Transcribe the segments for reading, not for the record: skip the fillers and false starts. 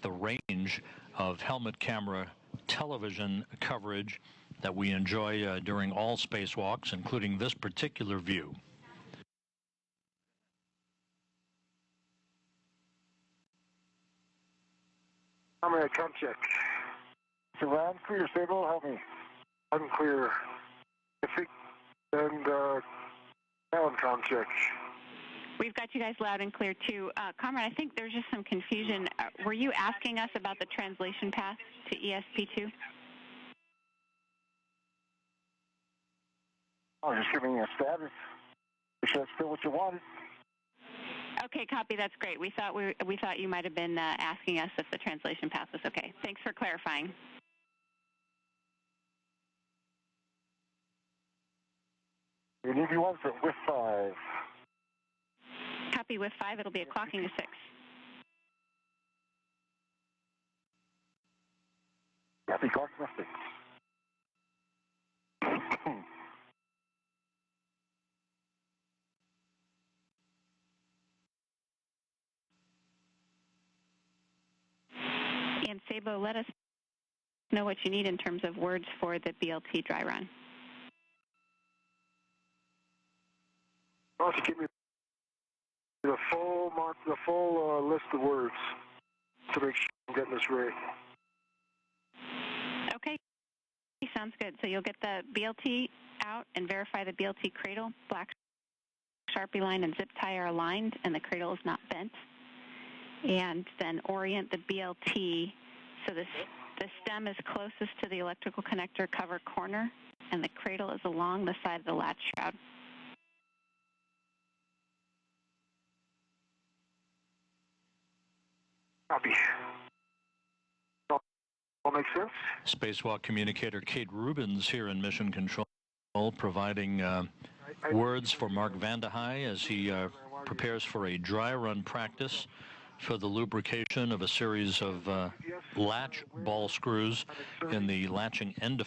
the range of helmet camera television coverage that we enjoy during all spacewalks, including this particular view. I'm going to come check. So loud and clear, Sable, help me. Loud and clear. And com check. We've got you guys loud and clear, too. Comrade, I think there's just some confusion. Were you asking us about the translation path to ESP2? Oh, just giving you a status. Is that still what you wanted? Okay, copy. That's great. We thought you might have been asking us if the translation path was okay. Thanks for clarifying. You need one for with 5. Copy with 5. It'll be a clocking to 6. Copy, clocking to 6. And Sabo, let us know what you need in terms of words for the BLT dry run. Why don't you give me the full list of words to make sure I'm getting this right. Okay, sounds good. So you'll get the BLT out and verify the BLT cradle, black Sharpie line and zip tie are aligned and the cradle is not bent. And then orient the BLT so the stem is closest to the electrical connector cover corner and the cradle is along the side of the latch shroud. Copy. All makes sense? Spacewalk communicator Kate Rubins here in Mission Control, providing words for Mark Vande Hei as he prepares for a dry run practice for the lubrication of a series of latch ball screws in the latching end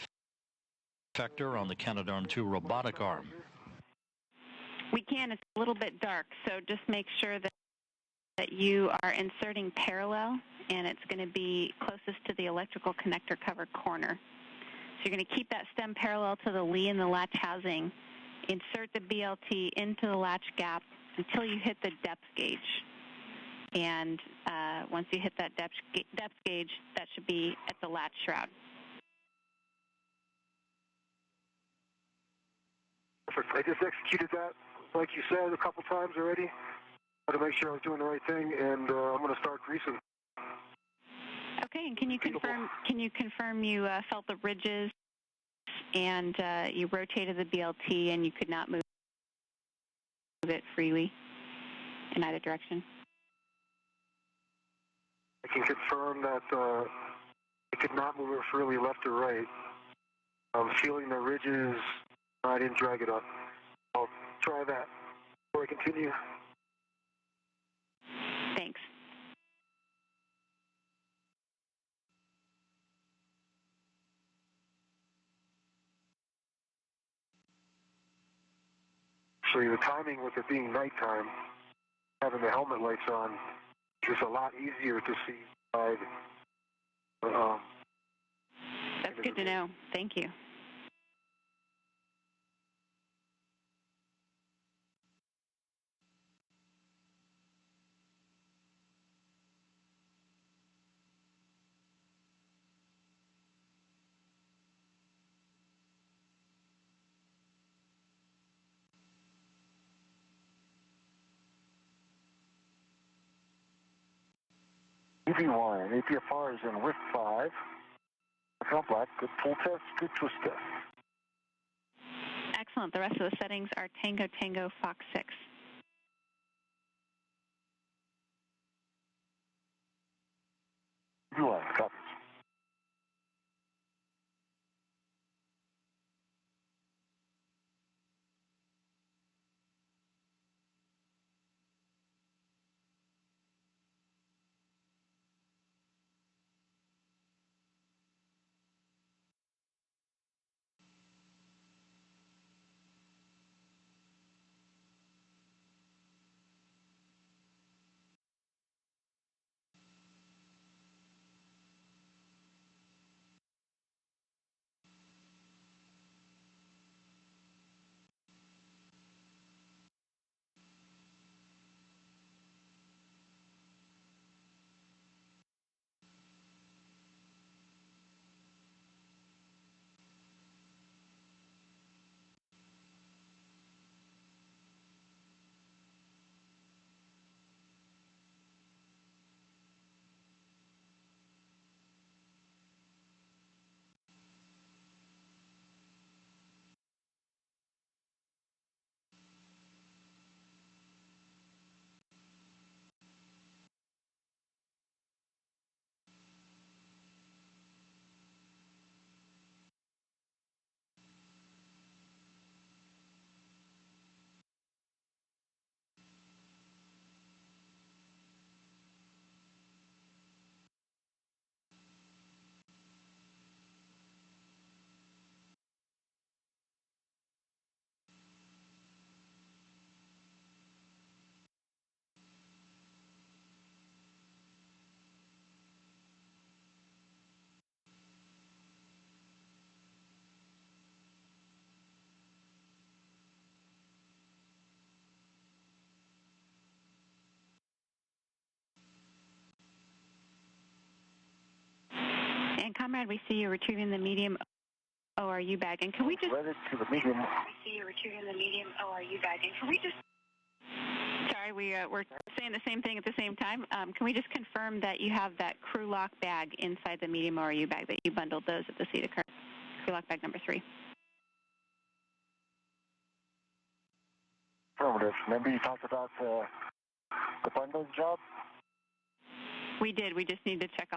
effector on the Canadarm2 robotic arm. We can. It's a little bit dark, so just make sure that you are inserting parallel, and it's going to be closest to the electrical connector cover corner. So you're going to keep that stem parallel to the lee in the latch housing, insert the BLT into the latch gap until you hit the depth gauge. And once you hit that depth gauge, that should be at the latch shroud. Perfect. I just executed that, like you said, a couple times already. To make sure I was doing the right thing, and I'm going to start greasing. Okay, and can you confirm? Can you confirm you felt the ridges, and you rotated the BLT, and you could not move it freely in either direction? I can confirm that I could not move it freely left or right. I'm feeling the ridges. I didn't drag it up. I'll try that before I continue. Thanks. Actually, the timing with it being nighttime, having the helmet lights on, is a lot easier to see. That's good to know. Thank you. UV1, APFR is in width 5. Account black, good pull test, good twist test. Excellent. The rest of the settings are Tango Tango Fox 6. UV1, copy. And Comrade, we see you retrieving the medium ORU bag. And can we just... Weathered to the medium. We see you retrieving the medium ORU bag. And can we just... Sorry, we're saying the same thing at the same time. Can we just confirm that you have that crew lock bag inside the medium ORU bag, that you bundled those at the seat of crew lock bag number 3? Affirmative. Remember you talked about the bundling job? We did. We just need to check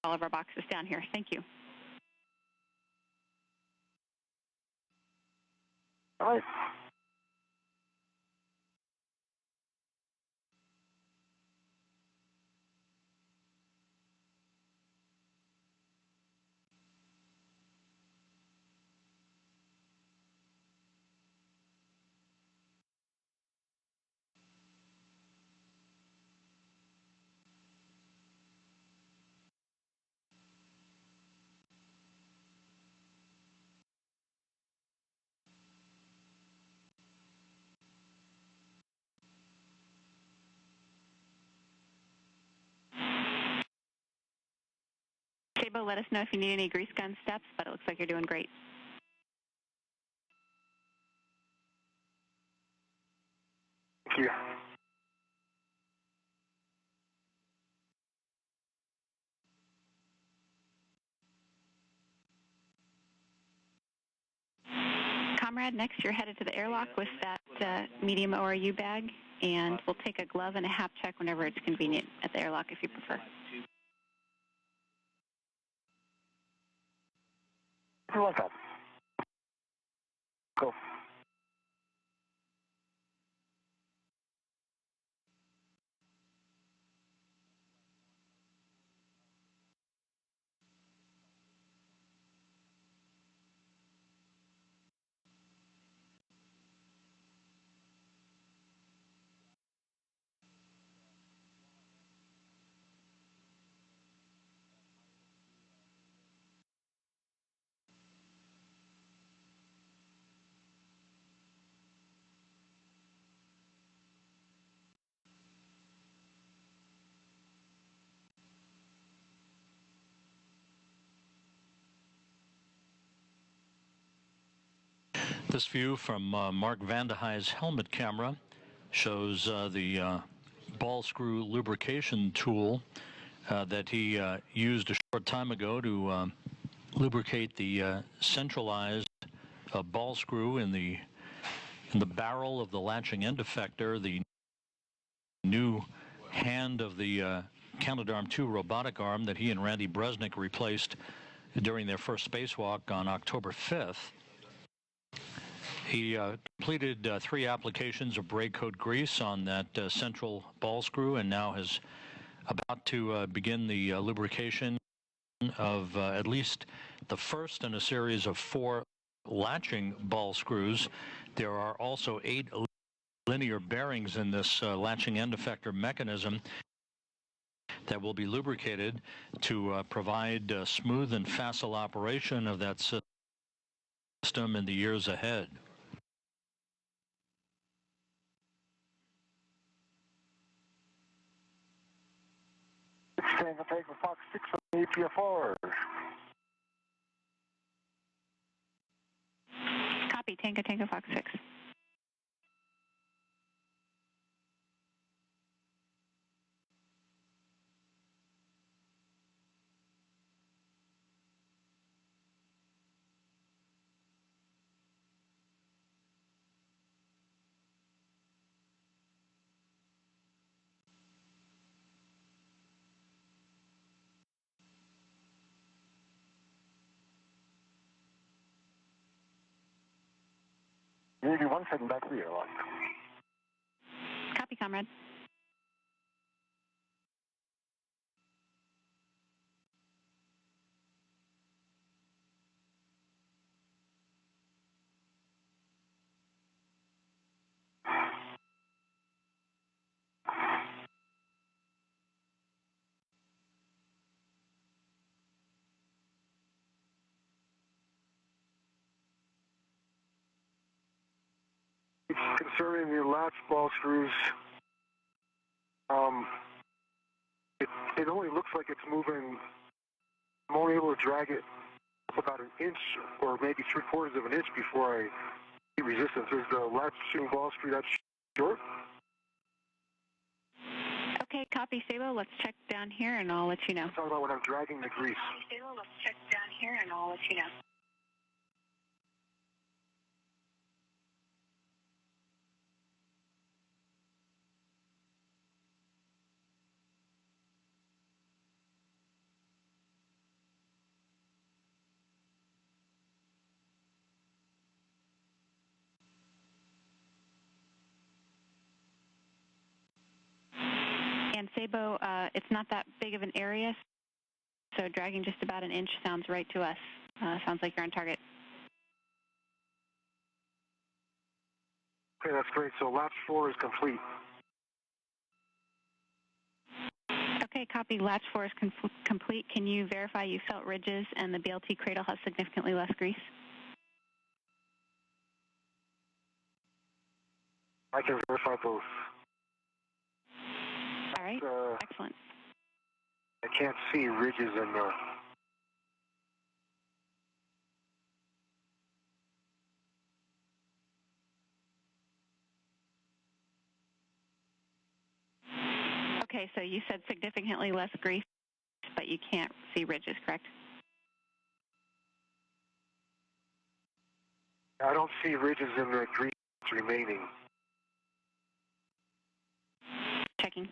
all of our boxes down here. Thank you. All right. Sabo, let us know if you need any grease gun steps, but it looks like you're doing great. Thank you. Comrade, next you're headed to the airlock with that medium ORU bag, and we'll take a glove and a hap check whenever it's convenient at the airlock if you prefer. You want that? Go. This view from Mark Vande Hey's helmet camera shows the ball screw lubrication tool that he used a short time ago to lubricate the centralized ball screw in the barrel of the latching end effector, the new hand of the Canadarm2 robotic arm that he and Randy Bresnik replaced during their first spacewalk on October 5th. He completed 3 applications of brake coat grease on that central ball screw, and now is about to begin the lubrication of at least the first in a series of 4 latching ball screws. There are also 8 linear bearings in this latching end effector mechanism that will be lubricated to provide smooth and facile operation of that system in the years ahead. Tango Tango Fox 6 on the APFR. Copy, Tango Tango Fox 6. Maybe 1 second back to the airlock. Copy, Comrade. Concerning the latch ball screws, it only looks like it's moving I'm only able to drag it about an inch or maybe 3/4 of an inch before I see resistance. Is the latching ball screw that short? Okay, copy, Sabo. Let's check down here, and I'll let you know. I'm talking about when I'm dragging the grease. Sabo, let's check down here, and I'll let you know. And Sabo, it's not that big of an area, so dragging just about an inch sounds right to us. Sounds like you're on target. Okay, that's great. So latch 4 is complete. Okay, copy. Latch 4 is complete. Can you verify you felt ridges and the BLT cradle has significantly less grease? I can verify both. All right. Excellent. I can't see ridges in the... Okay, so you said significantly less grease, but you can't see ridges, correct? I don't see ridges in the grease remaining. Checking.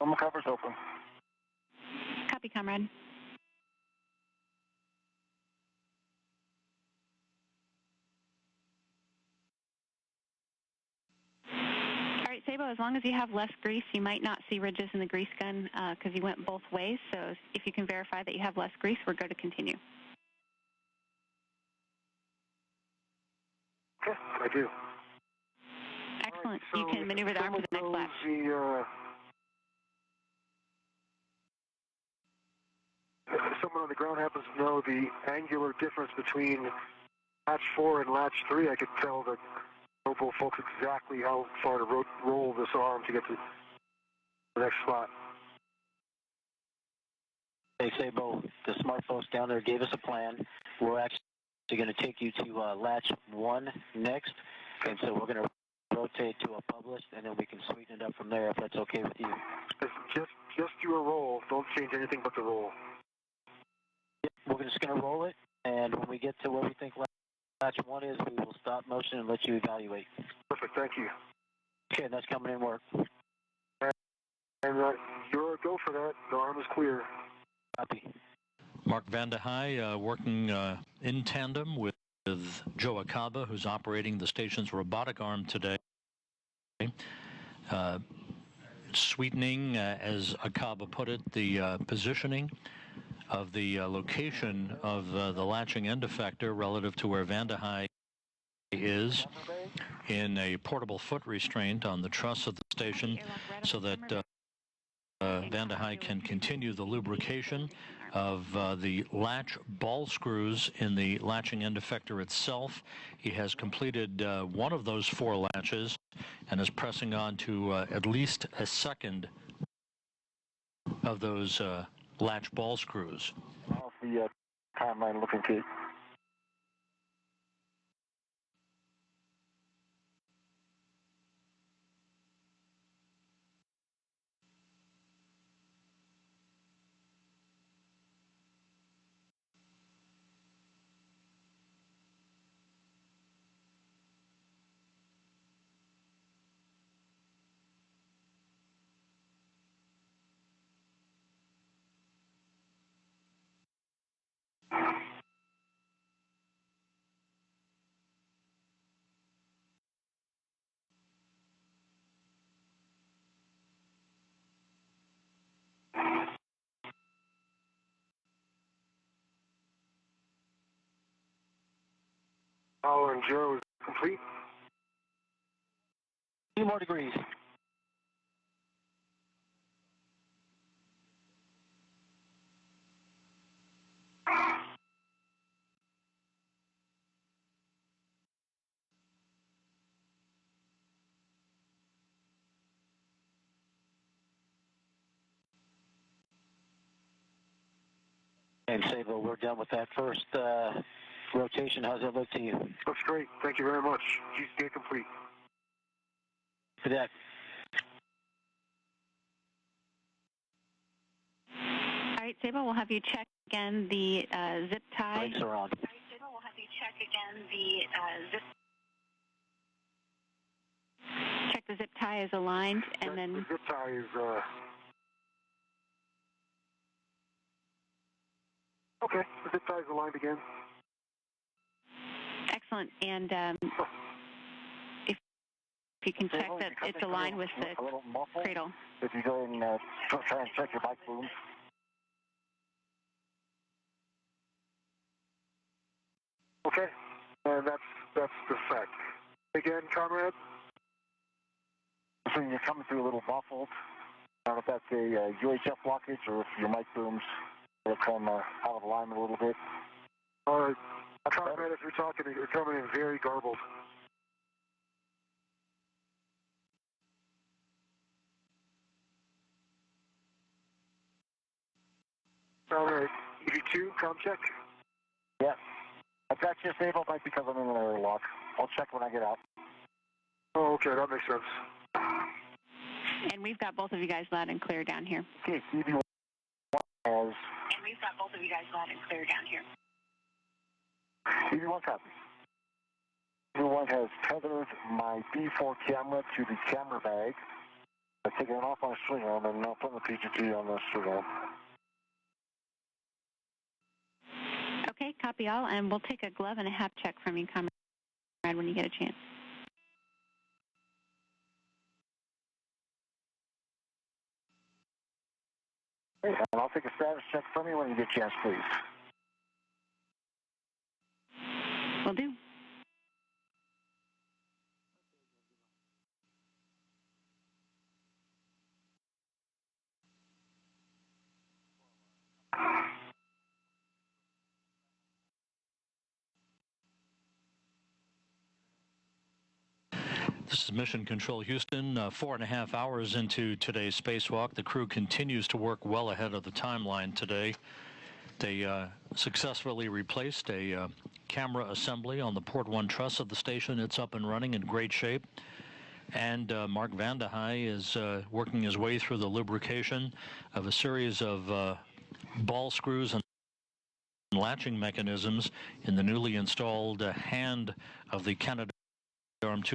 Thermal cover's open. Copy, comrade. All right, Sabo, as long as you have less grease, you might not see ridges in the grease gun because you went both ways. So if you can verify that you have less grease, we're good to continue. Okay, I do. Excellent. Right, so you can maneuver the arm to the next latch. If someone on the ground happens to know the angular difference between latch 4 and latch 3, I could tell the local folks exactly how far to roll this arm to get to the next spot. Hey, Sabo, the smart folks down there gave us a plan. We're actually going to take you to latch 1 next, and so we're going to rotate to a published, and then we can sweeten it up from there if that's okay with you. Just do a roll. Don't change anything but the roll. Yep, we're just going to roll it, and when we get to where we think latch 1 is, we will stop motion and let you evaluate. Perfect, thank you. Okay, that's coming in work. And you're a go for that. The arm is clear. Copy. Mark Vande Hei working in tandem with Joe Acaba, who's operating the station's robotic arm today. Sweetening, as Acaba put it, the positioning of the location of the latching end effector relative to where Vande Hei is in a portable foot restraint on the truss of the station so that Vande Hei can continue the lubrication of the latch ball screws in the latching end effector itself. He has completed one of those 4 latches and is pressing on to at least a second of those latch ball screws. Off the timeline looking key. Paul and Joe is complete. 2 more degrees. And Sabo, we're done with that first rotation. How's that look to you? Looks great. Thank you very much. GCA complete. Cadet. All right, Sabo, we'll have you check again the zip tie. Brakes are on. All right, Sabo, we'll have you check again the Check the zip tie is aligned, and then... The zip tie is, okay, the zip tie is aligned again. Excellent, and if you can check that it's aligned with the cradle. If you go and try and check your bike booms. Okay, and that's the fact. Again, comrade? So you're coming through a little muffled. I don't know if that's a UHF blockage or if your mic booms will come out of alignment a little bit. Comrade, if you're talking, you're coming in very garbled. All right, EV2, com check? Yeah. I've got you disabled, might because I'm in an airlock. I'll check when I get out. Oh, okay, that makes sense. And we've got both of you guys loud and clear down here. Okay, EV1 has... And we've got both of you guys loud and clear down here. EV1 copy. EV1 has tethered my B4 camera to the camera bag. I've taken it off my swing arm and now putting the PGT on the swing arm. Okay, copy all, and we'll take a glove and a hap check from you, comrade, when you get a chance. Okay, and I'll take a status check from you when you get a chance, please. Will do. This is Mission Control Houston. 4.5 hours into today's spacewalk. The crew continues to work well ahead of the timeline today. They successfully replaced a camera assembly on the Port 1 truss of the station. It's up and running in great shape. And Mark Vande Hei is working his way through the lubrication of a series of ball screws and latching mechanisms in the newly installed hand of the Canadarm2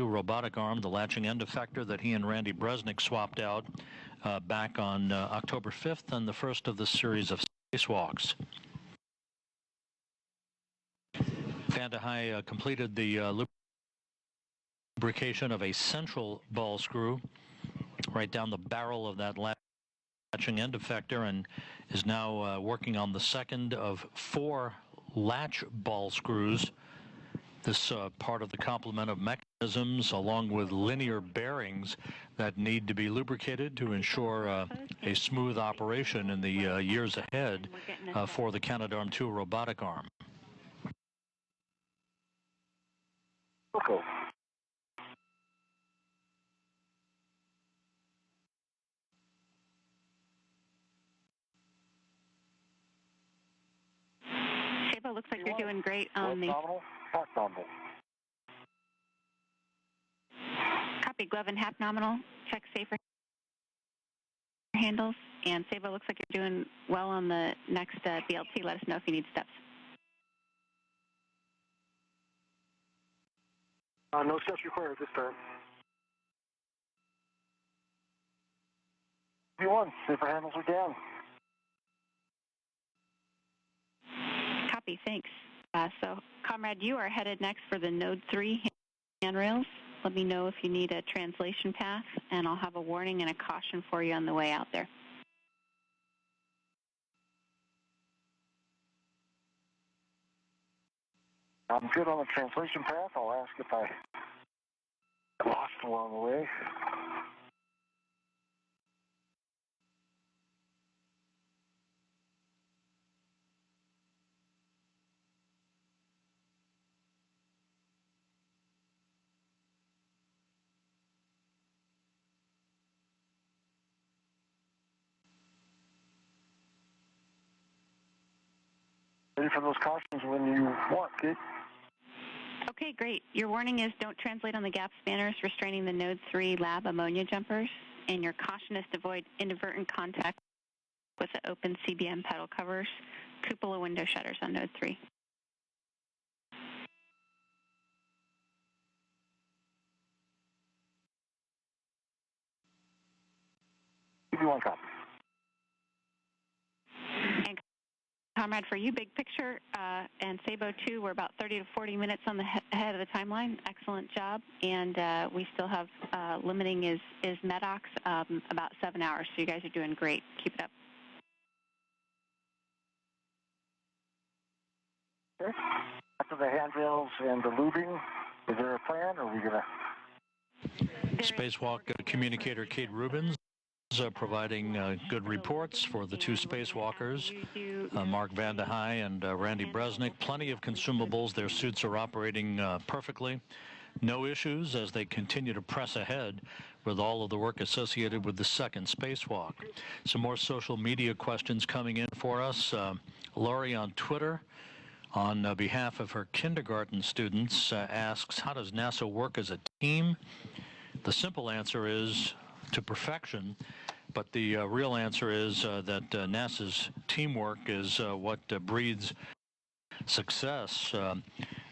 robotic arm, the latching end effector that he and Randy Bresnik swapped out back on October 5th and the first of this series of spacewalks. Vande Hei completed the lubrication of a central ball screw right down the barrel of that latching end effector and is now working on the second of 4 latch ball screws. This part of the complement of mechanisms along with linear bearings that need to be lubricated to ensure a smooth operation in the years ahead for the Canadarm2 robotic arm. Okay. Sabo, looks like you're doing great on the... Nominal, half nominal. Copy, glove and hap nominal. Check safer handles. And Sabo, looks like you're doing well on the next BLT. Let us know if you need steps. No steps required this time. EV1, safer handles are down. Copy, thanks. So, comrade, you are headed next for the Node 3 handrails. Let me know if you need a translation path, and I'll have a warning and a caution for you on the way out there. I'm good on the translation path. I'll ask if I lost along the way. Ready for those cautions when you want, Kate. Okay, great. Your warning is don't translate on the gap spanners restraining the Node 3 lab ammonia jumpers, and your caution is to avoid inadvertent contact with the open CBM pedal covers, cupola window shutters on Node 3. Give me one copy. And Comrade, for you, big picture, and Sabo 2, we're about 30 to 40 minutes on the ahead of the timeline. Excellent job. And we still have limiting is MEDOX, about 7 hours. So you guys are doing great. Keep it up. Okay. After the handrails and the lubing, is there a plan, or are we going to... Spacewalk communicator Kate Rubins providing good reports for the two spacewalkers, Mark Vande Hei and Randy Bresnik. Plenty of consumables. Their suits are operating perfectly. No issues as they continue to press ahead with all of the work associated with the second spacewalk. Some more social media questions coming in for us. Laurie on Twitter, on behalf of her kindergarten students, asks, how does NASA work as a team? The simple answer is to perfection, but the real answer is that NASA's teamwork is what breeds success.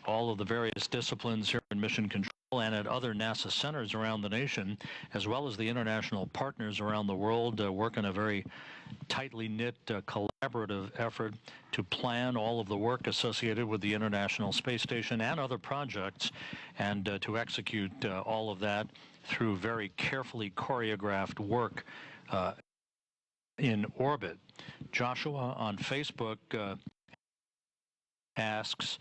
All of the various disciplines here in Mission Control and at other NASA centers around the nation, as well as the international partners around the world, work in a very tightly knit collaborative effort to plan all of the work associated with the International Space Station and other projects, and to execute all of that through very carefully choreographed work in orbit. Joshua on Facebook asks,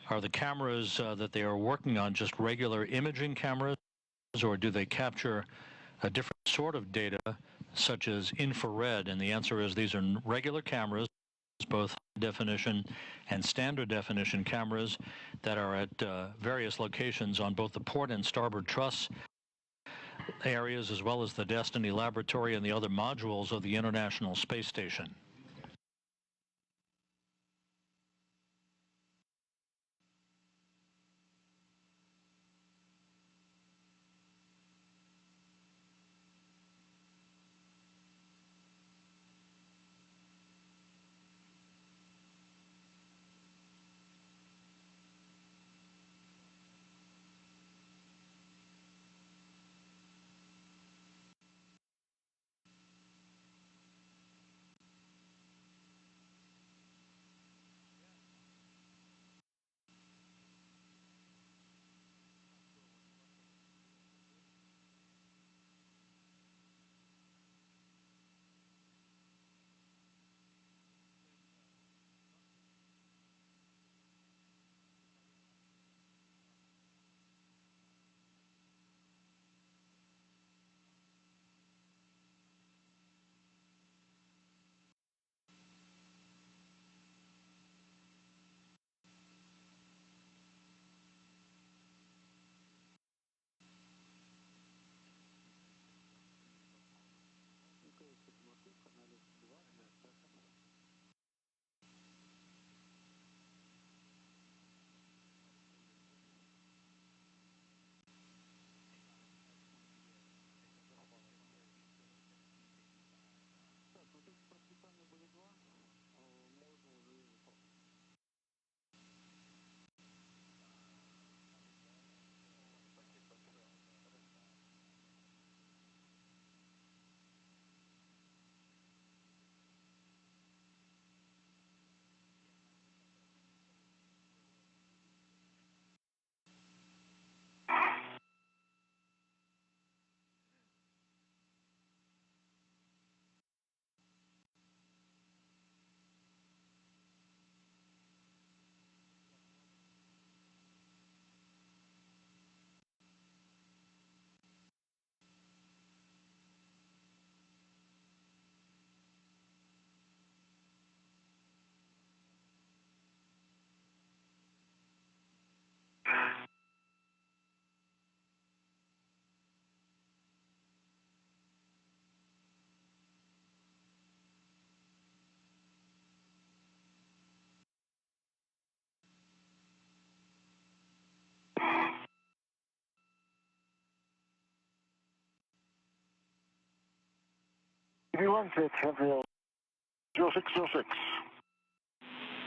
are the cameras that they are working on just regular imaging cameras, or do they capture a different sort of data, such as infrared? And the answer is these are regular cameras, both high definition and standard definition cameras that are at various locations on both the port and starboard truss areas, as well as the Destiny Laboratory and the other modules of the International Space Station. Everyone, it's handrail 0606.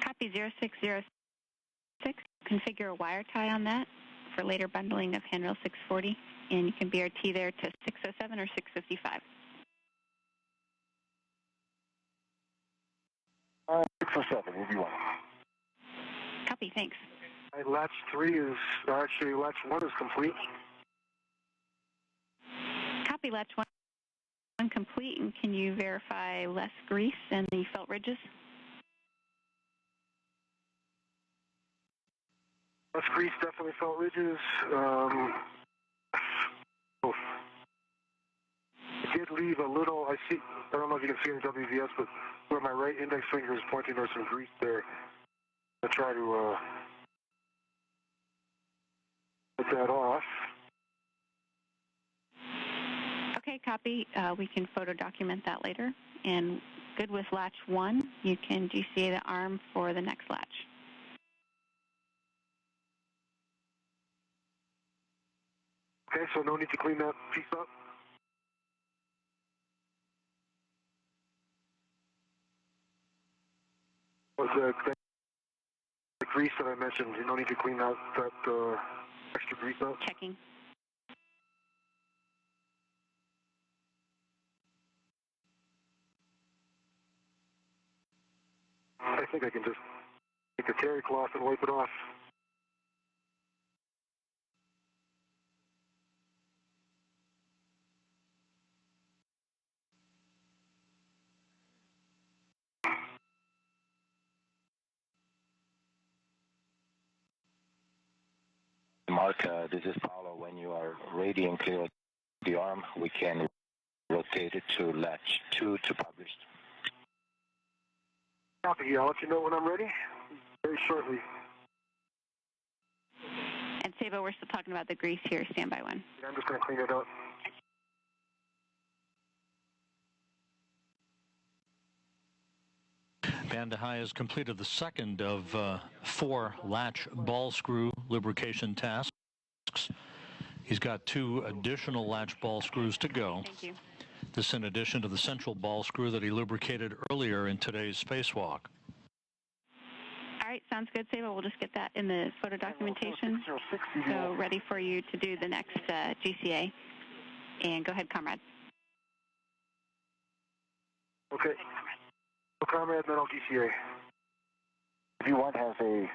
Copy 0606. Configure a wire tie on that for later bundling of handrail 640, and you can BRT there to 607 or 655. 607, we'll be one. Copy, thanks. Latch 3 is, actually latch 1 is complete. Copy, latch 1 complete, and can you verify less grease and the felt ridges? Less grease, definitely felt ridges. Both. I did leave a little, I don't know if you can see in the WVS, but where my right index finger is pointing, there's some grease there. I'll try to get that off. Okay, copy. We can photo document that later. And good with latch 1, you can GCA the arm for the next latch. Okay, so no need to clean that piece up? Was the grease that I mentioned, you no need to clean out that extra grease out? Checking. I think I can just take a terry cloth and wipe it off. Mark, this is Paolo. When you are ready and clear the arm, we can rotate it to latch 2 to publish. Copy. I'll let you know when I'm ready, very shortly. And Sabo, we're still talking about the grease here, standby 1. I'm just going to clean it up. Vanda High has completed the second of 4 latch ball screw lubrication tasks. He's got 2 additional latch ball screws to go. Thank you. This in addition to the central ball screw that he lubricated earlier in today's spacewalk. All right, sounds good, Sabo. We'll just get that in the photo documentation. So ready for you to do the next GCA. And go ahead, comrade. Okay. So, comrade, then I'll GCA. V1 has a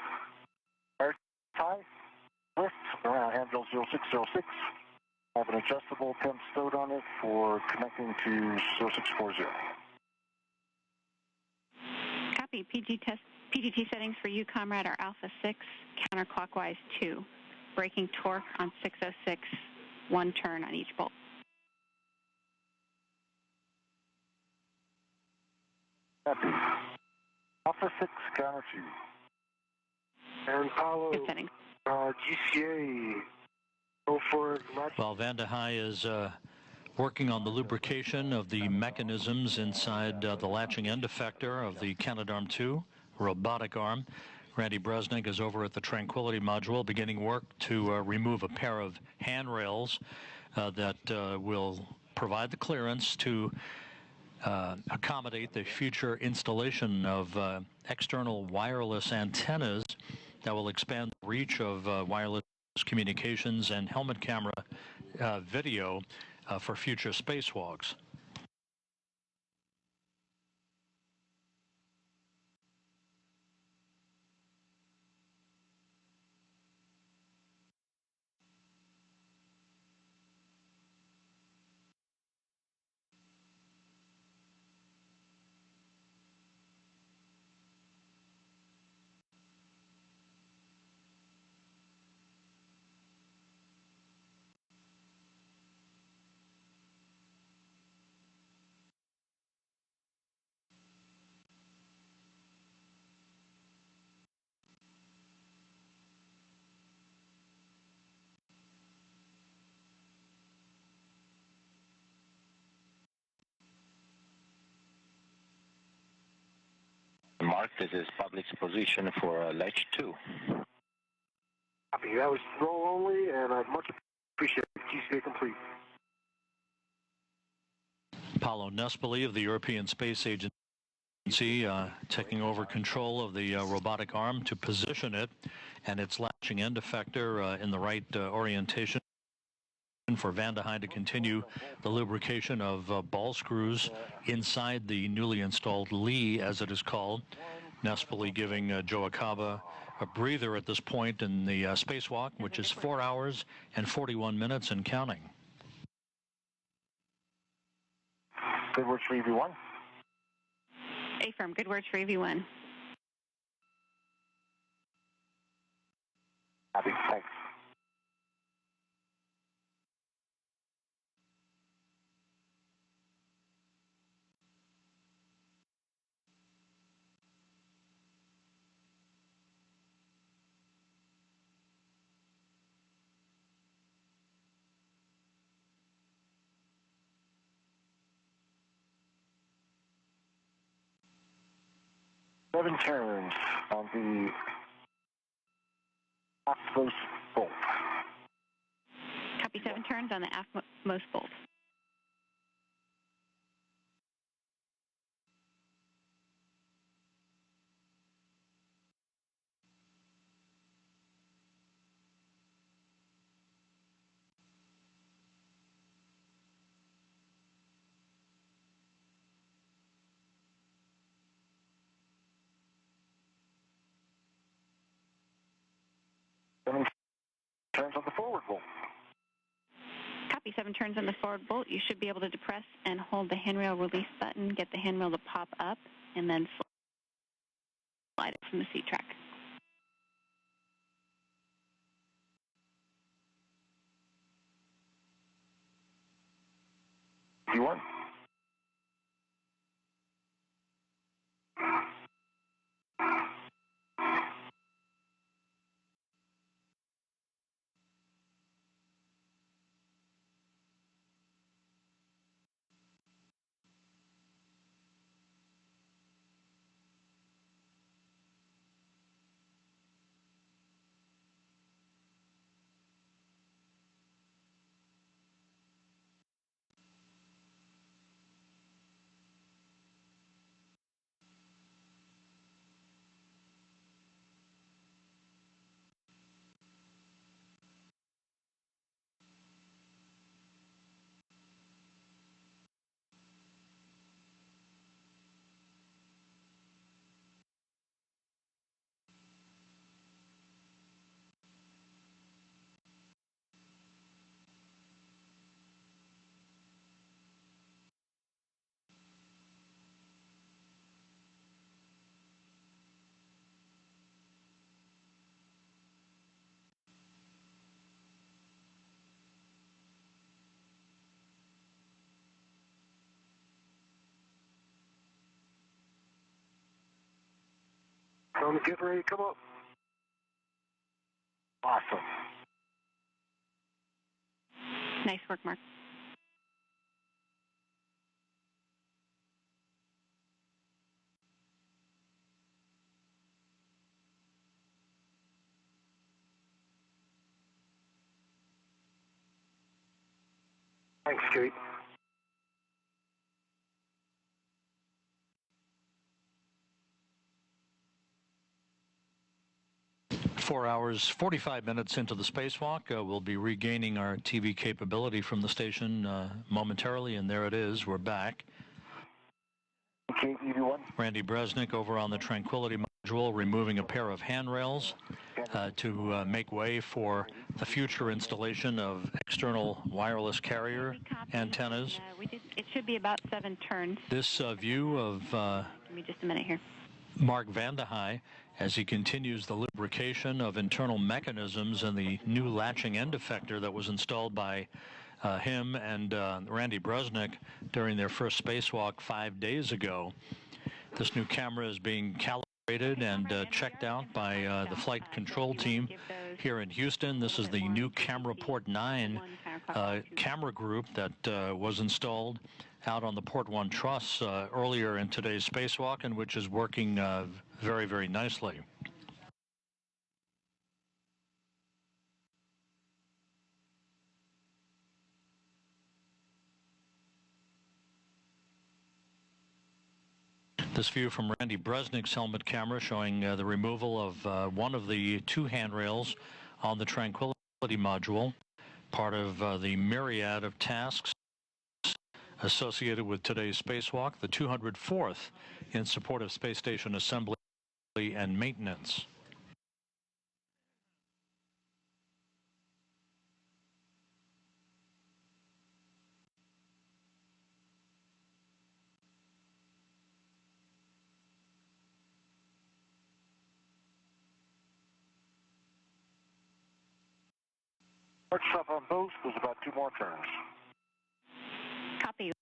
wire tie lift around handrail 0606. I have an adjustable temp stowed on it for connecting to 0640. Copy. PGT settings for you, comrade, are alpha 6, counterclockwise 2. Braking torque on 606, 1 turn on each bolt. Copy. Alpha 6, counter 2. And Paolo, Good settings. GCA, go for it. While Vanda High is working on the lubrication of the mechanisms inside the latching end effector of the Canadarm2 robotic arm, Randy Bresnik is over at the Tranquility module beginning work to remove a pair of handrails that will provide the clearance to accommodate the future installation of external wireless antennas that will expand the reach of wireless communications and helmet camera video for future spacewalks. Mark, this is public's position for latch 2. Copy. That was roll only, and I much appreciate it. GCA complete. Paolo Nespoli of the European Space Agency taking over control of the robotic arm to position it and its latching end effector in the right orientation for Van de Heide to continue the lubrication of ball screws inside the newly installed Lee, as it is called. Nespoli giving Joe Acaba a breather at this point in the spacewalk, which is 4 hours and 41 minutes and counting. Good words for EV1. Affirm. Good words for EV1. Happy. Thanks. Seven turns on the aftmost bolt. Copy. 7 turns on the aftmost bolt. Seven turns on the forward bolt. Copy. 7 turns on the forward bolt. You should be able to depress and hold the handrail release button, get the handrail to pop up, and then slide it from the seat track. EV1. Get ready, come up. Awesome. Nice work, Mark. Thanks, Kate. Four hours, 45 minutes into the spacewalk. We'll be regaining our TV capability from the station momentarily, and there it is. We're back. Okay, EV1. Randy Bresnik over on the Tranquility module, removing a pair of handrails to make way for the future installation of external wireless carrier antennas. It should be about 7 turns. This view of Give me just a minute here. Mark Van de Heide as he continues the lubrication of internal mechanisms and the new latching end effector that was installed by him and Randy Bresnik during their first spacewalk 5 days ago. This new camera is being calibrated and checked out by the flight control team here in Houston. This is the new Camera Port 9 camera group that was installed out on the Port 1 truss earlier in today's spacewalk, and which is working very, very nicely. This view from Randy Bresnik's helmet camera showing the removal of one of the two handrails on the Tranquility module, part of the myriad of tasks associated with today's spacewalk, the 204th in support of space station assembly and maintenance. Start stop on both. There's about 2 more turns. Copy.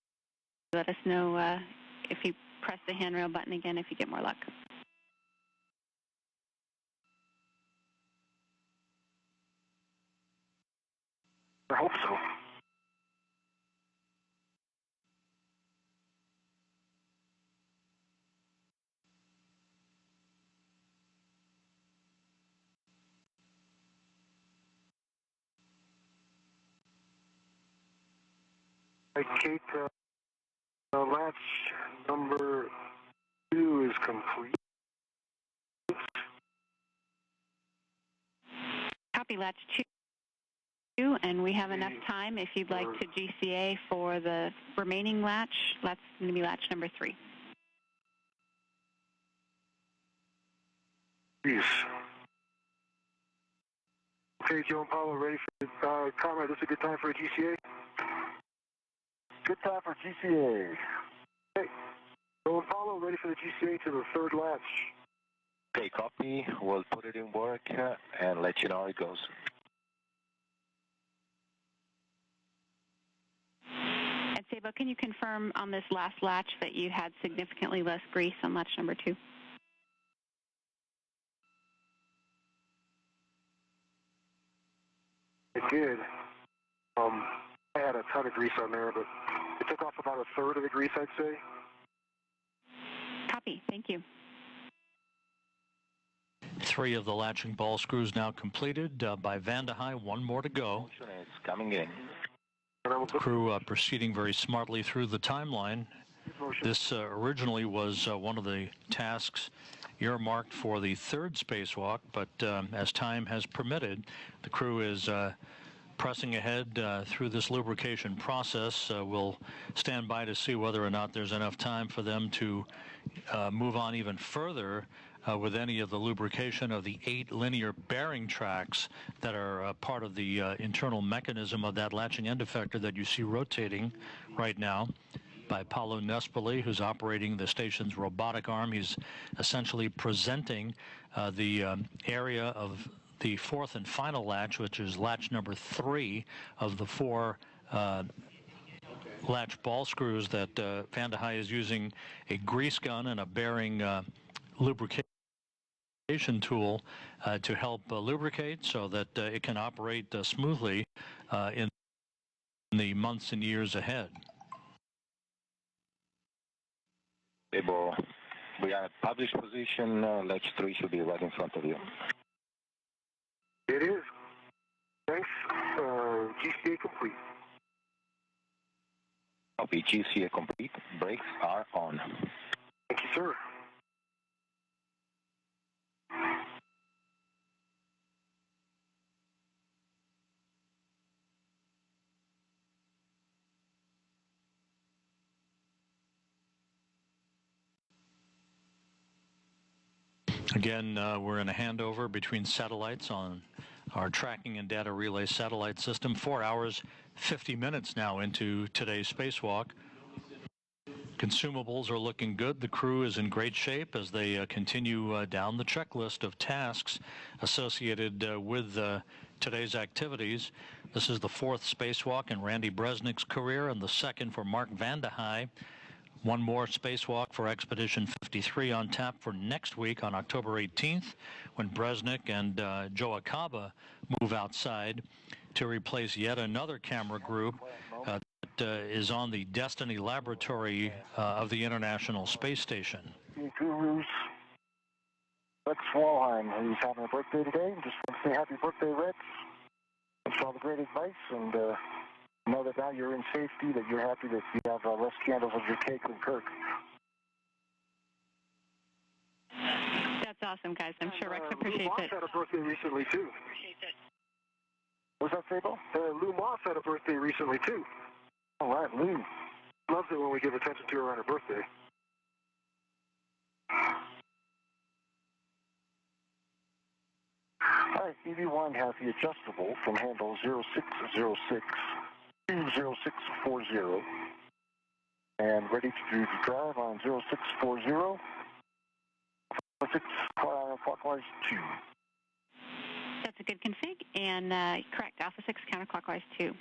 Let us know if you press the handrail button again if you get more luck. I hope so. Kate, latch number 2 is complete. Copy latch 2, and we have enough time if you'd like to GCA for the remaining latch. That's going to be latch number 3. Please. Okay, Joe and Paulo, ready for Comrade, this is a good time for a GCA? Good time for GCA. Okay. Joe and Paulo, ready for the GCA to the 3rd latch. Okay, copy. We'll put it in work and let you know how it goes. And Sabo, can you confirm on this last latch that you had significantly less grease on latch number 2? It did. I had a ton of grease on there, but it took off about 1/3 of the grease, I'd say. Copy. Thank you. 3 of the latching ball screws now completed by Vande Hei. 1 more to go. It's coming in. The crew proceeding very smartly through the timeline. This originally was one of the tasks earmarked for the 3rd spacewalk, but as time has permitted, the crew is pressing ahead through this lubrication process. We'll stand by to see whether or not there's enough time for them to move on even further with any of the lubrication of the 8 linear bearing tracks that are part of the internal mechanism of that latching end effector that you see rotating right now by Paulo Nespoli, who's operating the station's robotic arm. He's essentially presenting the area of the 4th and final latch, which is latch number 3 of the 4 latch ball screws that Vande Hei is using a grease gun and a bearing lubrication tool to help lubricate so that it can operate smoothly in the months and years ahead. Able, we are published position. Latch 3 should be right in front of you. It is. Thanks. GCA complete. Copy. GCA complete. Brakes are on. Thank you, sir. Again, we're in a handover between satellites on our tracking and data relay satellite system. 4 hours, 50 minutes now into today's spacewalk. Consumables are looking good. The crew is in great shape as they continue down the checklist of tasks associated with today's activities. This is the 4th spacewalk in Randy Bresnik's career and the 2nd for Mark Vande Hei. 1 more spacewalk for Expedition 53 on tap for next week on October 18th when Bresnik and Joe Acaba move outside to replace yet another camera group that is on the Destiny Laboratory of the International Space Station. Gurus, Rex Walheim, who's having a birthday today. Just want to say happy birthday, Rex. Thanks for all the great advice, and know that now you're in safety, that you're happy that you have less candles of your cake than Kirk. awesome, guys. I'm sure Rex appreciates Lou Moss it. had a birthday recently, too. What's that, Sable? Lou Moss had a birthday recently, too. All right, Lou. Loves it when we give attention to her on her birthday. All right, EV1 has the adjustable from handle 0606 to 0640 and ready to do the drive on 0640, 6 clockwise 2. That's a good config, and correct, Alpha 6 counterclockwise 2.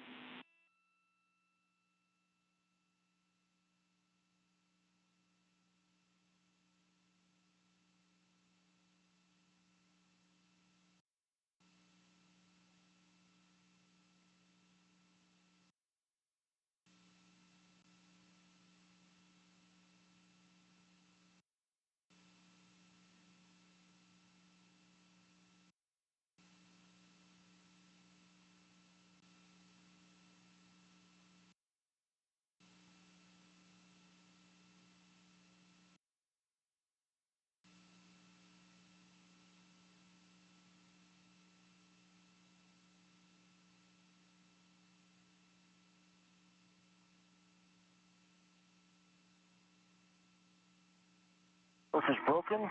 Torque is broken.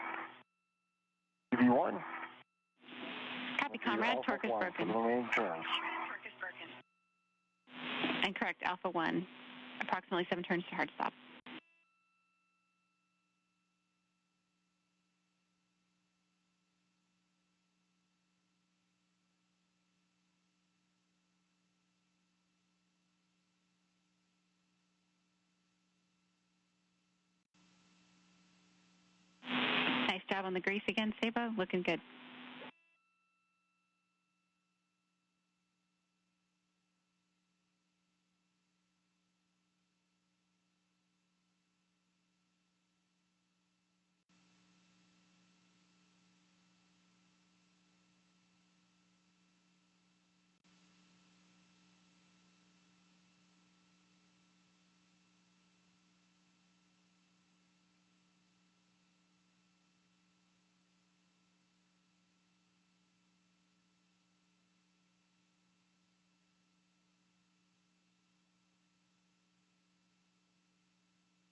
EV1. Copy, Comrade. Torque is For broken. the remaining turns. And correct, Alpha 1. Approximately 7 turns to hard stop. Nice job on the grease again, Sabo. Looking good.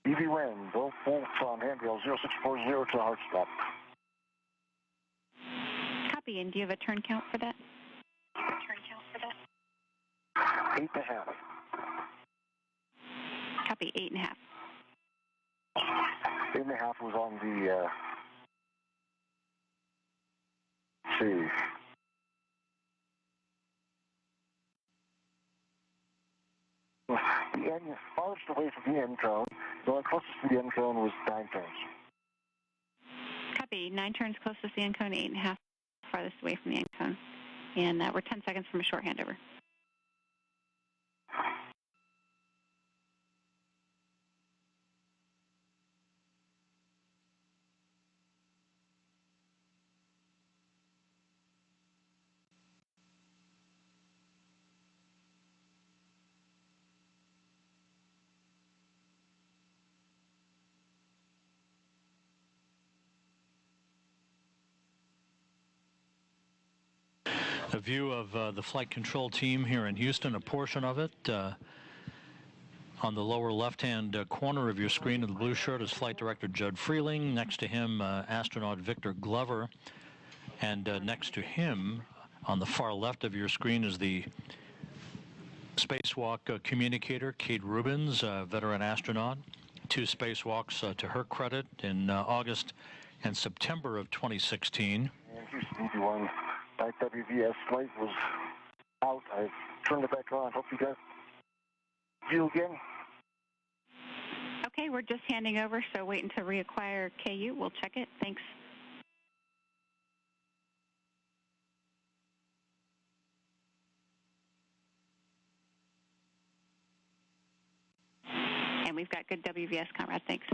EV1, go full from handrail 0640 to hard stop. Copy, and do you have a turn count for that? 8.5. Copy, 8.5. 8.5 was on the, see. The end, farthest away from the end cone, the one closest to the end cone was 9 turns. Copy, 9 turns closest to the end cone, 8.5 farthest away from the end cone. And we're 10 seconds from a short handover. A view of the flight control team here in Houston, a portion of it. On the lower left-hand corner of your screen in the blue shirt is Flight Director Judd Freeling. Next to him, astronaut Victor Glover. And next to him, on the far left of your screen, is the spacewalk communicator, Kate Rubins, veteran astronaut. 2 spacewalks to her credit in August and September of 2016. And Houston EV1, that WVS light was out. I turned it back on. Hope you got view again. Okay, we're just handing over, so waiting to reacquire KU. We'll check it. Thanks. And we've got good WVS, Comrade. Thanks.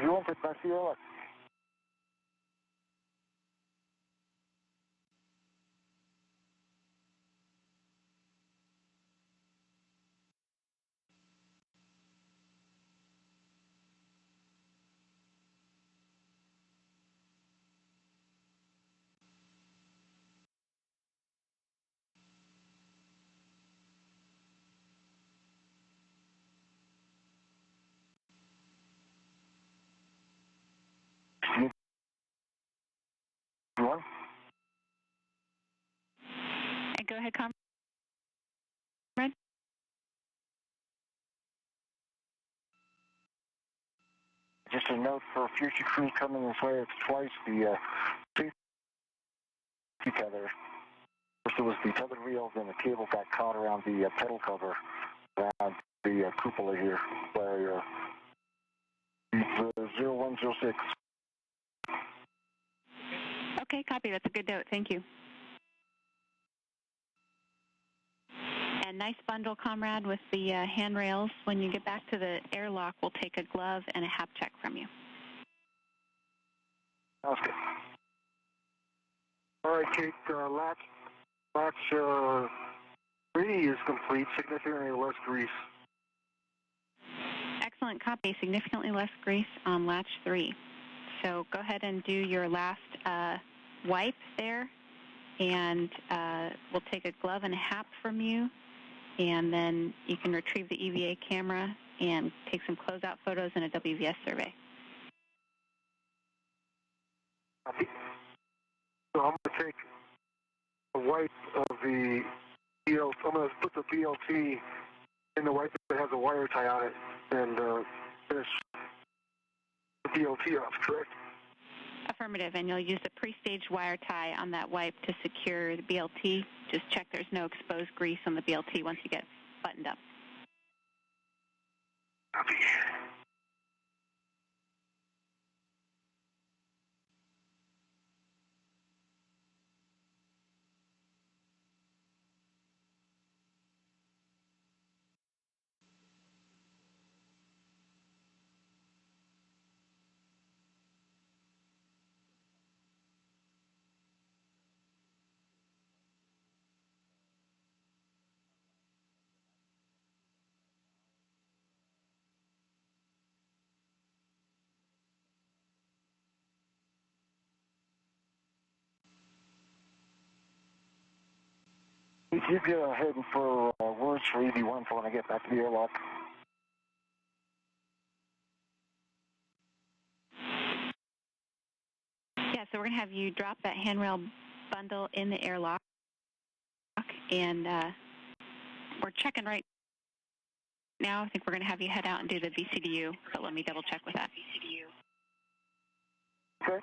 1, take back to your left. One. And go ahead, comrade. Just a note for future crews coming this way, it's twice the safety tether. First it was the tether wheels, and the cable got caught around the pedal cover, around the cupola here, where 0106. Okay, copy. That's a good note. Thank you. And nice bundle, comrade, with the handrails. When you get back to the airlock, we'll take a glove and a HAP check from you. Sounds good. All right, Kate, latch 3 is complete, significantly less grease. Excellent copy. Significantly less grease on latch 3. So go ahead and do your last wipe there, and we'll take a glove and a HAP from you, and then you can retrieve the EVA camera and take some closeout photos and a WVS survey. Copy. So I'm going to take a wipe of the BLT. I'm going to put the BLT in the wipe that has a wire tie on it and finish the BLT off, correct? Affirmative, and you'll use the pre-staged wire tie on that wipe to secure the BLT. Just check there's no exposed grease on the BLT once you get buttoned up. Copy. You go ahead for words for EV1 for when I get back to the airlock. Yeah, so we're going to have you drop that handrail bundle in the airlock, and we're checking right now. I think we're going to have you head out and do the VCDU, but let me double check with that. Okay.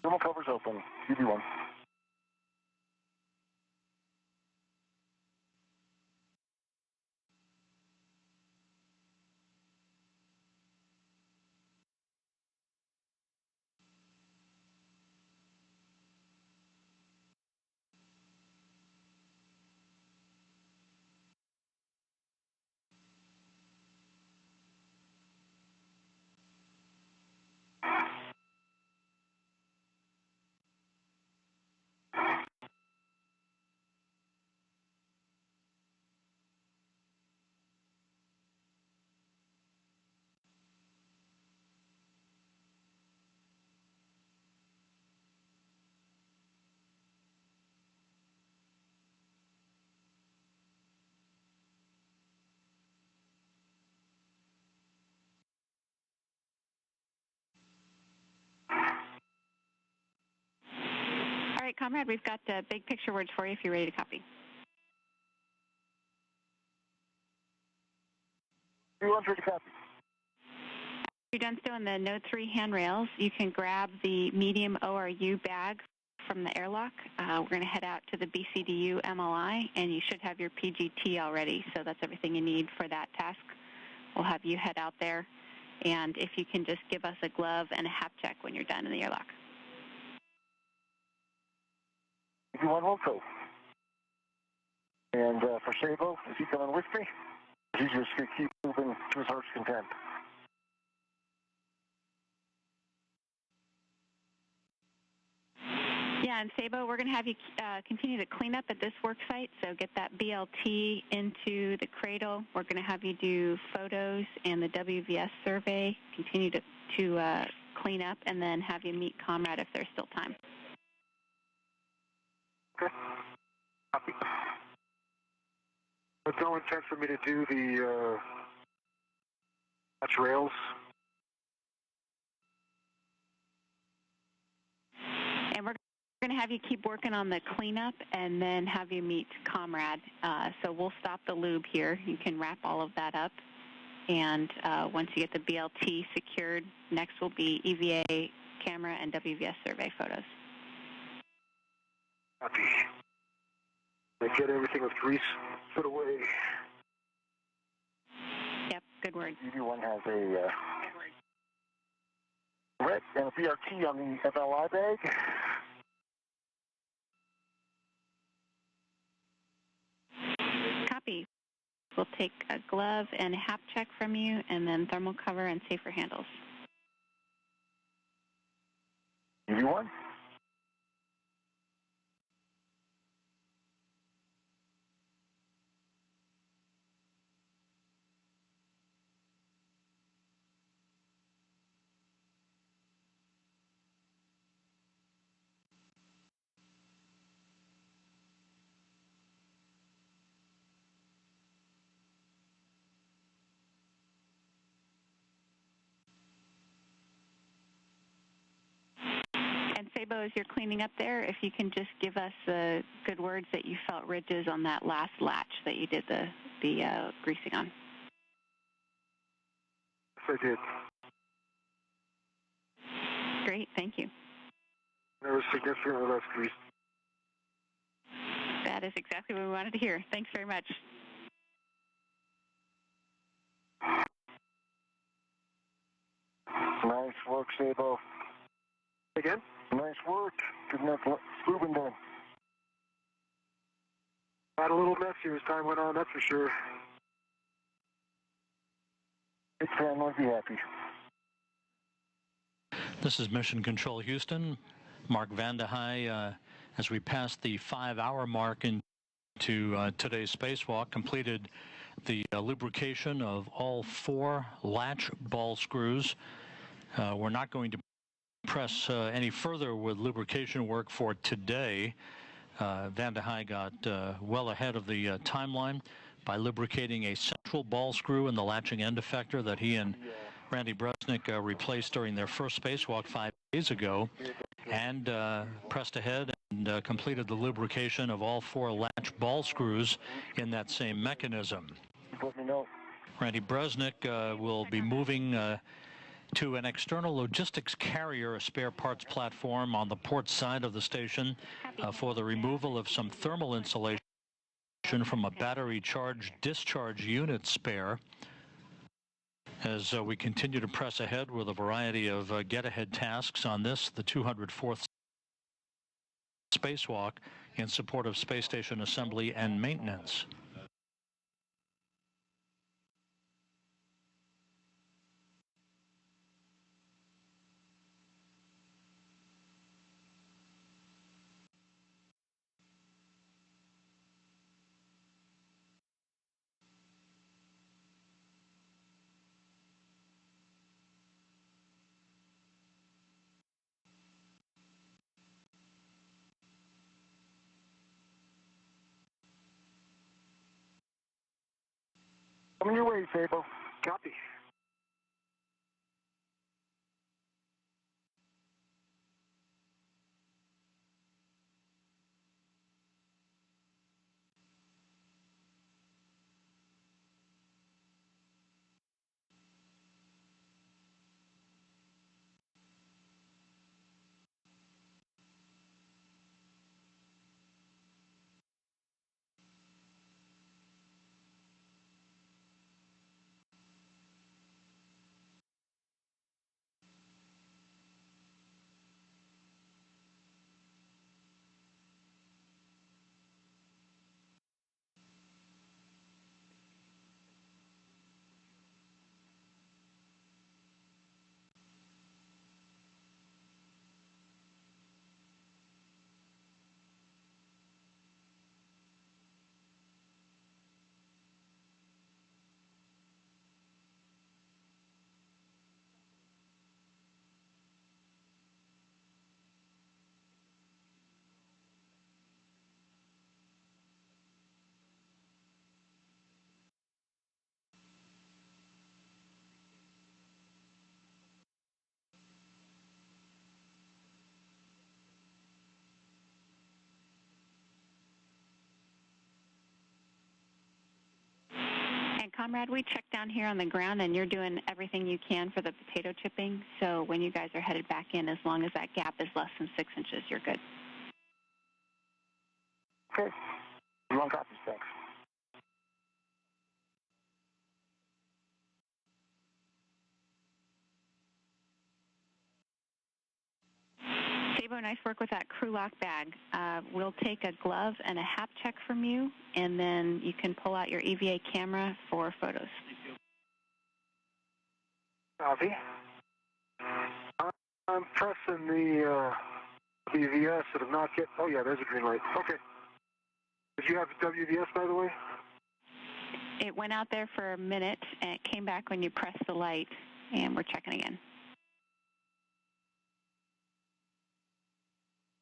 Thermal cover's open. EV1. Comrade. We've got big picture words for you if you're ready to copy. Everyone's ready to copy. You're done stowing the Node 3 handrails. You can grab the medium ORU bag from the airlock. We're going to head out to the BCDU MLI, and you should have your PGT already, so that's everything you need for that task. We'll have you head out there, and if you can just give us a glove and a HAP check when you're done in the airlock. Everyone will go. And for Sabo, is he coming with me? He's just going to keep moving to his heart's content. Yeah, and Sabo, we're going to have you continue to clean up at this work site, so get that BLT into the cradle. We're going to have you do photos and the WVS survey, continue to clean up, and then have you meet Comrade if there's still time. Okay. Copy. There's no intent for me to do the hatch rails. And we're going to have you keep working on the cleanup and then have you meet Comrade. So we'll stop the lube here. You can wrap all of that up. And once you get the BLT secured, next will be EVA camera and WVS survey photos. Copy. I get everything with grease put away. Yep, good word. EV1 has a red and a BRT on the FLI bag. Copy. We'll take a glove and a HAP check from you, and then thermal cover and safer handles. EV1. And Sabo, as you're cleaning up there, if you can just give us the good words that you felt ridges on that last latch that you did the greasing on. Yes, I did. Great, thank you. There was significantly less grease. That is exactly what we wanted to hear. Thanks very much. Nice work, Sabo. Again? Nice work. Getting that lubing done. Got a little messier as time went on, that's for sure. Big fan would be happy. This is Mission Control Houston. Mark Vande Hei, as we passed the 5-hour mark into today's spacewalk, completed the lubrication of all 4 latch ball screws. We're not going to press any further with lubrication work for today. Vande Hei got well ahead of the timeline by lubricating a central ball screw in the latching end effector that he and Randy Bresnik replaced during their first spacewalk 5 days ago, and pressed ahead and completed the lubrication of all 4 latch ball screws in that same mechanism. Let me know. Randy Bresnik will be moving to an external logistics carrier, a spare parts platform on the port side of the station for the removal of some thermal insulation from a battery charge discharge unit spare. As we continue to press ahead with a variety of get-ahead tasks on this, the 204th spacewalk in support of space station assembly and maintenance. Coming your way, Sabo. Copy. Comrade, we checked down here on the ground, and you're doing everything you can for the potato chipping. So when you guys are headed back in, as long as that gap is less than 6 inches, you're good. Okay. Long copies, thanks. Sabo, nice work with that crew lock bag. We'll take a glove and a hap check from you, and then you can pull out your EVA camera for photos. Copy. I'm pressing the WVS. It have not yet. Oh, yeah, there's a green light. Okay. Did you have the WVS, by the way? It went out there for a minute, and it came back when you pressed the light, and we're checking again.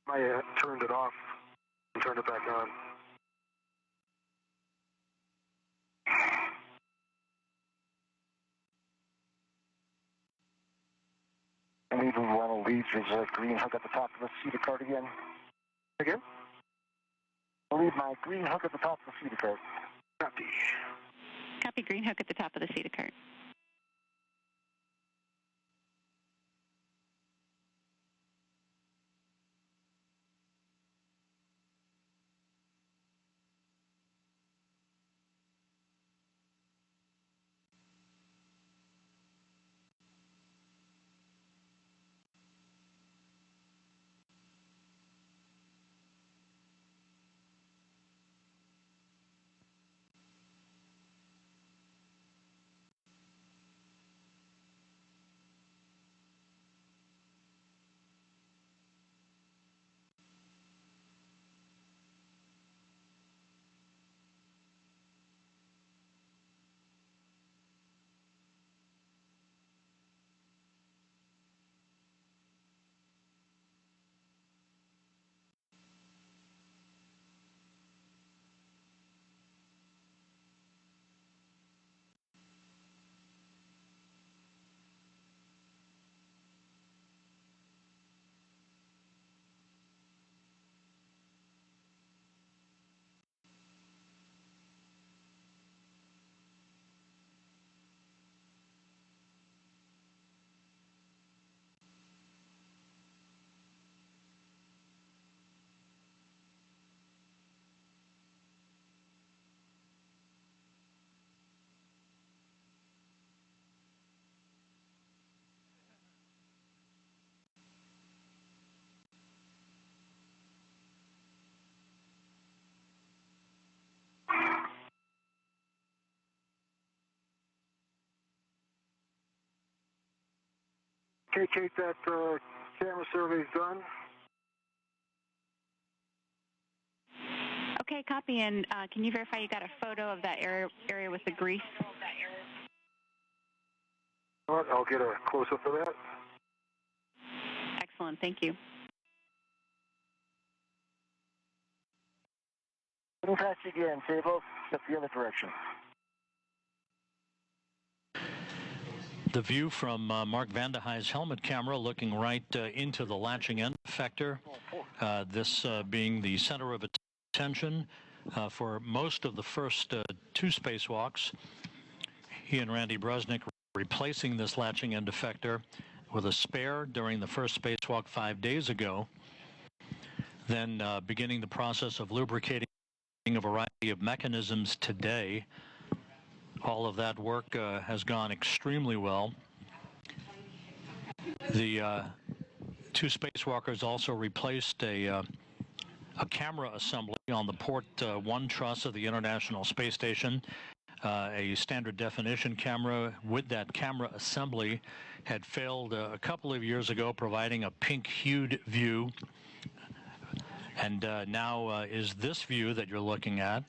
I turned it off and turned it back on. And even want to leave your green hook at the top of the cedar cart again. Again? I'll leave my green hook at the top of the cedar cart. Copy. Copy, green hook at the top of the cedar cart. Okay, Kate, that camera survey's done. Okay, copy, and can you verify you got a photo of that area with the grease? All right, I'll get a close-up of that. Excellent, thank you. Getting past you again, Sabo. Step the other direction. The view from Mark Vande Hey's helmet camera looking right into the latching end effector, this being the center of attention for most of the first 2 spacewalks. He and Randy Brusnick replacing this latching end effector with a spare during the first spacewalk 5 days ago, then beginning the process of lubricating a variety of mechanisms today. All of that work has gone extremely well. The 2 spacewalkers also replaced a camera assembly on the Port 1 truss of the International Space Station. A standard definition camera with that camera assembly had failed a couple of years ago, providing a pink-hued view. And now is this view that you're looking at,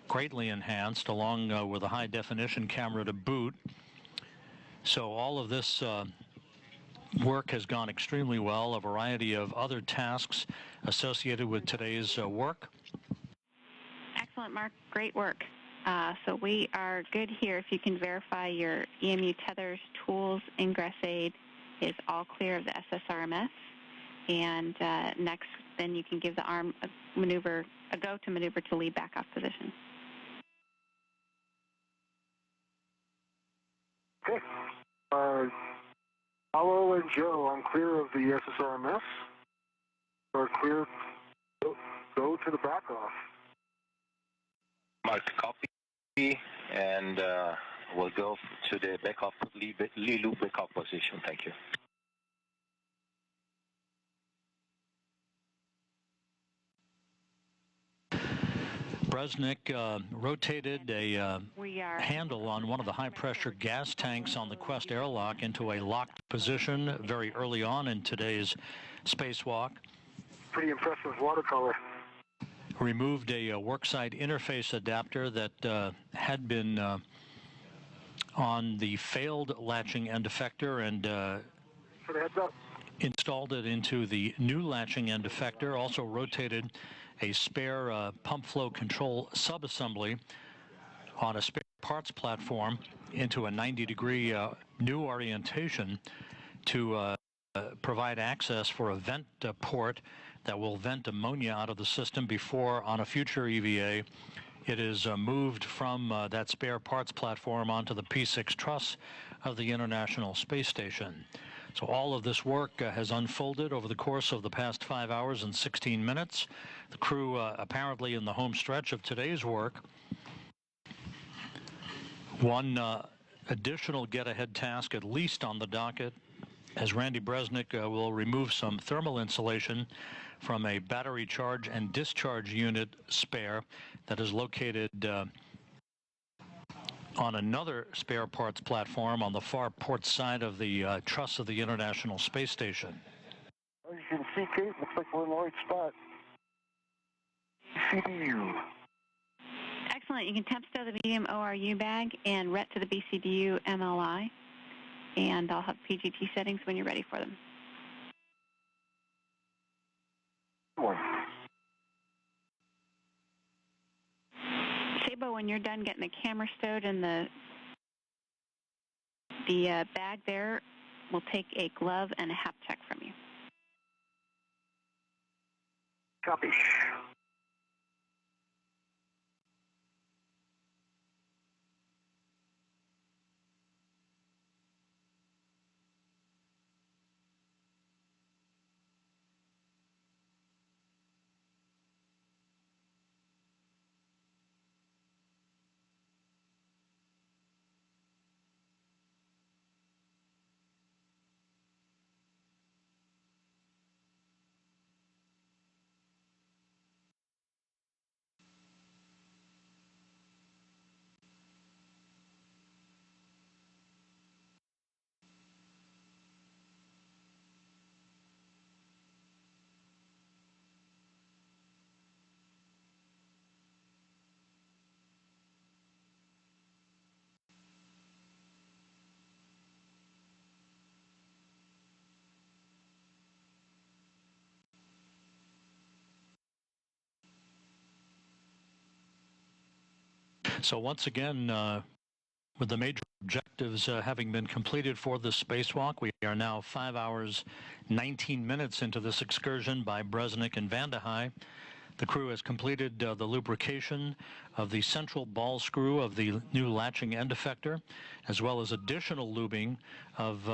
greatly enhanced, along with a high-definition camera to boot. So all of this work has gone extremely well. A variety of other tasks associated with today's work. Excellent, Mark. Great work. So we are good here. If you can verify your EMU tethers, tools, ingress aid is all clear of the SSRMS. And next, then you can give the arm a go to maneuver to lead back off position. Apollo and Joe, I'm clear of the SSRMS. Or clear, go to the back off. Mark, copy, and we'll go to the backup, Lilu backup position. Thank you. Bresnik rotated a handle on one of the high-pressure gas tanks on the Quest airlock into a locked position very early on in today's spacewalk. Pretty impressive watercolor. Removed a worksite interface adapter that had been on the failed latching end effector and For the heads up. installed it into the new latching end effector. Also rotated a spare pump flow control subassembly on a spare parts platform into a 90-degree new orientation to provide access for a vent port that will vent ammonia out of the system before, on a future EVA, it is moved from that spare parts platform onto the P6 truss of the International Space Station. So all of this work has unfolded over the course of the past 5 hours and 16 minutes. The crew apparently in the home stretch of today's work. One additional get-ahead task, at least on the docket, as Randy Bresnik will remove some thermal insulation from a battery charge and discharge unit spare that is located on another spare parts platform on the far port side of the truss of the International Space Station. As you can see, Kate, looks like we're in the right spot. CDU. Excellent. You can temp stow the medium ORU bag and ret to the BCDU MLI. And I'll have PGT settings when you're ready for them. One. Sabo, when you're done getting the camera stowed in the bag there, we'll take a glove and a HAP check from you. Copy. So once again, with the major objectives having been completed for this spacewalk, we are now 5 hours, 19 minutes into this excursion by Bresnik and Vande Hei. The crew has completed the lubrication of the central ball screw of the new latching end effector, as well as additional lubing of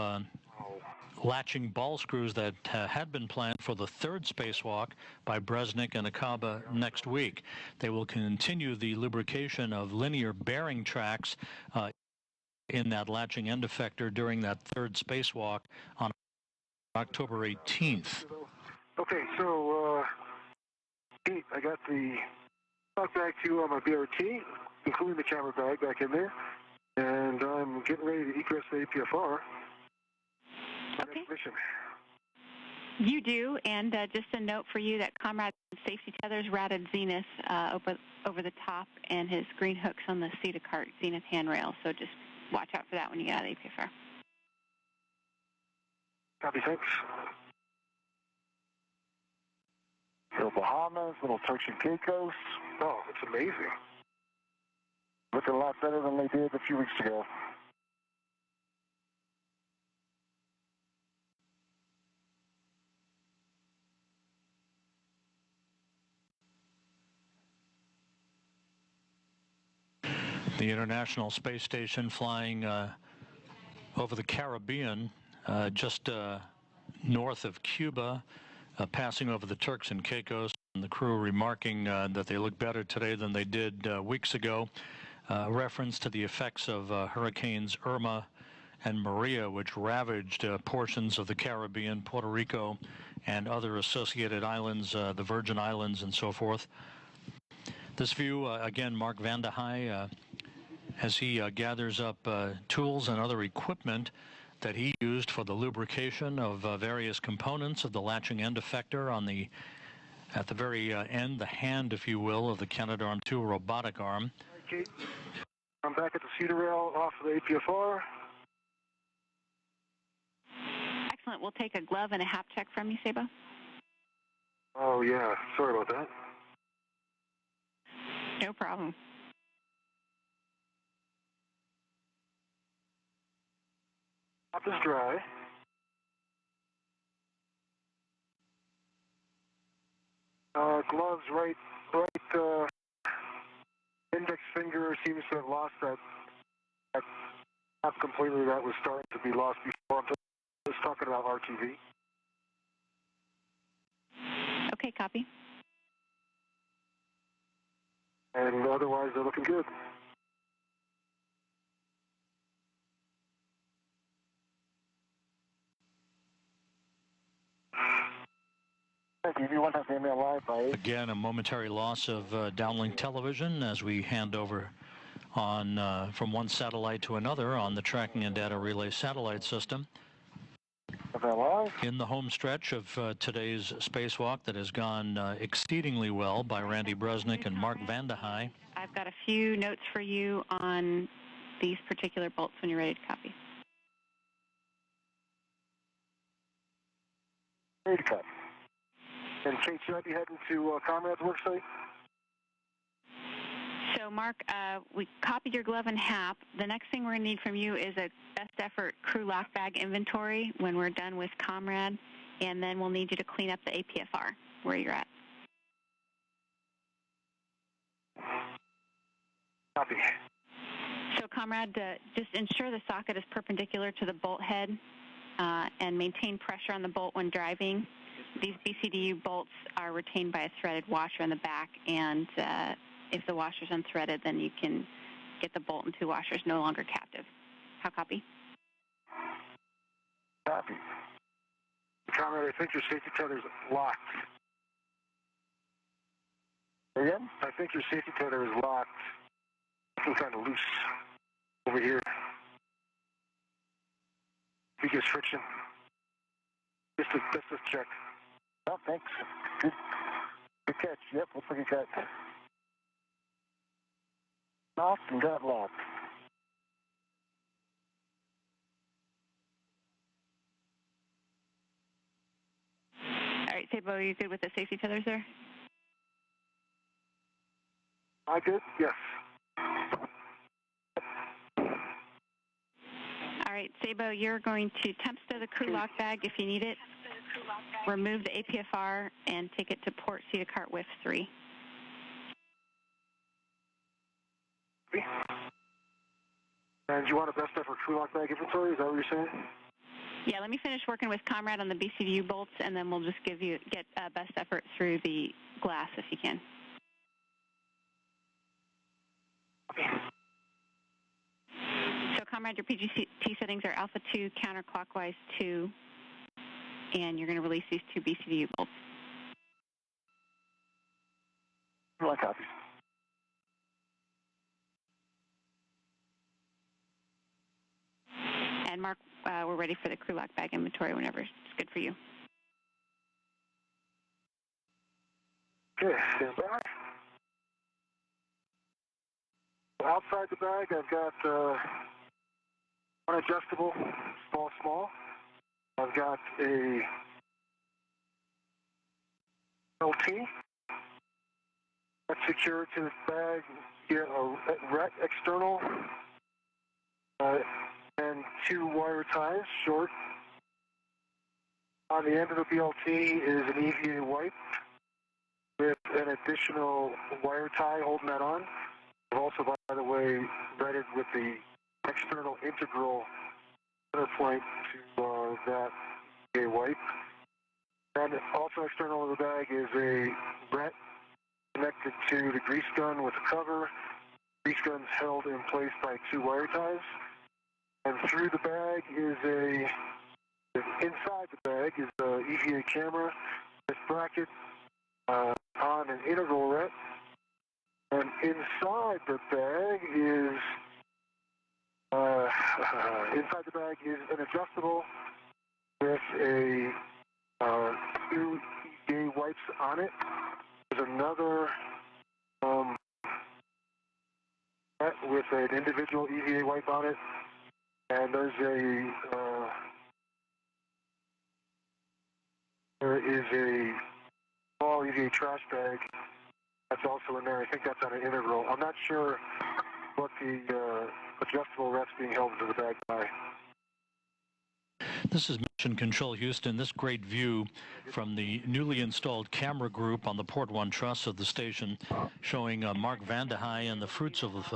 latching ball screws that had been planned for the third spacewalk by Bresnik and Akaba next week. They will continue the lubrication of linear bearing tracks in that latching end effector during that third spacewalk on October 18th. Okay, so Pete, I got the talk back to you on my BRT, including the camera bag back in there, and I'm getting ready to egress the APFR. Okay. Mission. You do, and just a note for you that Comrade Safety Tethers routed Zenith over the top, and his green hooks on the CETA cart Zenith handrail, so just watch out for that when you get out of the APFR. Copy, thanks. Little Bahamas, little Turks and Caicos. Oh, it's amazing. Looking a lot better than they did a few weeks ago. The International Space Station flying over the Caribbean just north of Cuba, passing over the Turks and Caicos, and the crew remarking that they look better today than they did weeks ago. Reference to the effects of Hurricanes Irma and Maria, which ravaged portions of the Caribbean, Puerto Rico, and other associated islands, the Virgin Islands, and so forth. This view, again, Mark Vande Hei, as he gathers up tools and other equipment that he used for the lubrication of various components of the latching end effector on the, at the very end, the hand, if you will, of the Canadarm2 robotic arm. Okay. I'm back at the cedar rail off of the APFR. Excellent. We'll take a glove and a hap check from you, Sabo. Oh, yeah. Sorry about that. No problem. Hap is dry. Gloves, right index finger seems to have lost that hap completely. That was starting to be lost before. I'm just talking about RTV. Okay, copy. And otherwise, they're looking good. Thank you. If you want to have the email live by 8. Again, a momentary loss of downlink television as we hand over on from one satellite to another on the tracking and data relay satellite system. Live. In the home stretch of today's spacewalk that has gone exceedingly well by Randy Bresnik and Mark Vande Hei. I've got a few notes for you on these particular bolts when you're ready to copy. Ready to cut. And Kate, should I be heading to Comrade's worksite? So, Mark, we copied your glove and hap. The next thing we're going to need from you is a best effort crew lock bag inventory when we're done with Comrade, and then we'll need you to clean up the APFR where you're at. Copy. So, Comrade, just ensure the socket is perpendicular to the bolt head and maintain pressure on the bolt when driving. These BCDU bolts are retained by a threaded washer in the back, and if the washer's unthreaded, then you can get the bolt and two washers no longer captive. How copy? Copy. Comrade, I think your safety tether's locked. Again? I think your safety tether is locked. It's kind of loose over here. Biggest friction. Just a check. Oh, thanks. Good catch. Yep, looks like it got knocked and got locked. All right, Sabo, are you good with the safety tethers there? I good? Yes. All right, Sabo, you're going to temp stow the crew lock bag if you need it. Remove the APFR and take it to port Cedar Cart WIF 3. And you want a best effort crew lock bag inventory? Is that what you're saying? Yeah, let me finish working with Comrade on the BCDU bolts, and then we'll just get best effort through the glass if you can. So, Comrade, your PGT settings are alpha 2, counterclockwise 2, and you're going to release these two BCDU bolts. One copy. And Mark, we're ready for the crew lock bag inventory whenever it's good for you. Okay, stand by. Outside the bag, I've got one adjustable, small. I've got a LT that's secured to this bag. Here, a ret external, and two wire ties, short. On the end of the BLT is an EVA wipe with an additional wire tie holding that on. I've also, by the way, threaded with the external integral center point to that a wipe. And also external to the bag is a ret connected to the grease gun with a cover. Grease gun's held in place by 2 wire ties. And through the bag inside the bag is the EVA camera, this bracket on an integral ret. And inside the bag is an adjustable with a 2 EVA wipes on it. There's another ret with an individual EVA wipe on it, and there is a small EVA trash bag that's also in there. I think that's on an integral. I'm not sure what the adjustable ret's being held into the bag by. This is Mission Control Houston. This great view from the newly installed camera group on the Port 1 truss of the station, showing Mark Vande Hei and the fruits of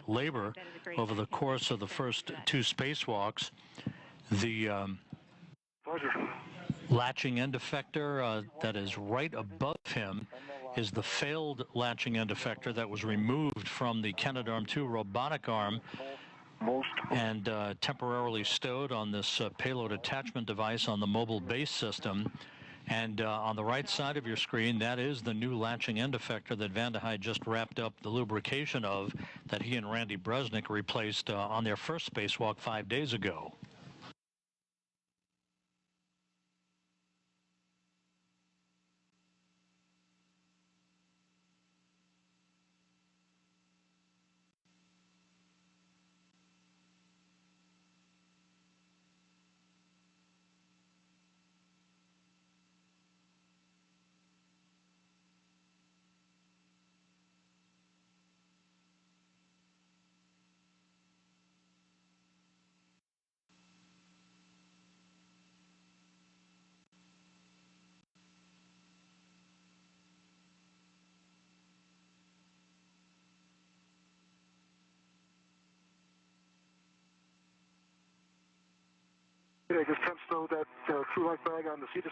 labor over the course of the first 2 spacewalks. The latching end effector that is right above him is the failed latching end effector that was removed from the Canadarm2 robotic arm and temporarily stowed on this payload attachment device on the mobile base system. And on the right side of your screen, that is the new latching end effector that Vande Hei just wrapped up the lubrication of, that he and Randy Bresnik replaced on their first spacewalk 5 days ago. I just temps load that crew light bag on the seat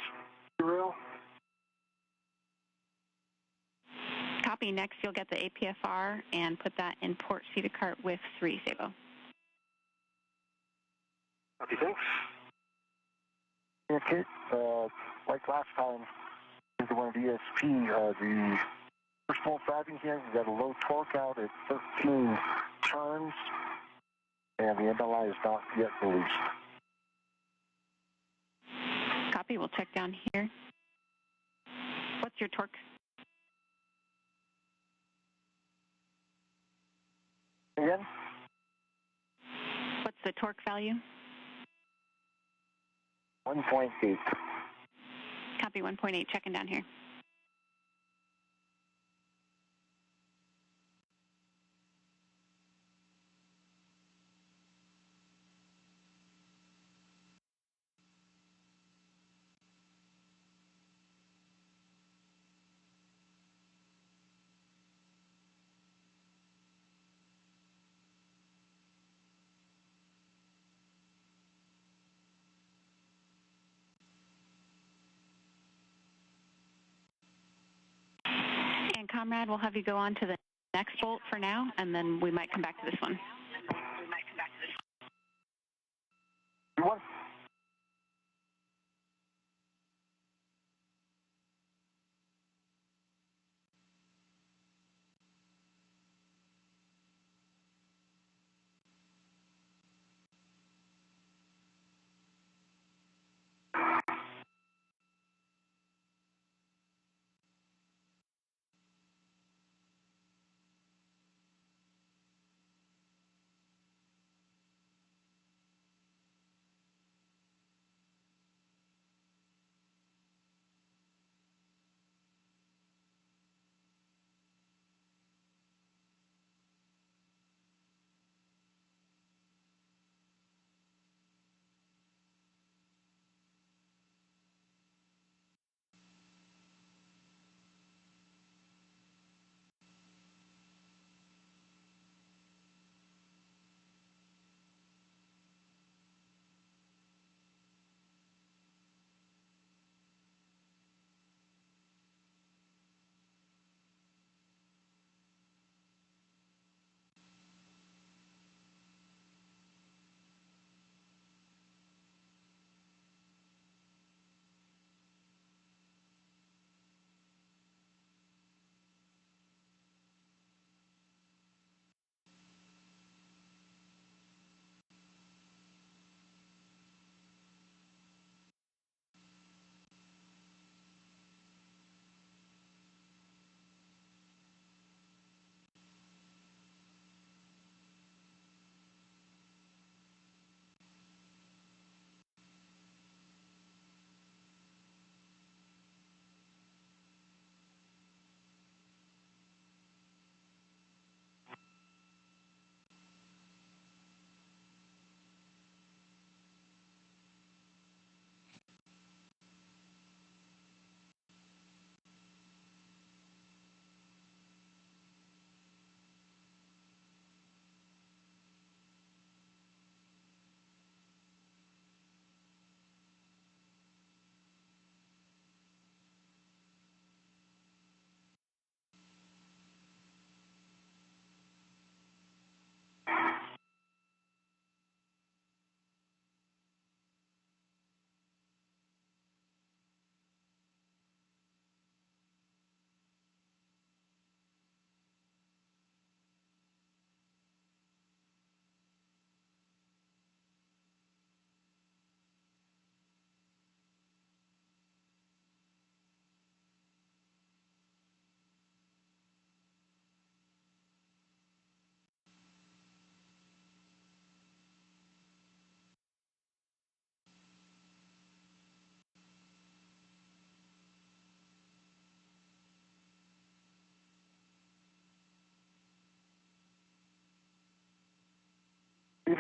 rail. Copy. Next, you'll get the APFR and put that in port Cedar Cart with 3 Sabo. Copy, thanks. Okay, like last time, into one of the ESP, the first full driving here, we got a low torque out at 13 turns, and the MLI is not yet released. Copy. We'll check down here. What's your torque? Again? What's the torque value? 1.8. Copy. 1.8. Checking down here. And Comrade, we'll have you go on to the next bolt for now, and then we might come back to this one. What?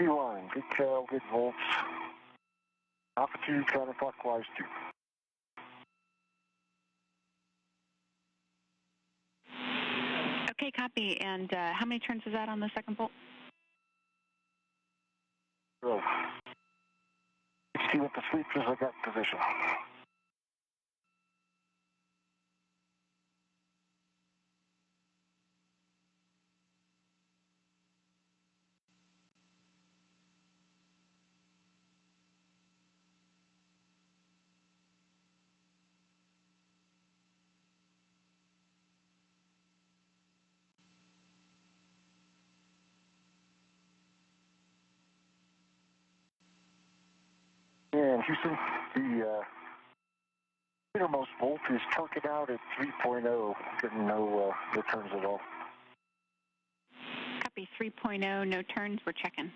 EV1, good cal, good volts. Altitude counterclockwise 2. Okay, copy. And how many turns is that on the second bolt? So, 60 with the sweepers, I got position. And Houston, the innermost bolt is torquing out at 3.0, getting no turns at all. Copy. 3.0, no turns. We're checking.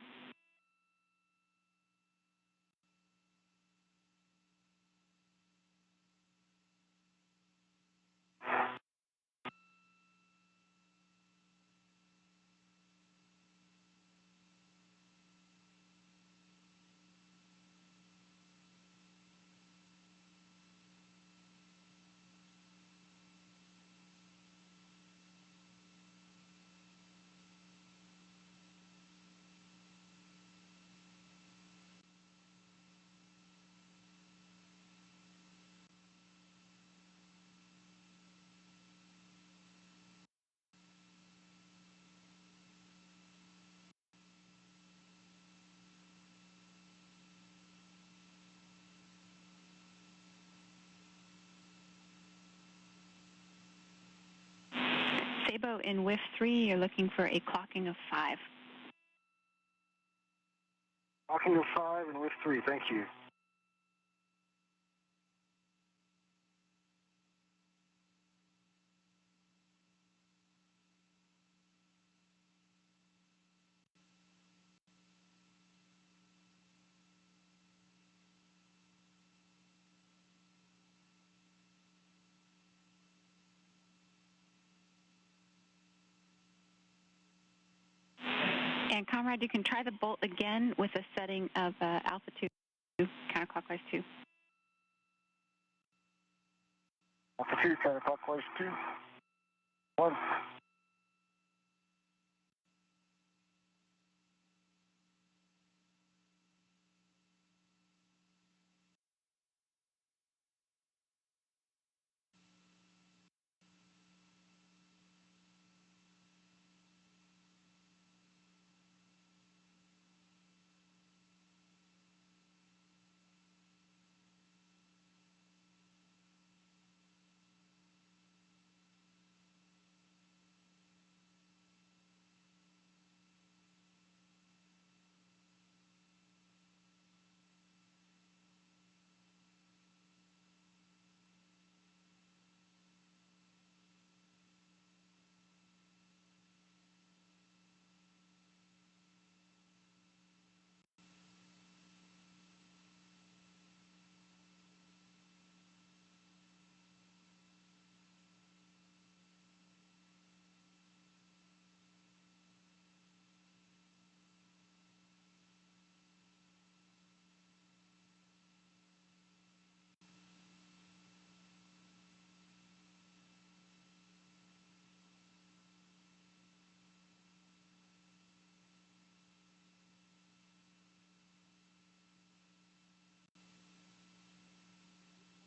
Sabo in WIF 3, you're looking for a clocking of 5. Clocking of 5 and with 3, thank you. And Comrade, you can try the bolt again with a setting of altitude counterclockwise 2. Altitude counterclockwise 2. 1.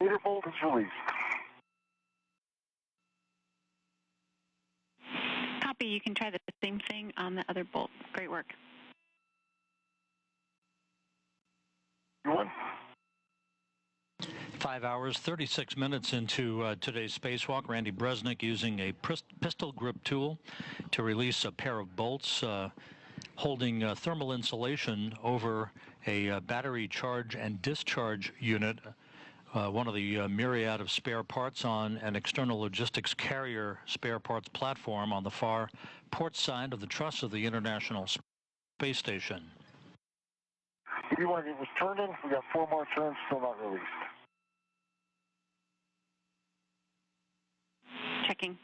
Meter bolt is released. Copy. You can try the same thing on the other bolt. Great work. 1. 5 hours, 36 minutes into today's spacewalk. Randy Bresnik using a pistol grip tool to release a pair of bolts holding thermal insulation over a battery charge and discharge unit, one of the myriad of spare parts on an external logistics carrier spare parts platform on the far port side of the truss of the International Space Station. EV1, it was turning. We got 4 more turns, still not released. Checking.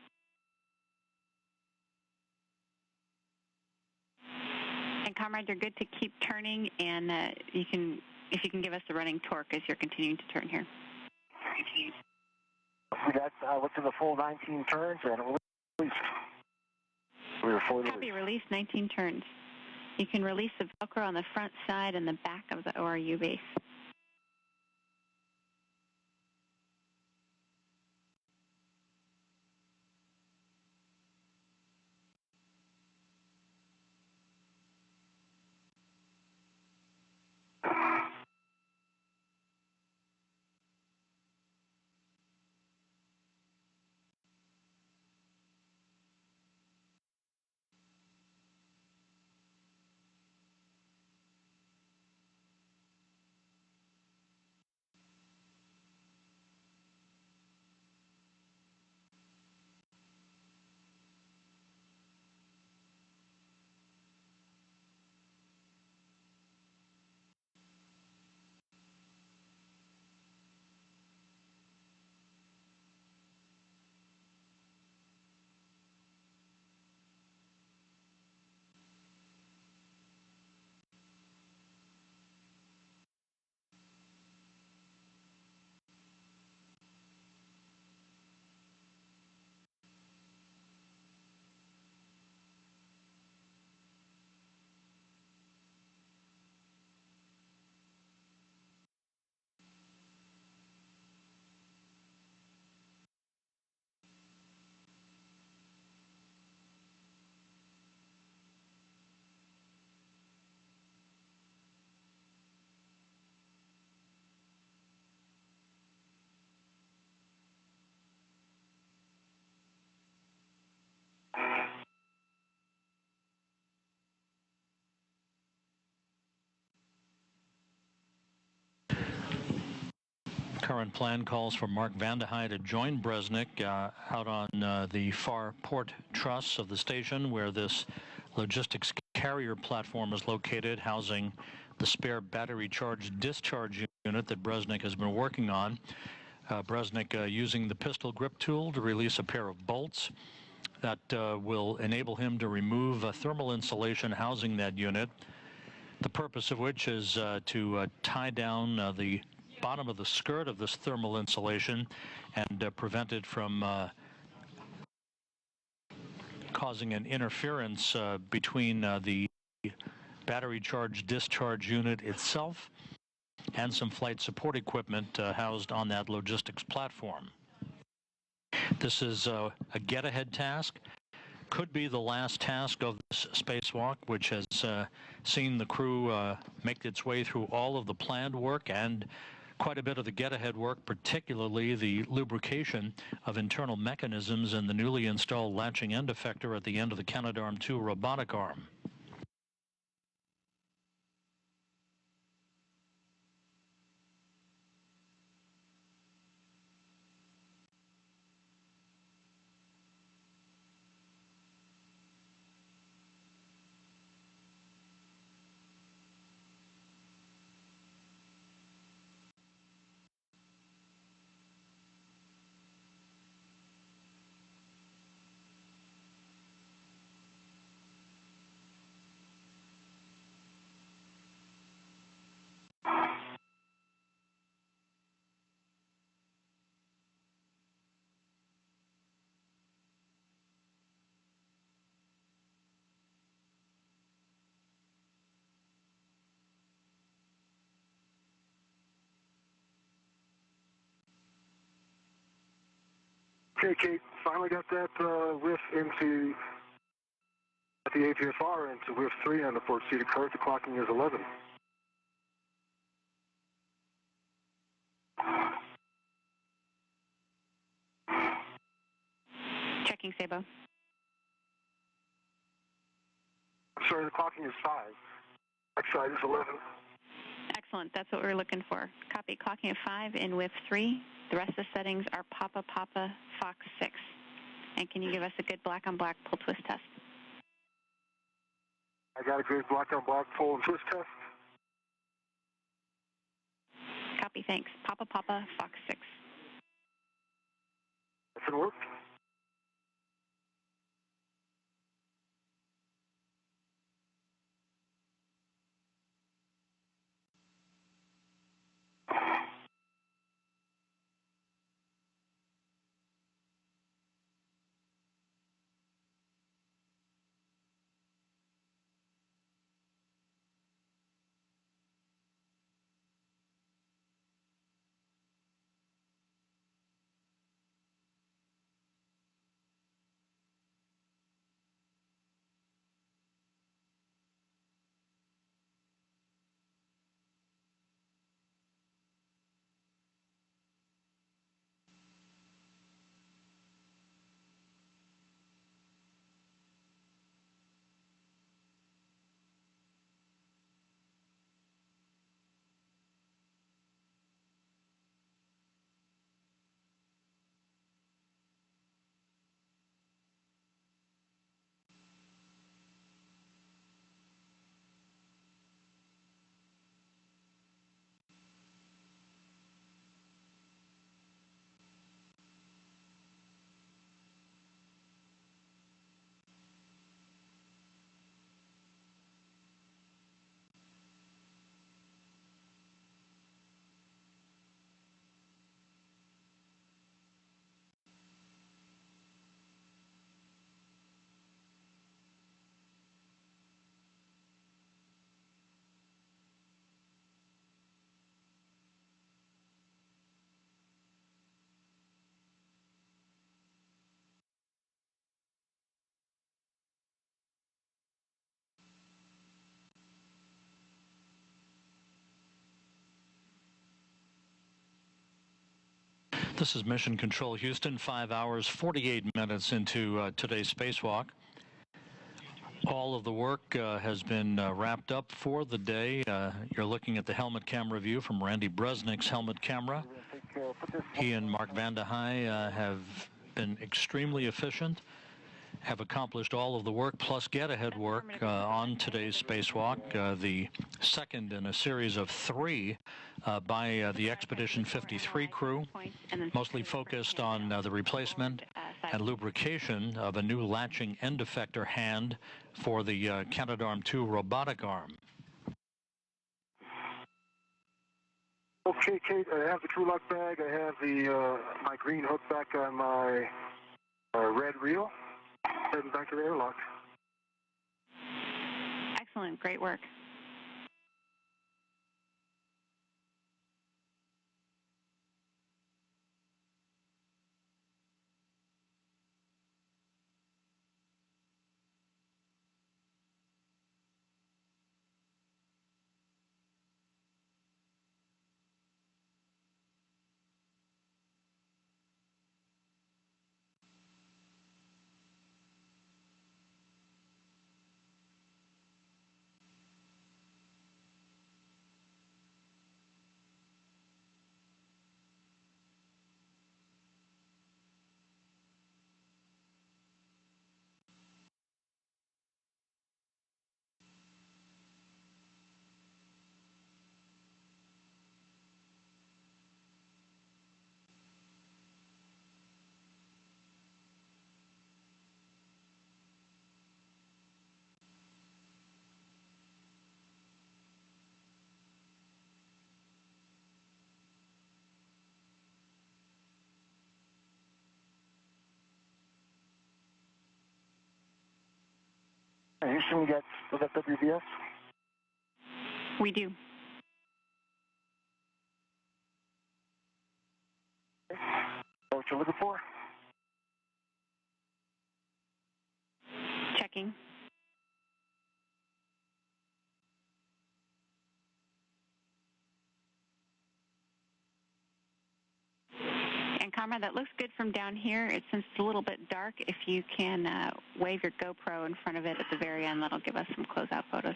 And And comrade, you're good to keep turning, and if you can give us the running torque as you're continuing to turn here. That's went to the full 19 turns and released. We were fully Copy, release 19 turns. You can release the Velcro on the front side and the back of the ORU base. Current plan calls for Mark Vande Hei to join Bresnik out on the far port truss of the station, where this logistics carrier platform is located, housing the spare battery charged discharge unit that Bresnik has been working on. Bresnik using the pistol grip tool to release a pair of bolts that will enable him to remove a thermal insulation housing that unit, the purpose of which is to tie down the bottom of the skirt of this thermal insulation and prevent it from causing an interference between the battery charge discharge unit itself and some flight support equipment housed on that logistics platform. This is a get-ahead task. Could be the last task of this spacewalk, which has seen the crew make its way through all of the planned work and quite a bit of the get-ahead work, particularly the lubrication of internal mechanisms in the newly installed latching end effector at the end of the Canadarm2 robotic arm. Okay, Kate, finally got that whiff into the APFR into whiff 3 on the port seated cart. The clocking is 11. Checking Sabo. Sorry, the clocking is 5. Backside is 11. Excellent. That's what we're looking for. Copy. Clocking at 5 in whiff 3. The rest of the settings are Papa Papa Fox 6. And can you give us a good black on black pull twist test? I got a good black on black pull and twist test. Copy. Thanks. Papa Papa Fox 6. That should work. This is Mission Control Houston, 5 hours, 48 minutes into today's spacewalk. All of the work has been wrapped up for the day. You're looking at the helmet camera view from Randy Bresnik's helmet camera. He and Mark Vande Hei have been extremely efficient, have accomplished all of the work plus get-ahead work on today's spacewalk, the second in a series of 3 by the Expedition 53 crew, mostly focused on the replacement and lubrication of a new latching end effector hand for the Canadarm2 robotic arm. Okay, Kate, I have the crew lock bag. I have the my green hook back on my red reel. Heading back to the airlock. Excellent. Great work. Houston, you still got WVS? We do. Know what you're looking for? Checking. And Comrade, that looks good from down here. Since it's a little bit dark, if you can wave your GoPro in front of it at the very end, that'll give us some closeout photos.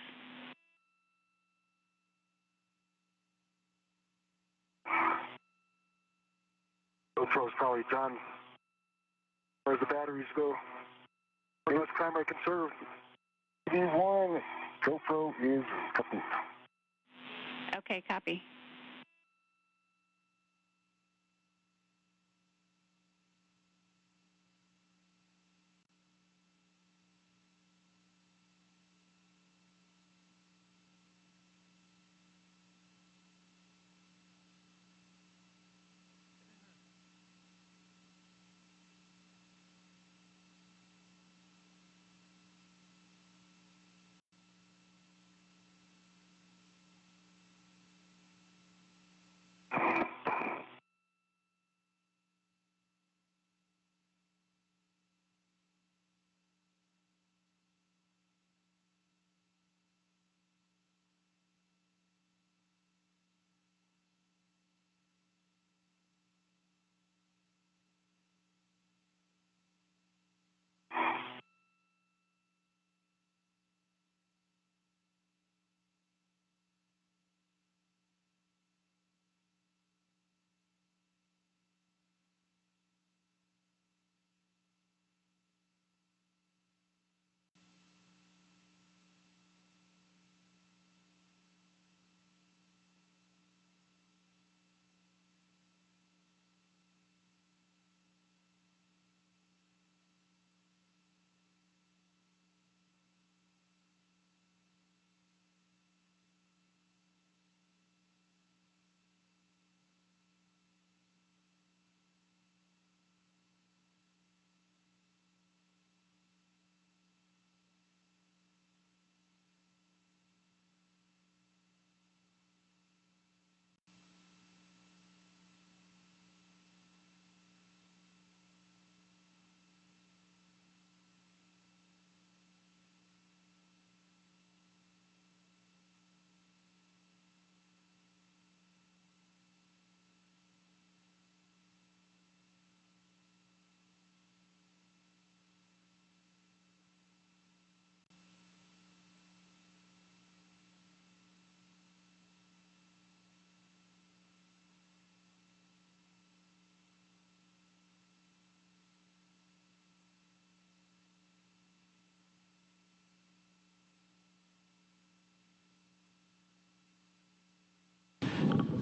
GoPro's probably done. Where's the batteries go? How much time I conserve? TV1, GoPro is kaput. Okay, copy.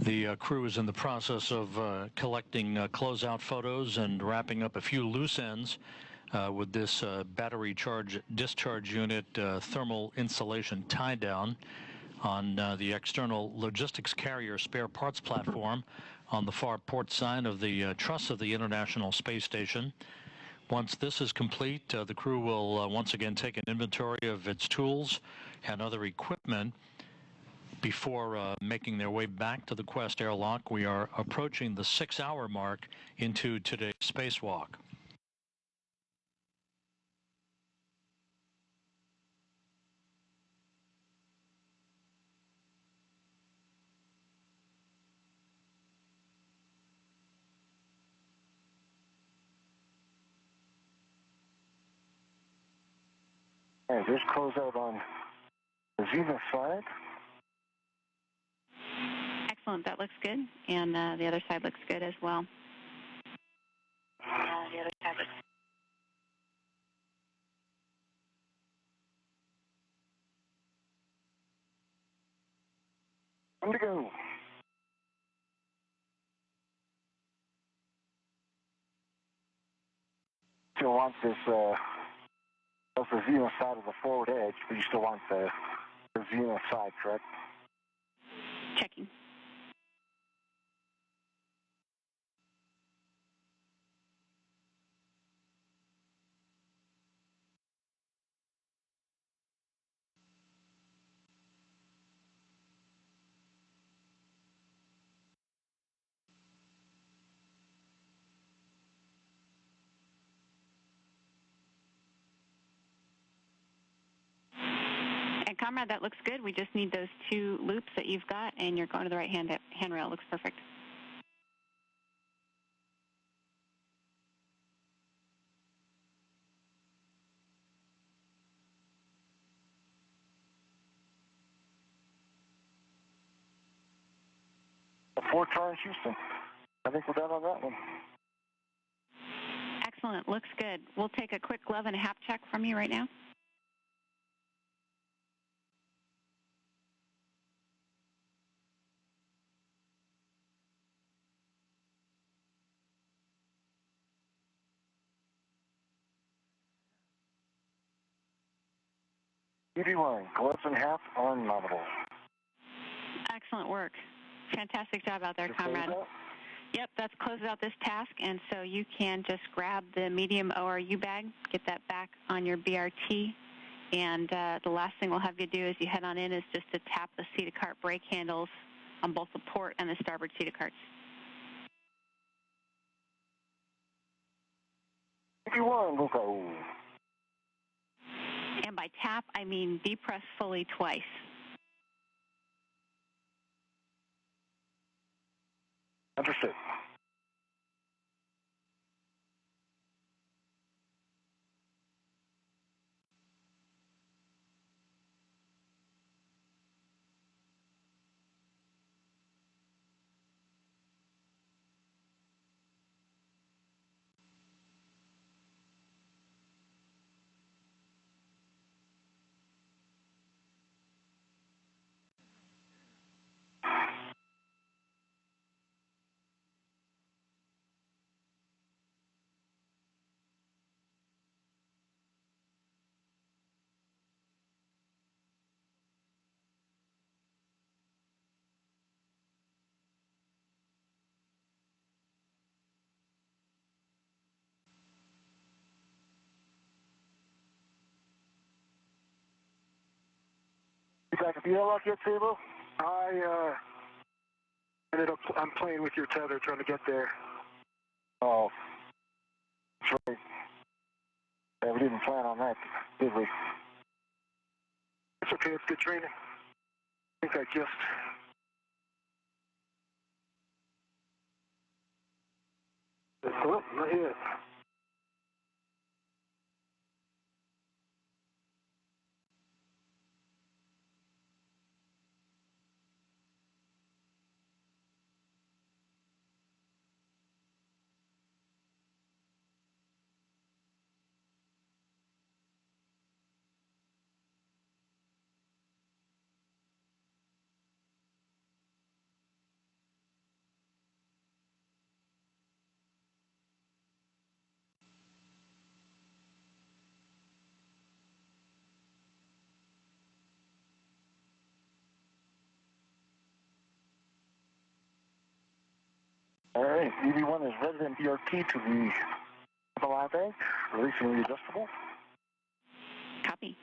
The crew is in the process of collecting closeout photos and wrapping up a few loose ends with this battery charge discharge unit thermal insulation tie down on the external logistics carrier spare parts platform on the far port side of the truss of the International Space Station. Once this is complete, the crew will once again take an inventory of its tools and other equipment before making their way back to the Quest airlock. We are approaching the 6-hour mark into today's spacewalk. All right, there's closeout on the Zenith side. Excellent. That looks good. And the other side looks good as well. The other side looks Time to go. Still want this, that's the Zenith side of the forward edge, but you still want the Zenith side, correct? checking. And Comrade, that looks good. We just need those 2 loops that you've got, and you're going to the right handrail. Looks perfect. Fort Torrance, Houston. I think we're done on that one. Excellent. Looks good. We'll take a quick glove and a hap check from you right now. UD1, gloves and hat on nominal. Excellent work. Fantastic job out there, Comrade. Yep, that's closes out this task, and so you can just grab the medium ORU bag, get that back on your BRT, and the last thing we'll have you do as you head on in is just to tap the seat of cart brake handles on both the port and the starboard seat of carts. UD1, we'll go. And by tap, I mean depress fully twice. Understood. You back at the airlock yet, Sabo? I'm playing with your tether, trying to get there. Oh, that's right. Yeah, we didn't plan on that, did we? It's okay, it's good training. I think I just... Oh, not yet. All right, EV1 is resident DRT to the FLI bag, releasing the adjustable. Copy.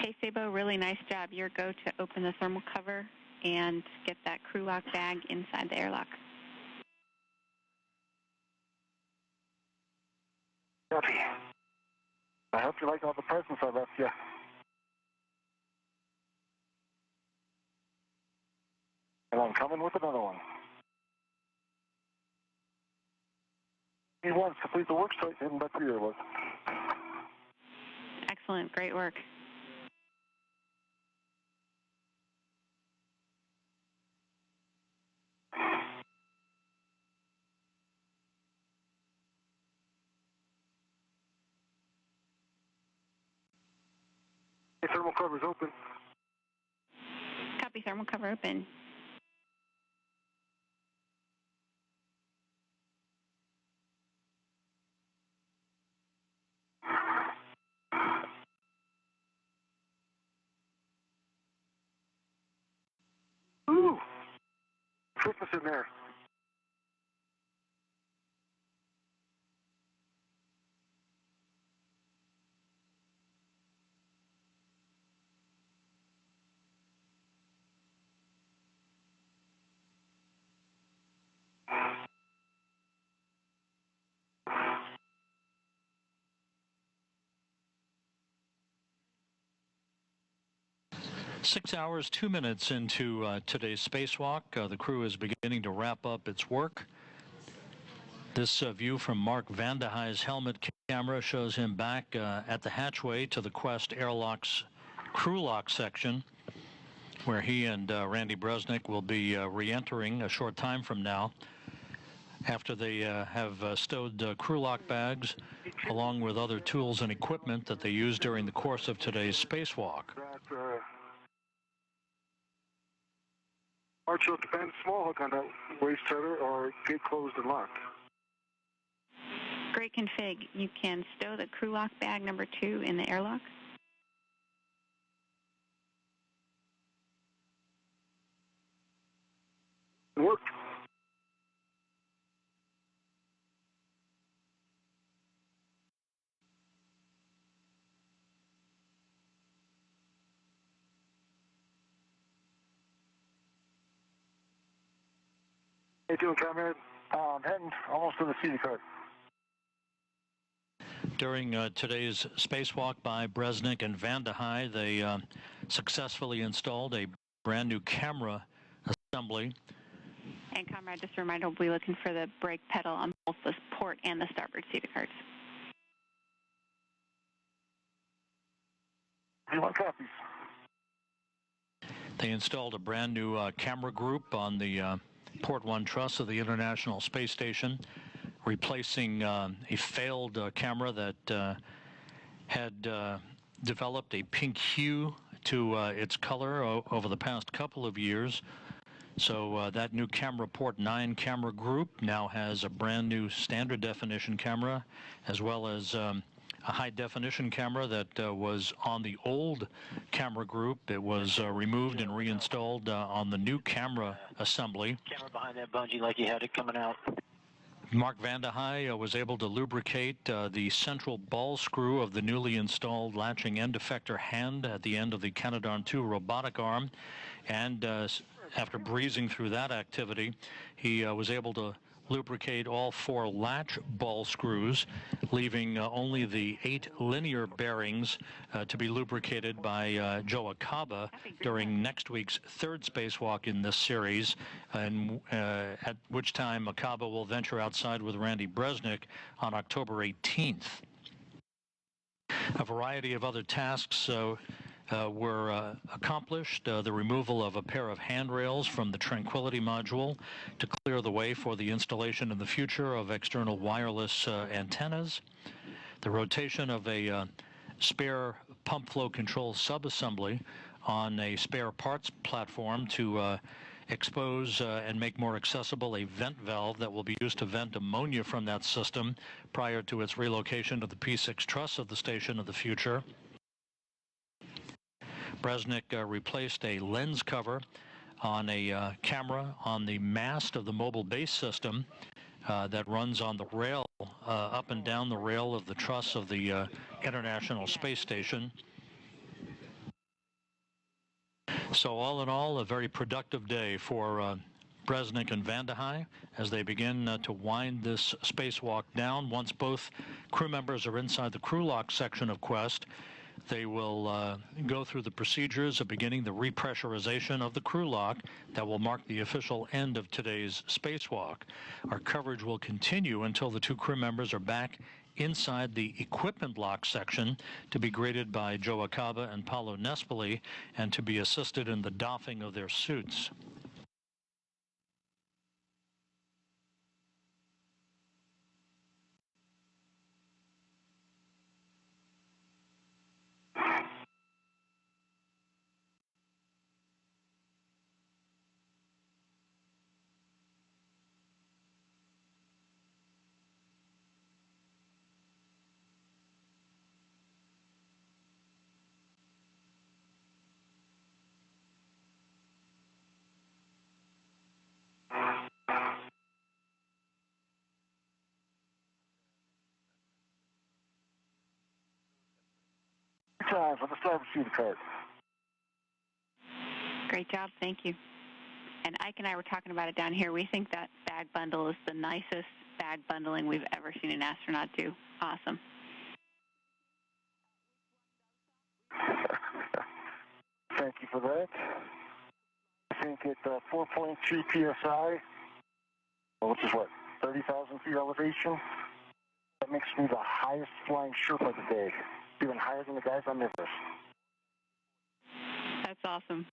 Hey, Sabo, really nice job. Your go to open the thermal cover and get that crew lock bag inside the airlock. Copy. I hope you like all the presents I left you. And I'm coming with another one. E1, complete the work site, heading back to the airlock. Excellent. Great work. Hey, thermal cover's open. Copy. Thermal cover open. Ooh! Christmas in there. Six hours, 2 minutes into today's spacewalk. The crew is beginning to wrap up its work. This view from Mark Vande Hey's helmet camera shows him back at the hatchway to the Quest airlock's crew lock section, where he and Randy Bresnik will be re-entering a short time from now, after they have stowed crew lock bags along with other tools and equipment that they used during the course of today's spacewalk. Arch hook and small hook on that waist tether or gate closed and locked. Great config. You can stow the crew lock bag number 2 in the airlock. Worked. How you doing, comrade? I'm heading almost to the CD card. During today's spacewalk by Bresnik and Vande Hey, they successfully installed a brand new camera assembly. And comrade, just a reminder, we'll be looking for the brake pedal on both the port and the starboard CD cards. E1 copies. They installed a brand new camera group on the Port 1 truss of the International Space Station, replacing a failed camera that had developed a pink hue to its color over the past couple of years. So that new camera Port 9 camera group now has a brand new standard definition camera, as well as a high definition camera that was on the old camera group. It was removed and reinstalled on the new camera assembly. Camera behind that bungee like you had it coming out. Mark Vande Hei was able to lubricate the central ball screw of the newly installed latching end effector hand at the end of the Canadarm2 robotic arm, and after breezing through that activity, he was able to lubricate all 4 latch ball screws, leaving only the 8 linear bearings to be lubricated by Joe Acaba during next week's 3rd spacewalk in this series, and at which time Acaba will venture outside with Randy Bresnik on October 18th. A variety of other tasks were accomplished. The removal of a pair of handrails from the Tranquility module to clear the way for the installation in the future of external wireless antennas. The rotation of a spare pump flow control subassembly on a spare parts platform to expose and make more accessible a vent valve that will be used to vent ammonia from that system prior to its relocation to the P6 truss of the station of the future. Bresnik replaced a lens cover on a camera on the mast of the mobile base system that runs on the rail, up and down the rail of the truss of the International Space Station. So all in all, a very productive day for Bresnik and Vande Hei as they begin to wind this spacewalk down. Once both crew members are inside the crew lock section of Quest, they will go through the procedures of beginning the repressurization of the crew lock that will mark the official end of today's spacewalk. Our coverage will continue until the 2 crew members are back inside the equipment lock section to be greeted by Joe Acaba and Paolo Nespoli and to be assisted in the doffing of their suits. Times on the starboard seat of the cart. Great job. Thank you. And Ike and I were talking about it down here. We think that bag bundle is the nicest bag bundling we've ever seen an astronaut do. Awesome. Thank you for that. I think at 4.2 psi, which is what, 30,000 feet elevation, that makes me the highest flying Sherpa of the day, even higher than the guys on Everest. That's awesome.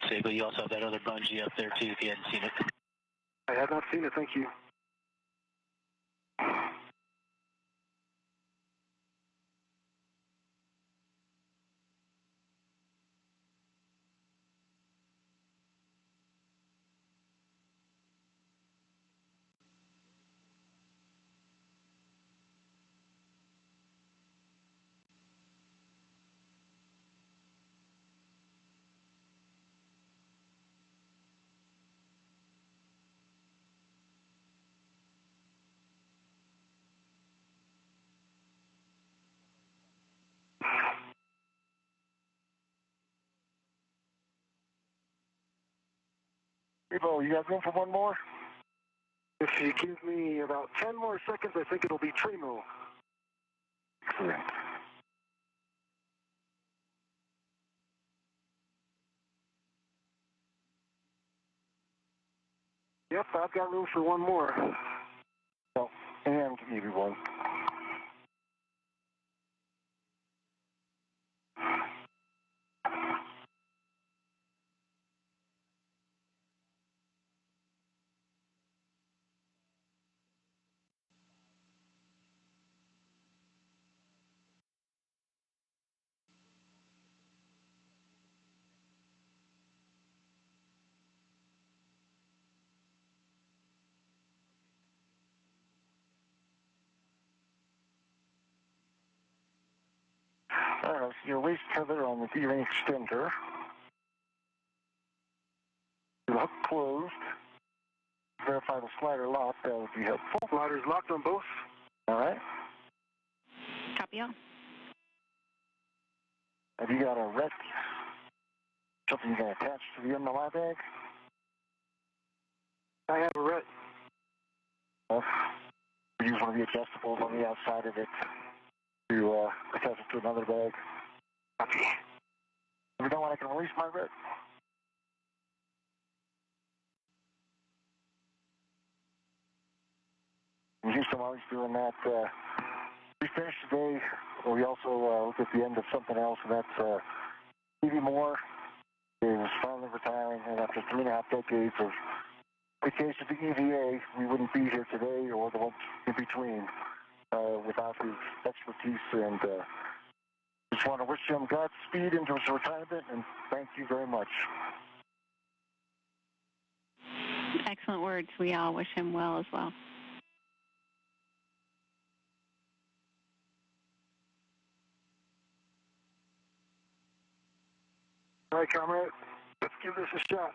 Sable, you also have that other bungee up there too if you hadn't seen it. I have not seen it, thank you. Evo, you got room for one more? If you give me about 10 more seconds, I think it'll be Tremo. Excellent. Yep, I've got room for one more. Oh, and EV1. Your waist tether on the D-ring extender. Your hook closed. Verify the slider lock, that would be helpful. Slider's locked on both. All right. Copy all. Have you got a rec? Something you can attach to the MLI bag? I have a ret. We use one of the adjustables on the outside of it to attach it to another bag. Copy. If you don't want, I can release my ret. In Houston, while he's doing that, we finished today. We also looked at the end of something else, and that's Stevie Moore is finally retiring, and after 3.5 decades of vacation to EVA, we wouldn't be here today or the ones in between without his expertise, and just want to wish him Godspeed into his retirement, and thank you very much. Excellent words. We all wish him well as well. All right, comrade. Let's give this a shot.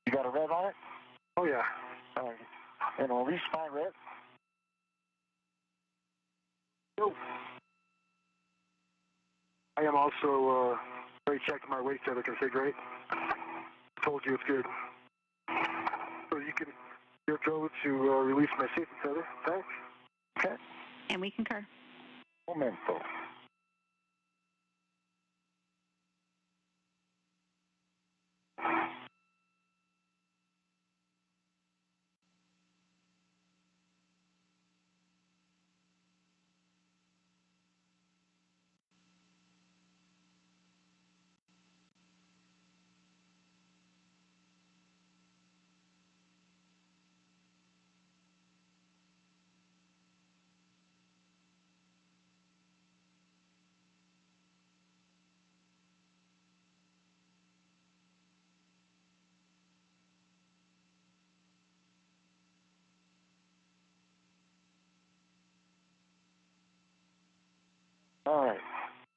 You got a red on it? Oh, yeah. All right. And release my red. Nope. I am also already checked my waist tether configure. Told you it's good. So you can go to release my safety tether. Thanks. Okay. And we concur. Momento. All right.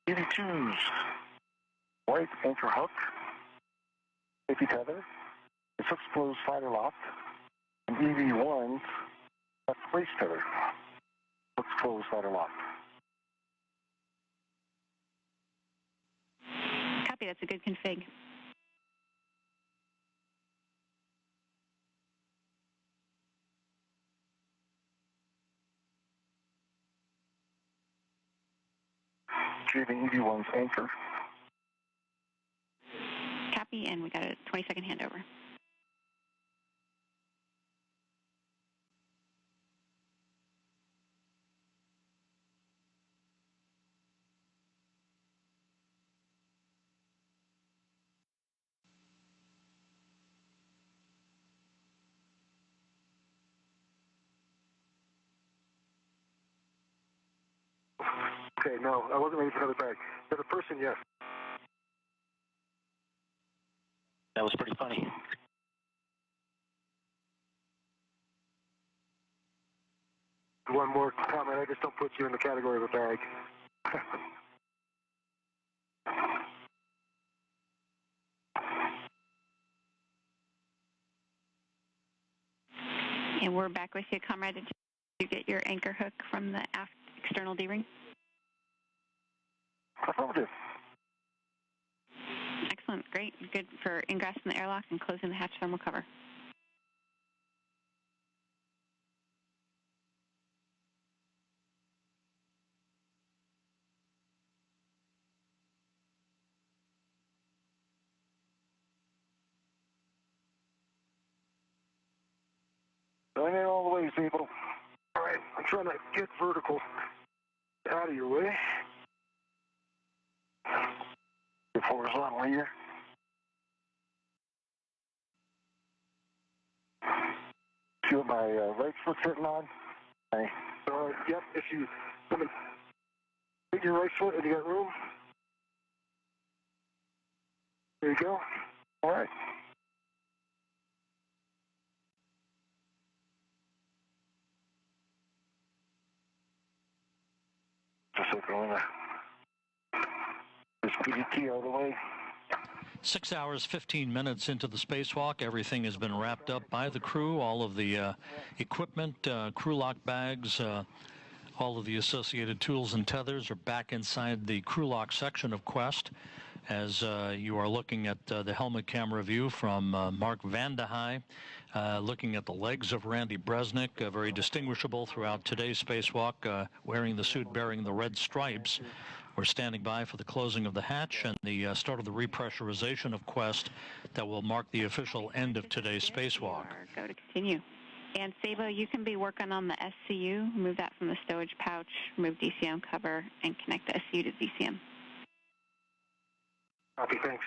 EV2's white anchor hook, safety tether, the hook's closed slider lock, and EV1's waist tether, hook's closed slider lock. Copy. That's a good config. Retrieving EV1's anchor. Copy, and we got a 20-second handover. Okay, no, I wasn't ready for another bag. For the person, yes. That was pretty funny. One more comment, I just don't put you in the category of a bag. And we're back with you, comrade. Did you get your anchor hook from the aft external D-ring? Affirmative. Excellent. Great. Good for ingress in the airlock and closing the hatch thermal cover. disable. All right, I'm trying to get vertical out of your way. Get horizontal here. See what my right foot's sitting on? Hey. Yep, if you let me take your right foot and you got room. There you go. All right. Just like going to this PDT out of the way. 6 hours, 15 minutes into the spacewalk. Everything has been wrapped up by the crew. All of the equipment, crew lock bags, all of the associated tools and tethers are back inside the crew lock section of Quest. As you are looking at the helmet camera view from Mark Vande Hei, looking at the legs of Randy Bresnik, very distinguishable throughout today's spacewalk, wearing the suit bearing the red stripes. We're standing by for the closing of the hatch and the start of the repressurization of Quest that will mark the official end of today's spacewalk. Go to continue. And Sabo, you can be working on the SCU. Remove that from the stowage pouch, remove DCM cover, and connect the SCU to DCM. Copy, thanks.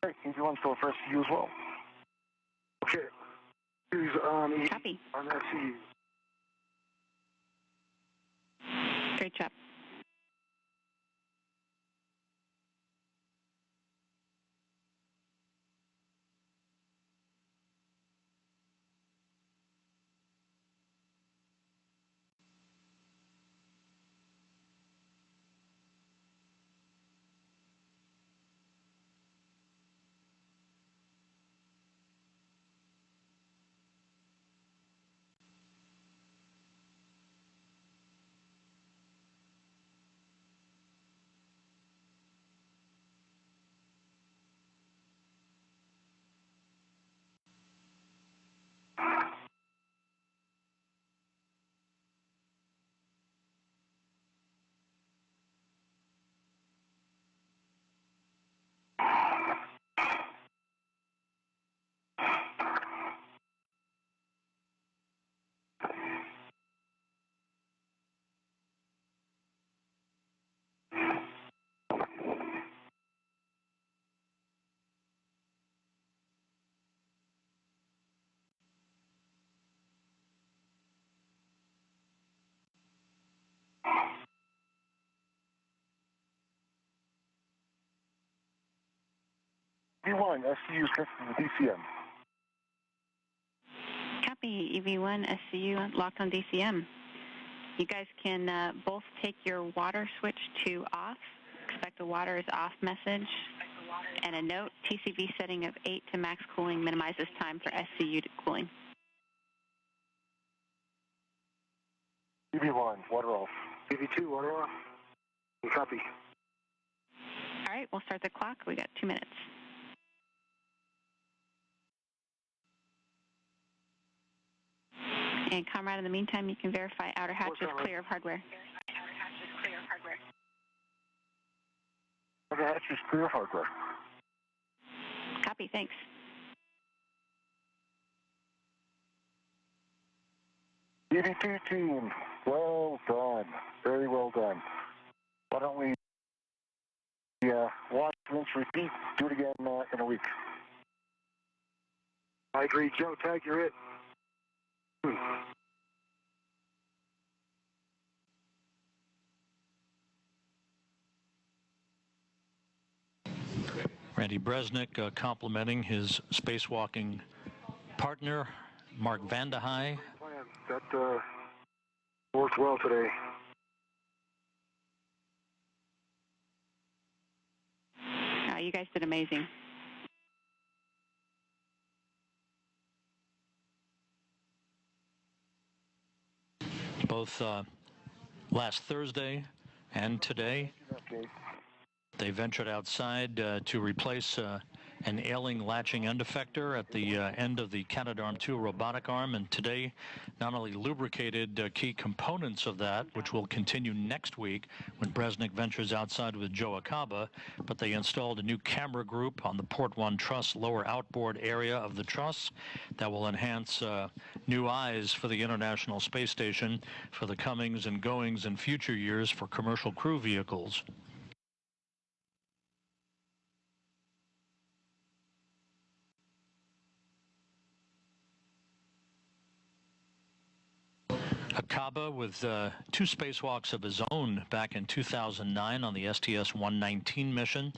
All right, EV1's go first to you as well. Okay. Who's on Copy. on SCU? Great job. EV1, SCU's connected to the DCM. Copy. EV1, SCU locked on DCM. You guys can both take your water switch to off. Expect a water is off message. And a note, TCV setting of 8 to max cooling minimizes time for SCU to cooling. EV1, water off. EV2, water off. Copy. All right, we'll start the clock. We got 2 minutes. And comrade, in the meantime, you can verify outer hatch is clear of hardware. Outer hatch is clear of hardware. Copy, thanks. EV2 team, well done. Very well done. Why don't we watch, rinse, repeat, do it again in a week. I agree. Joe, tag, you're it. Randy Bresnik complimenting his spacewalking partner, Mark Vande Hei. Plan. That worked well today. you guys did amazing. Both last Thursday and today, they ventured outside to replace an ailing latching end effector at the end of the Canadarm2 robotic arm, and today not only lubricated key components of that, which will continue next week when Bresnik ventures outside with Joe Acaba, but they installed a new camera group on the Port 1 truss lower outboard area of the truss that will enhance new eyes for the International Space Station for the comings and goings in future years for commercial crew vehicles. Acaba, with 2 spacewalks of his own back in 2009 on the STS-119 mission,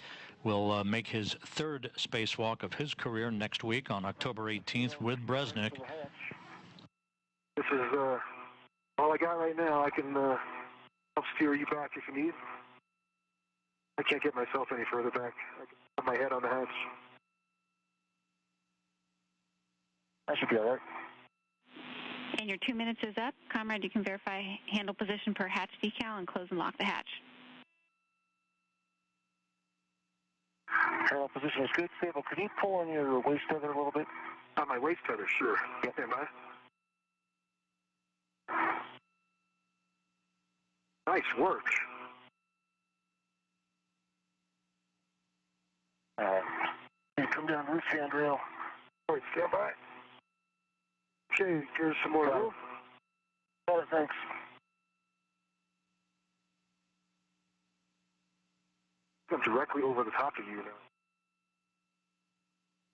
will make his 3rd spacewalk of his career next week on October 18th with Bresnik. This is all I got right now. I can help steer you back if you need. I can't get myself any further back. I can put my head on the hatch. That should be all right. And your 2 minutes is up. Comrade, you can verify handle position per hatch decal and close and lock the hatch. Handle position is good, stable. Can you pull on your waist tether a little bit? On my waist tether, sure. Yep. Stand by. Nice work. All right. You come down roof handrail. All right, stand by. Okay, here's some more room. Got it, thanks. I'm directly over the top of you now.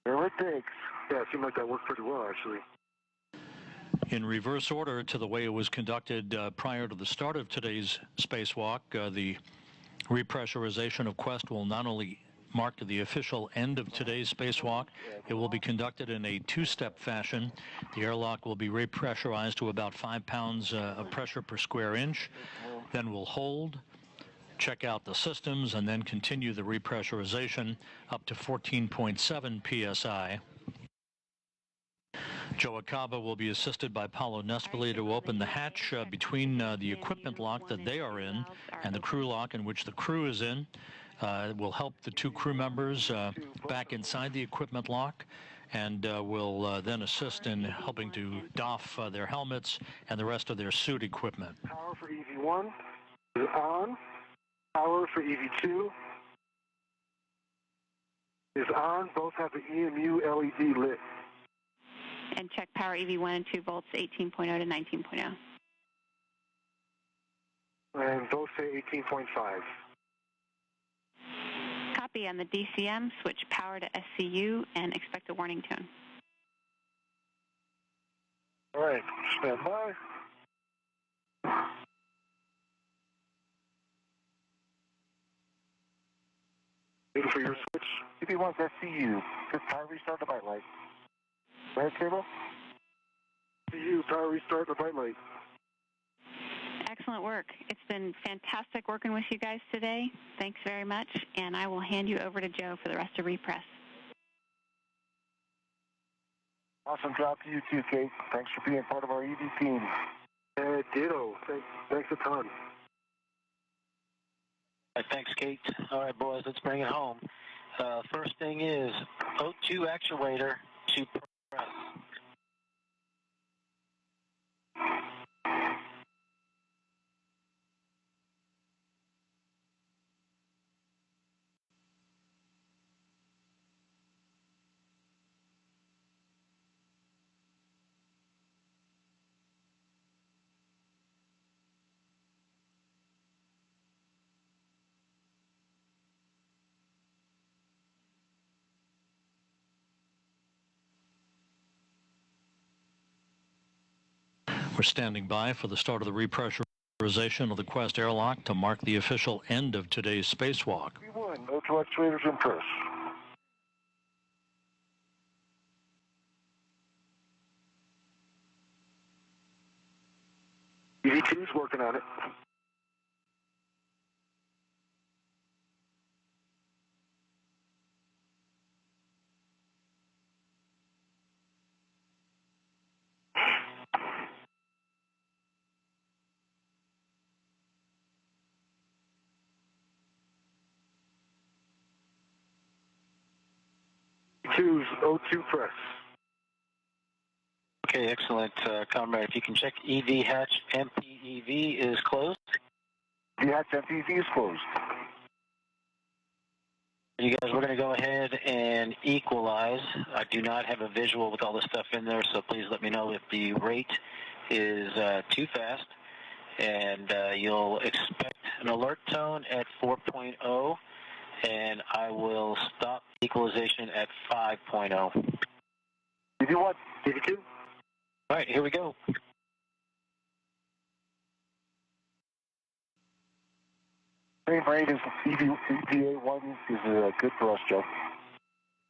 There it takes. Yeah, it seemed like that worked pretty well, actually. In reverse order to the way it was conducted prior to the start of today's spacewalk, the repressurization of Quest will not only mark the official end of today's spacewalk, it will be conducted in a 2-step fashion. The airlock will be repressurized to about 5 pounds of pressure per square inch, then we'll hold, check out the systems, and then continue the repressurization up to 14.7 psi. Joe Acaba will be assisted by Paolo Nespoli to open the hatch between the equipment lock that they are in and the crew lock in which the crew is in. It will help the 2 crew members back inside the equipment lock, and will then assist in helping to doff their helmets and the rest of their suit equipment. Power for EV1 is on. Power for EV2 is on. Both have the EMU LED lit. And check power EV1 and 2 volts, 18.0 to 19.0. And both say 18.5. Copy on the DCM, switch power to SCU and expect a warning tone. All right, stand by. Waiting for your switch. CP1's SCU. Just power restart the bright light. Go ahead, Cable. You power restart the bright light. Excellent work. It's been fantastic working with you guys today. Thanks very much, and I will hand you over to Joe for the rest of repress. Awesome job to you too, Kate. Thanks for being part of our EV team. Ditto. Thanks a ton. Thanks, Kate. All right, boys, let's bring it home. First thing is O2 actuator to press. We're standing by for the start of the repressurization of the Quest airlock to mark the official end of today's spacewalk. CP1, O2 actuators in press. EV2's working on it. 2's O2 press. Okay, excellent, Comrade. If you can check EV hatch, MPEV is closed. The hatch MPV is closed. You guys, we're going to go ahead and equalize. I do not have a visual with all the stuff in there, so please let me know if the rate is too fast. And you'll expect an alert tone at 4.0, and I will stop equalization at 5.0. Did you what? DV2? All right, here we go. Same rate as EVA1 is good for us, Joe.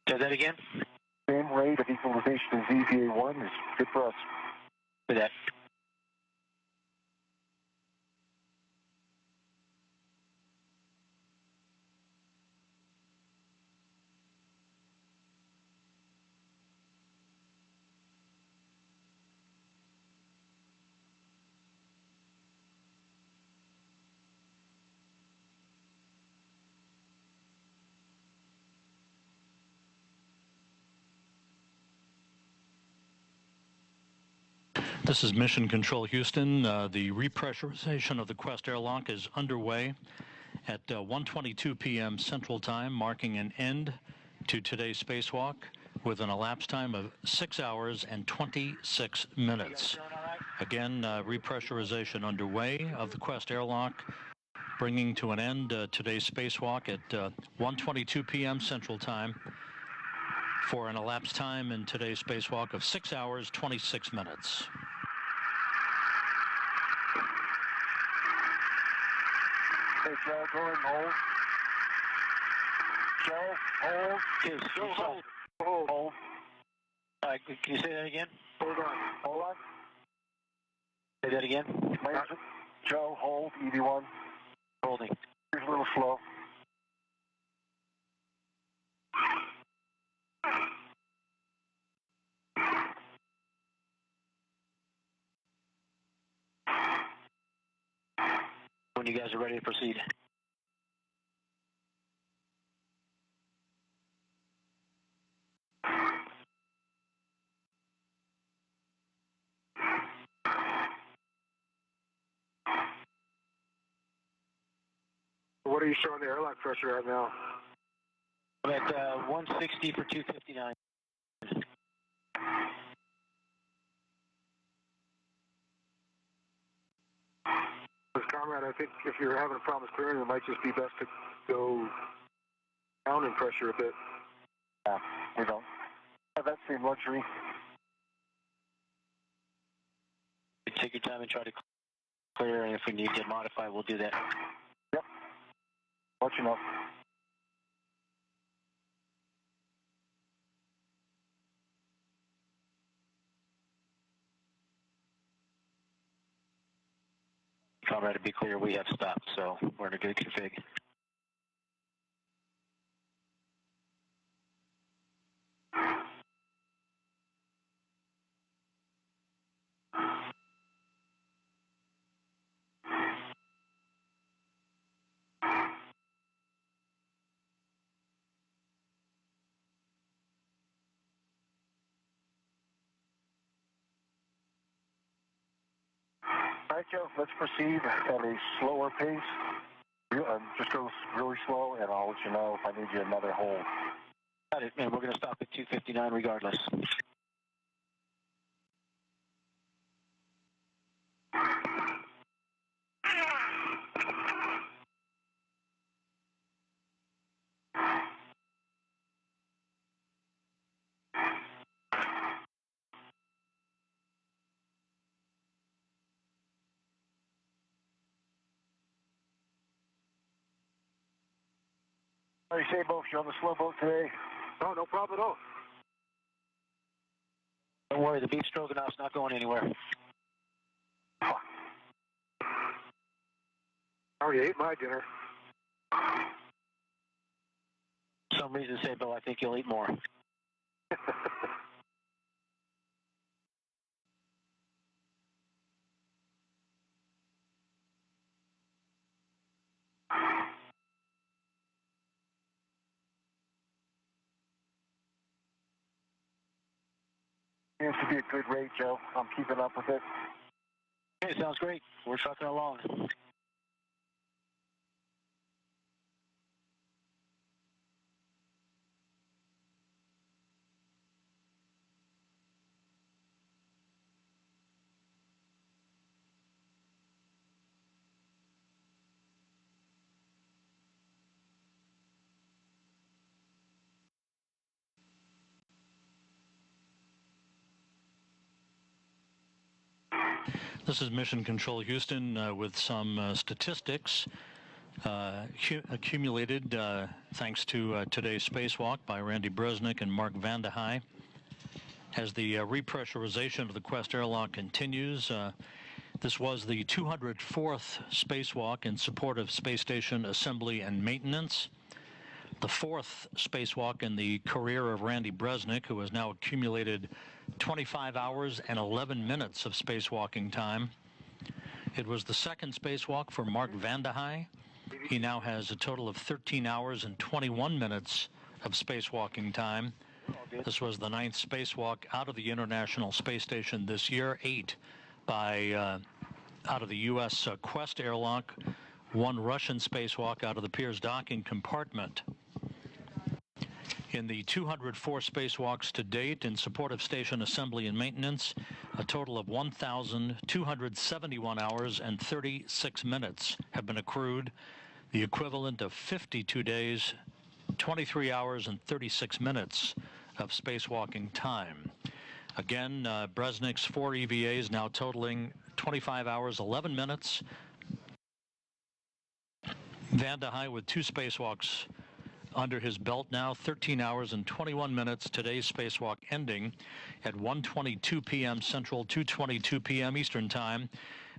Say that again? Same rate of equalization as EVA1 is good for us. For that. This is Mission Control Houston. The repressurization of the Quest airlock is underway at 1:22 p.m. Central Time, marking an end to today's spacewalk with an elapsed time of 6 hours and 26 minutes. Again, repressurization underway of the Quest airlock, bringing to an end today's spacewalk at 1:22 p.m. Central Time for an elapsed time in today's spacewalk of 6 hours, 26 minutes. Hey, Joe, go ahead and hold. Joe, hold. Yes, Joe, hold. Hold. Hold. Can you say that again? Hold on. Hold on. Say that again? Joe, hold. EV1. Holding. Here's a little slow. When you guys are ready to proceed. What are you showing the airlock pressure at now? I'm at 160 for 259. Comrade, I think if you're having a problem clearing, it might just be best to go down in pressure a bit. Yeah, we don't have that same luxury. Take your time and try to clear, and if we need to modify, we'll do that. Yep. Let you know. Comrade, to be clear, we have stopped, so we're in a good config. All right, Joe, let's proceed at a slower pace. Just go really slow, and I'll let you know if I need you another hold. Got it, and we're going to stop at 259 regardless. How do you say, Bo, if you're on the slow boat today? Oh, no problem at all. Don't worry, the beef stroganoff's not going anywhere. I already ate my dinner. For some reason, say, Bill, I think you'll eat more. Seems to be a good rate, Joe. I'm keeping up with it. Okay, sounds great. We're trucking along. This is Mission Control Houston with some statistics accumulated thanks to today's spacewalk by Randy Bresnik and Mark Vande Hei. As the repressurization of the Quest airlock continues, this was the 204th spacewalk in support of space station assembly and maintenance. The fourth spacewalk in the career of Randy Bresnik, who has now accumulated 25 hours and 11 minutes of spacewalking time. It was the second spacewalk for Mark Vande Hei. He now has a total of 13 hours and 21 minutes of spacewalking time. This was the ninth spacewalk out of the International Space Station this year, 8 by out of the U.S. Quest airlock, 1 Russian spacewalk out of the Pirs docking compartment. In the 204 spacewalks to date in support of station assembly and maintenance, a total of 1,271 hours and 36 minutes have been accrued, the equivalent of 52 days, 23 hours and 36 minutes of spacewalking time. Again, Bresnik's 4 EVAs now totaling 25 hours, 11 minutes. Vande Hei with 2 spacewalks under his belt now, 13 hours and 21 minutes. Today's spacewalk ending at 1:22 p.m. Central, 2:22 p.m. Eastern Time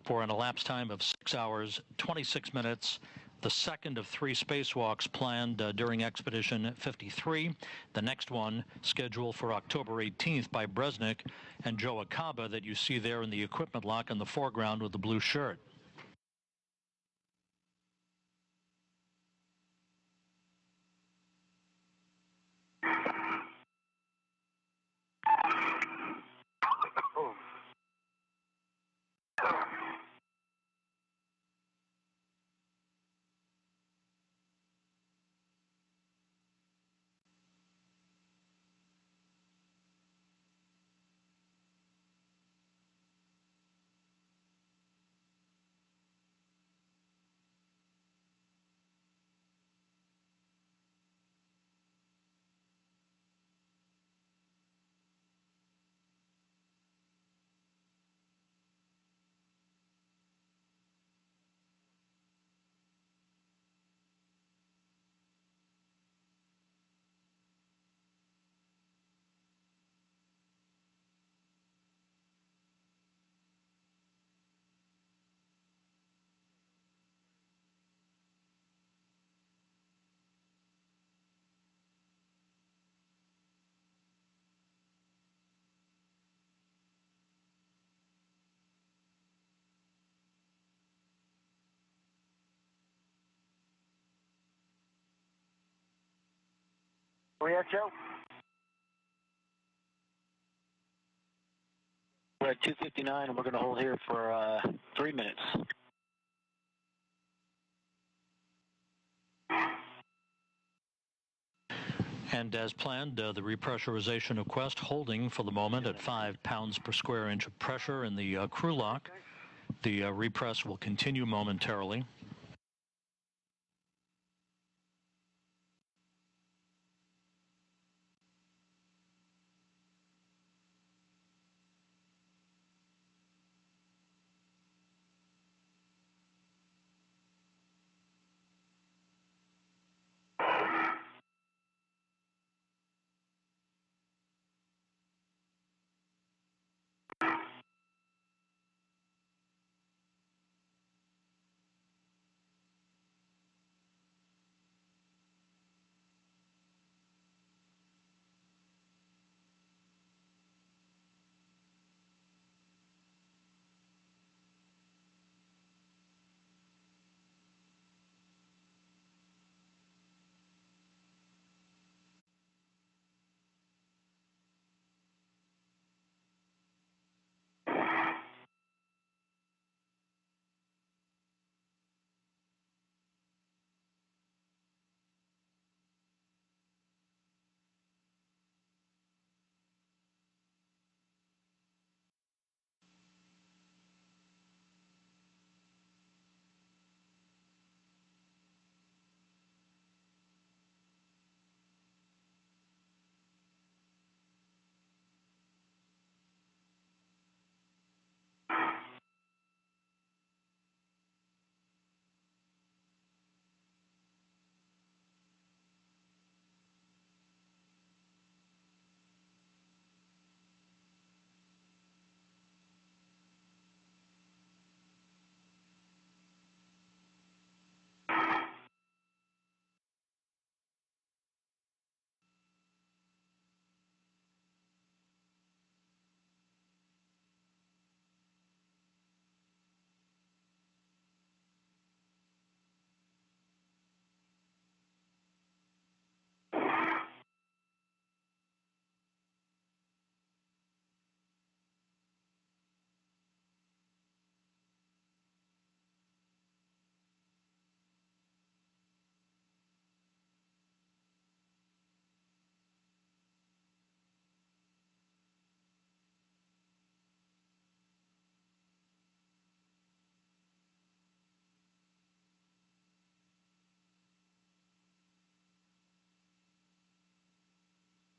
for an elapsed time of 6 hours, 26 minutes. The second of 3 spacewalks planned during Expedition 53. The next one scheduled for October 18th by Bresnik and Joe Acaba that you see there in the equipment lock in the foreground with the blue shirt. Where at, Joe? We're at 2:59, and we're going to hold here for 3 minutes. And as planned, the repressurization of Quest holding for the moment at 5 pounds per square inch of pressure in the crew lock. The repress will continue momentarily.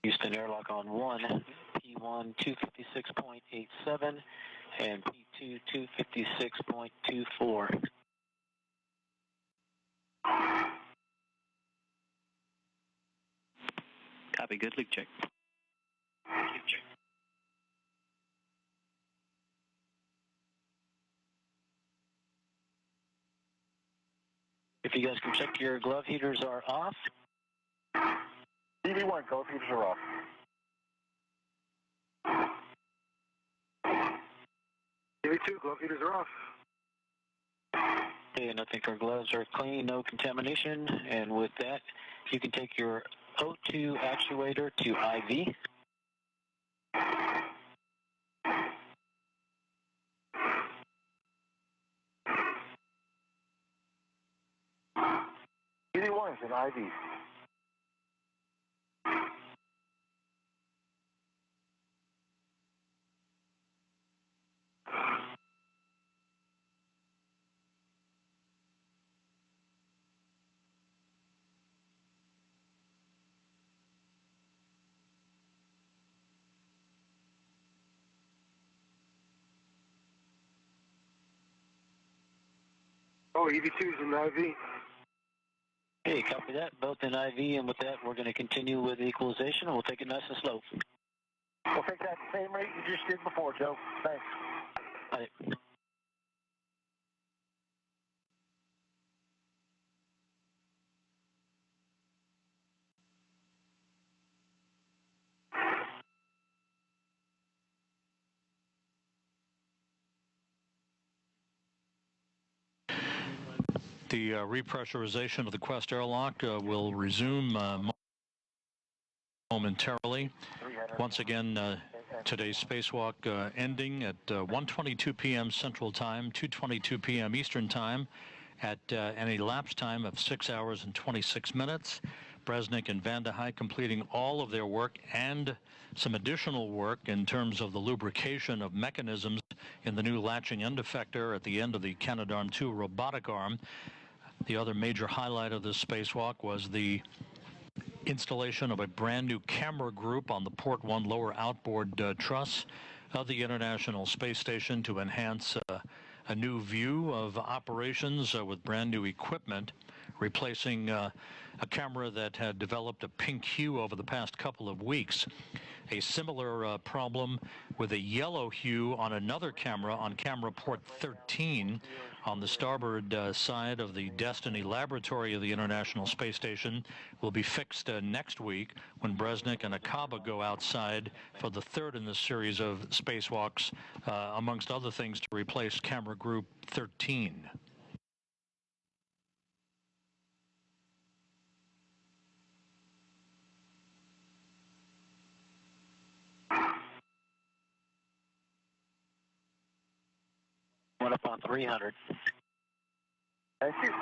Houston airlock on 1, P1 256.87 and P2 256.24. Copy, good, leak check. If you guys can check your glove heaters are off. DB1, glove heaters are off. DB2, glove heaters are off. Okay, and I think our gloves are clean, no contamination. And with that, you can take your O2 actuator to IV. DB1 is an IV. Oh, EV2 is an IV. Hey, copy that. Both in IV, and with that, we're going to continue with equalization, and we'll take it nice and slow. We'll take that same rate you just did before, Joe. Thanks. All right. The repressurization of the Quest airlock will resume momentarily. Once again, today's spacewalk ending at 1:22 p.m. Central Time, 2:22 p.m. Eastern Time, at an elapsed time of 6 hours and 26 minutes. Bresnik and Vande Hei completing all of their work and some additional work in terms of the lubrication of mechanisms in the new latching end effector at the end of the Canadarm2 robotic arm. The other major highlight of this spacewalk was the installation of a brand new camera group on the Port 1 lower outboard truss of the International Space Station to enhance a new view of operations with brand new equipment, replacing a camera that had developed a pink hue over the past couple of weeks. A similar problem with a yellow hue on another camera, on camera port 13 on the starboard side of the Destiny laboratory of the International Space Station, will be fixed next week when Bresnik and Akaba go outside for the third in this series of spacewalks, amongst other things, to replace camera group 13. One up on 300. Thank you.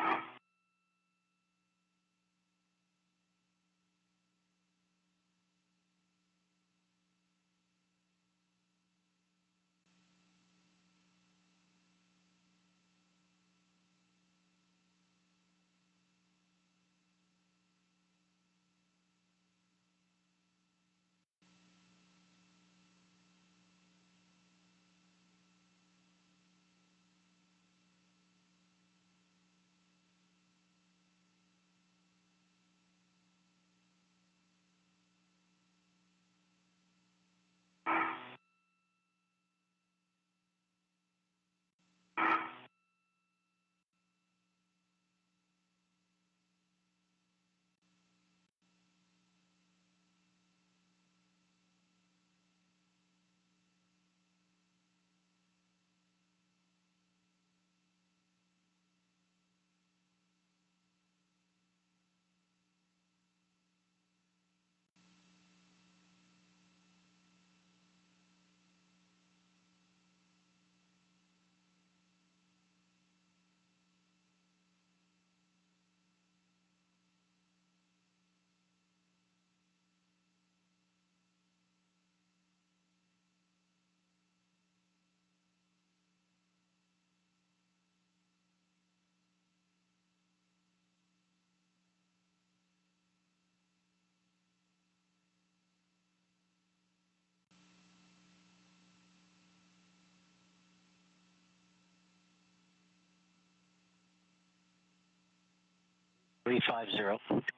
350.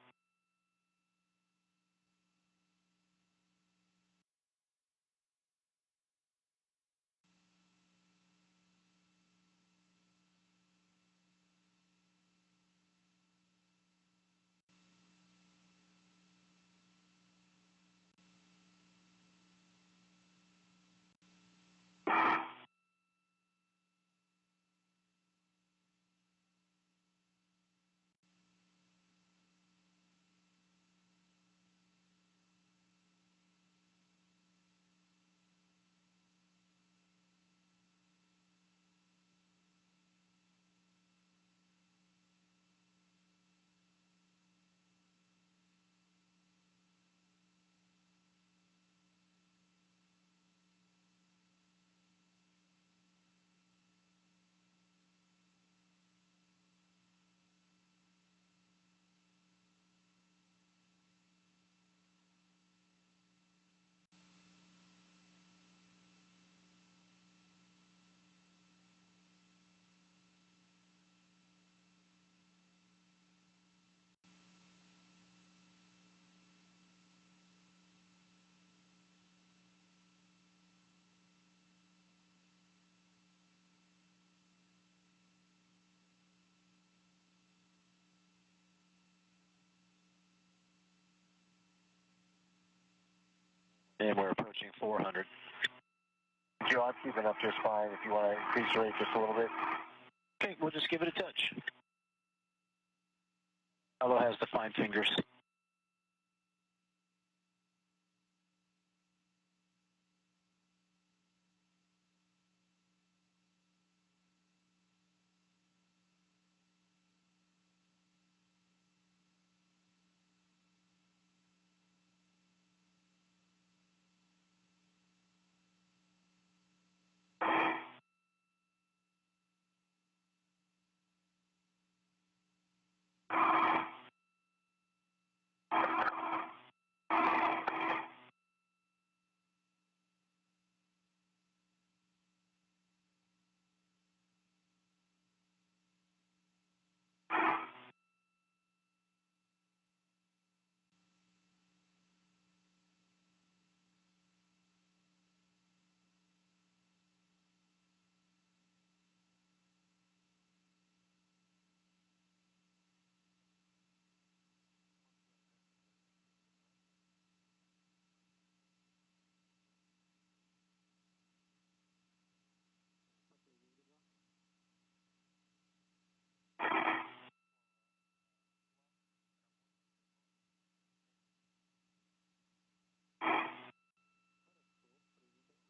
And we're approaching 400. Joe, I'm keeping up just fine. If you want to increase the rate just a little bit. Okay, we'll just give it a touch. Hello has the fine fingers.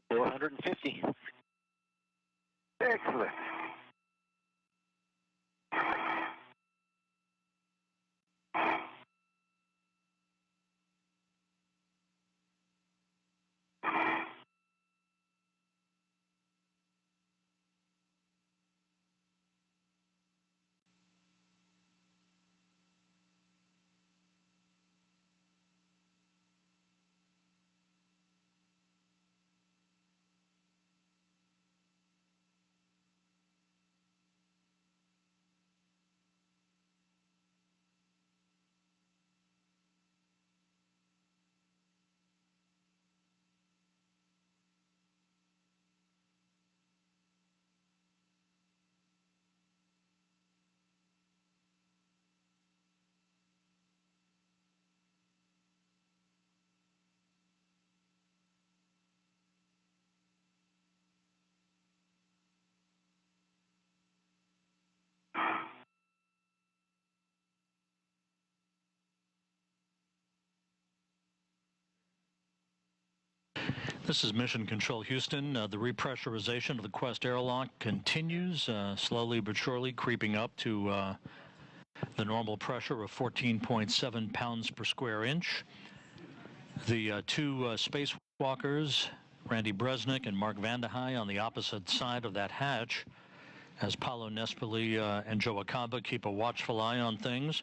$450. Excellent. This is Mission Control Houston. The repressurization of the Quest airlock continues, slowly but surely creeping up to the normal pressure of 14.7 pounds per square inch. The two spacewalkers, Randy Bresnik and Mark Vande Hei, on the opposite side of that hatch, as Paolo Nespoli and Joe Acaba keep a watchful eye on things.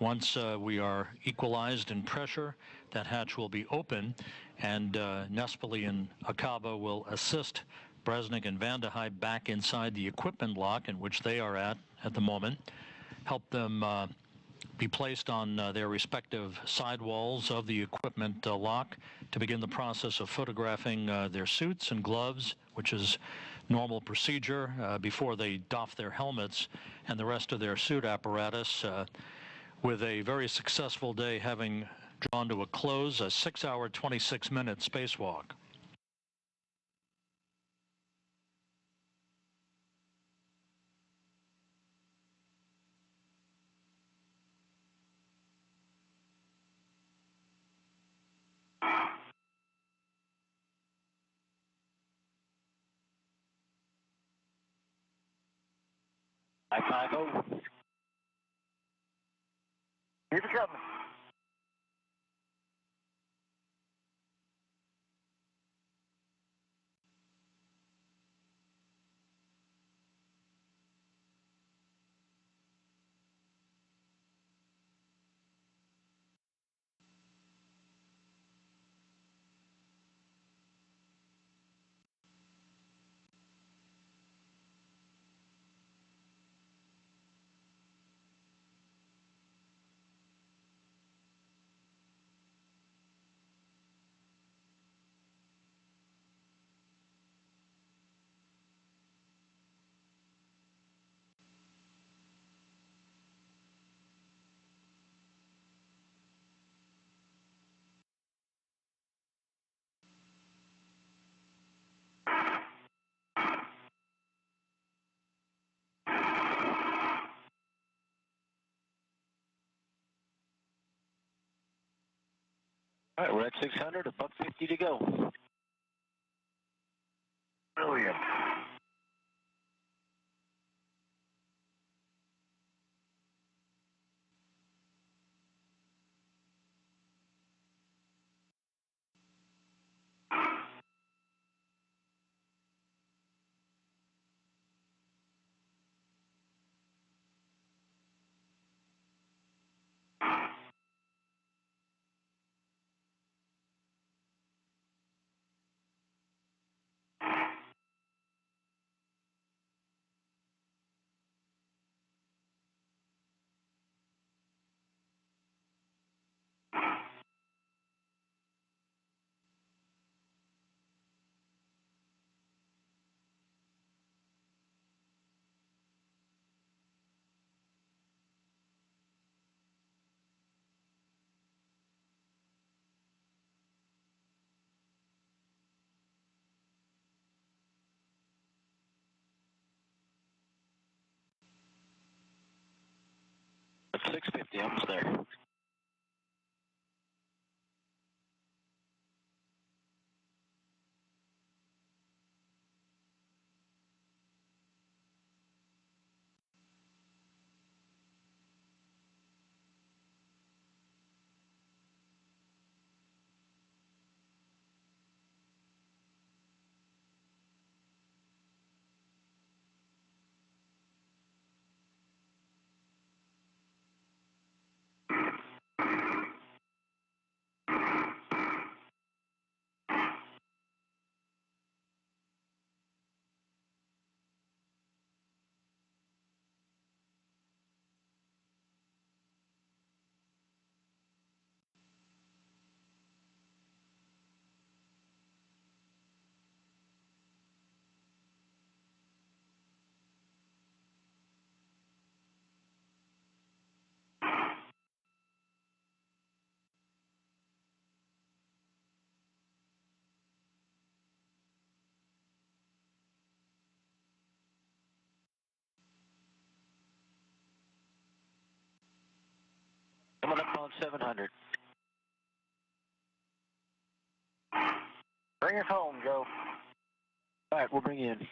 Once we are equalized in pressure, that hatch will be open, and Nespoli and Acaba will assist Bresnik and Vande Hei back inside the equipment lock in which they are at the moment, help them be placed on their respective sidewalls of the equipment lock to begin the process of photographing their suits and gloves, which is normal procedure before they doff their helmets and the rest of their suit apparatus, with a very successful day having drawn to a close, a 6-hour, 26-minute spacewalk. I-50. Keep it coming. All right, we're at 600, $150 to go. Brilliant. At 650, almost there. Coming up on 700. Bring us home, Joe. All right, we'll bring you in.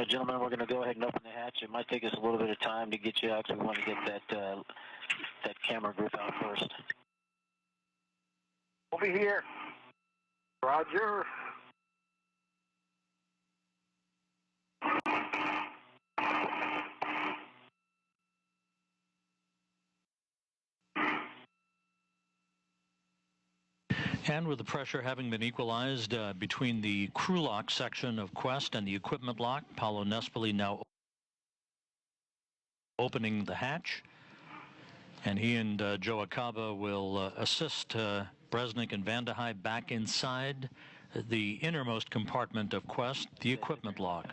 right, gentlemen, we're going to go ahead and open the hatch. It might take us a little bit of time to get you out because we want to get that camera group out first. Over here. Roger. And with the pressure having been equalized between the crew lock section of Quest and the equipment lock, Paolo Nespoli now opening the hatch. And he and Joe Acaba will assist Bresnik and Van der Heij back inside the innermost compartment of Quest, the equipment lock.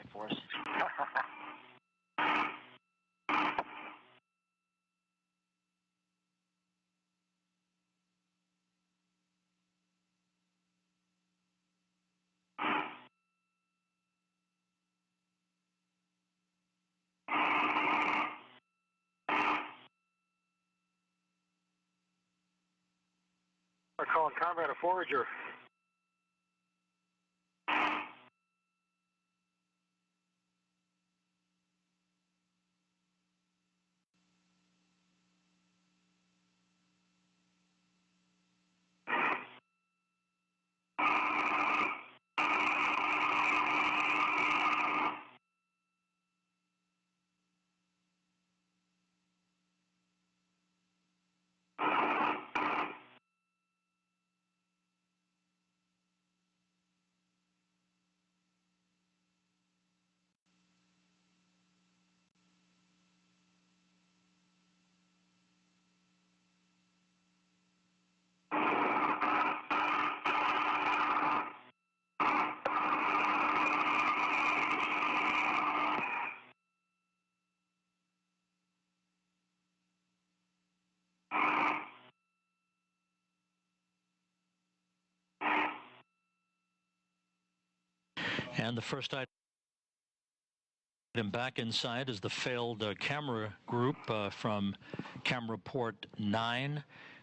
We're calling Comrade a forager. And the first item back inside is the failed camera group from camera port 9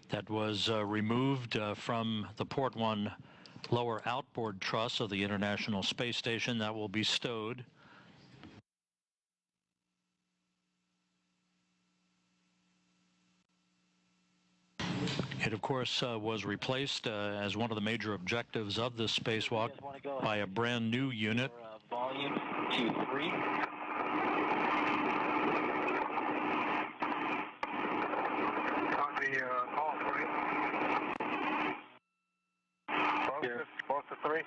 that was removed from the port 1 lower outboard truss of the International Space Station. That will be stowed. It, of course, was replaced as one of the major objectives of this spacewalk by a brand new unit. Volume T3. On the off, right? Both the three.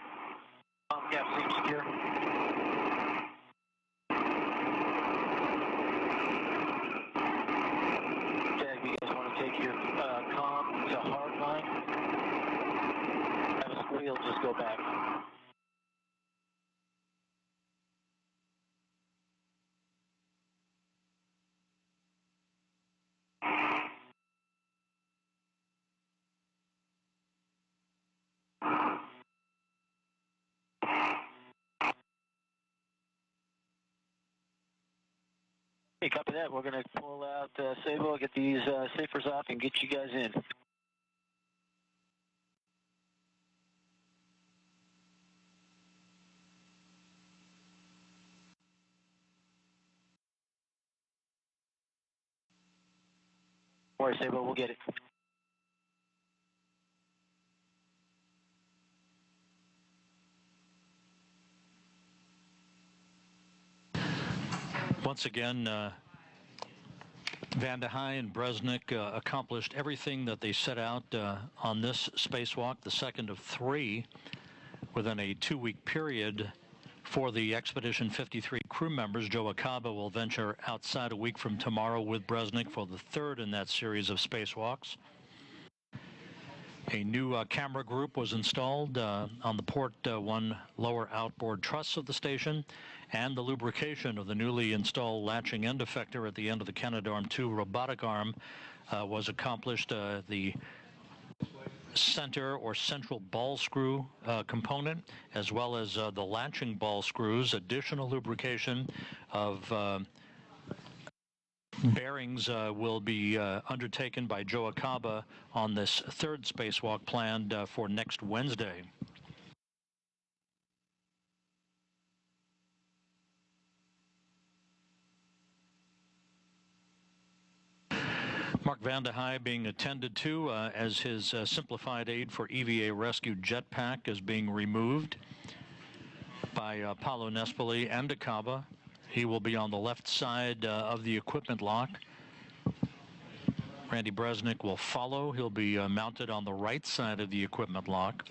Cap seat secure. Jag, you guys want to take your comm to hardline? Have a squeal, just go back. Hey, copy that. We're going to pull out Sabo, get these safers off, and get you guys in. Don't worry, Sabo, we'll get it. Once again, Van der Heij and Bresnik accomplished everything that they set out on this spacewalk, the second of 3, within a 2-week period. For the Expedition 53 crew members, Joe Acaba will venture outside a week from tomorrow with Bresnik for the 3rd in that series of spacewalks. A new camera group was installed on the Port 1 lower outboard truss of the station, and the lubrication of the newly installed latching end effector at the end of the Canadarm2 robotic arm was accomplished. The center or central ball screw component, as well as the latching ball screws, additional lubrication of bearings will be undertaken by Joe Acaba on this 3rd spacewalk planned for next Wednesday. Mark Vande Hei being attended to as his simplified aid for EVA rescue jetpack is being removed by Paolo Nespoli and Akaba. He will be on the left side of the equipment lock. Randy Bresnik will follow. He'll be mounted on the right side of the equipment lock.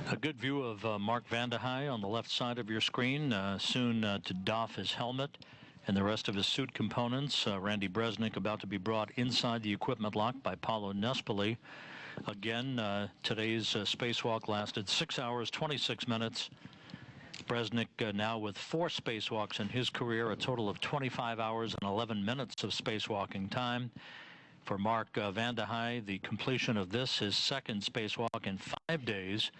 A good view of Mark Vande Hei on the left side of your screen, soon to doff his helmet and the rest of his suit components. Randy Bresnik about to be brought inside the equipment lock by Paolo Nespoli. Again, today's spacewalk lasted 6 hours, 26 minutes. Bresnik now with 4 spacewalks in his career, a total of 25 hours and 11 minutes of spacewalking time. For Mark Vande Hei, the completion of this, his second spacewalk in 5 days.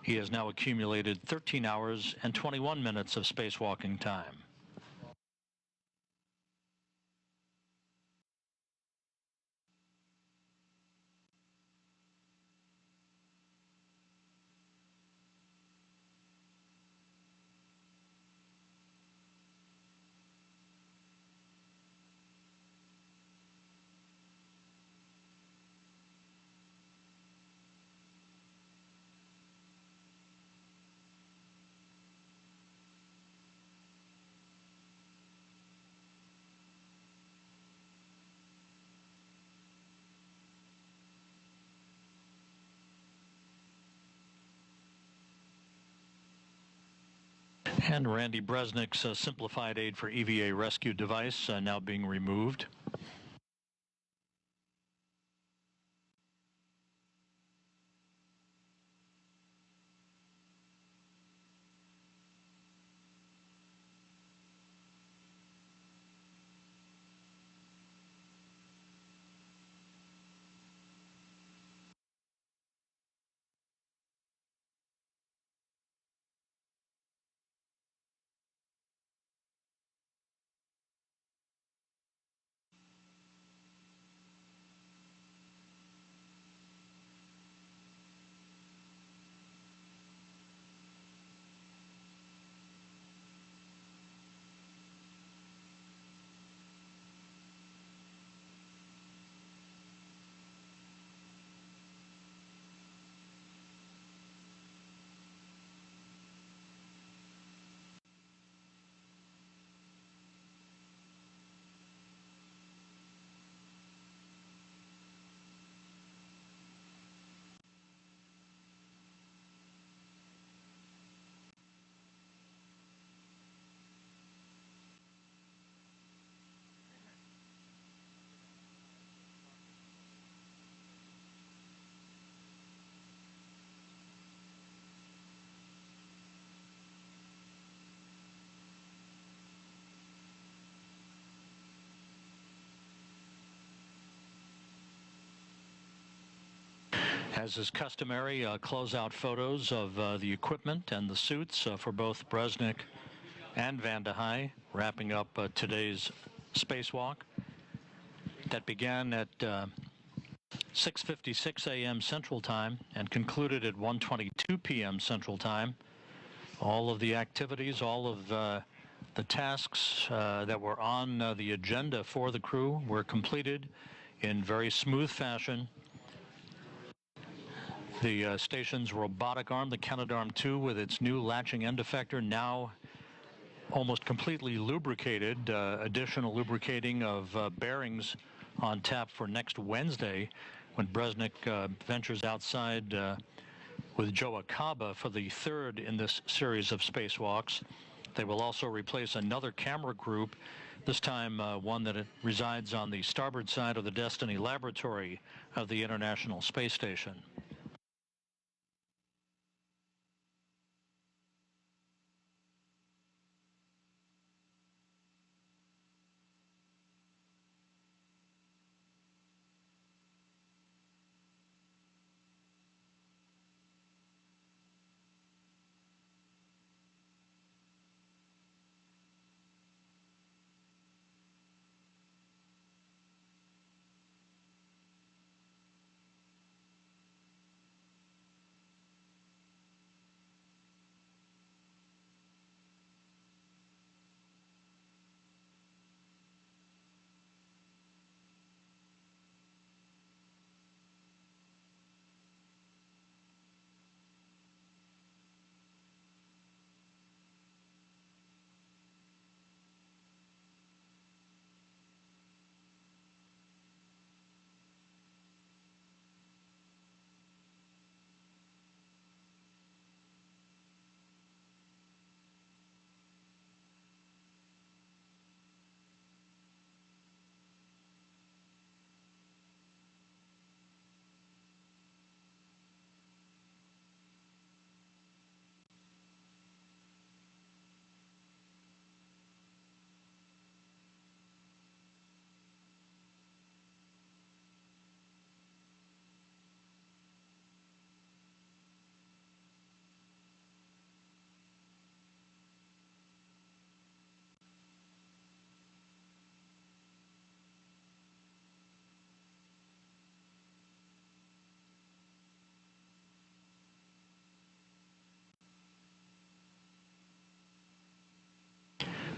He has now accumulated 13 hours and 21 minutes of spacewalking time. And Randy Bresnik's simplified aid for EVA rescue device now being removed. As is customary, closeout photos of the equipment and the suits for both Bresnik and Vande Hei, wrapping up today's spacewalk. That began at 6:56 a.m. Central Time and concluded at 1:22 p.m. Central Time. All of the activities, all of the tasks that were on the agenda for the crew were completed in very smooth fashion. The station's robotic arm, the Canadarm2, with its new latching end effector, now almost completely lubricated. Additional lubricating of bearings on tap for next Wednesday, when Bresnik ventures outside with Joe Acaba for the third in this series of spacewalks. They will also replace another camera group, this time one that resides on the starboard side of the Destiny Laboratory of the International Space Station.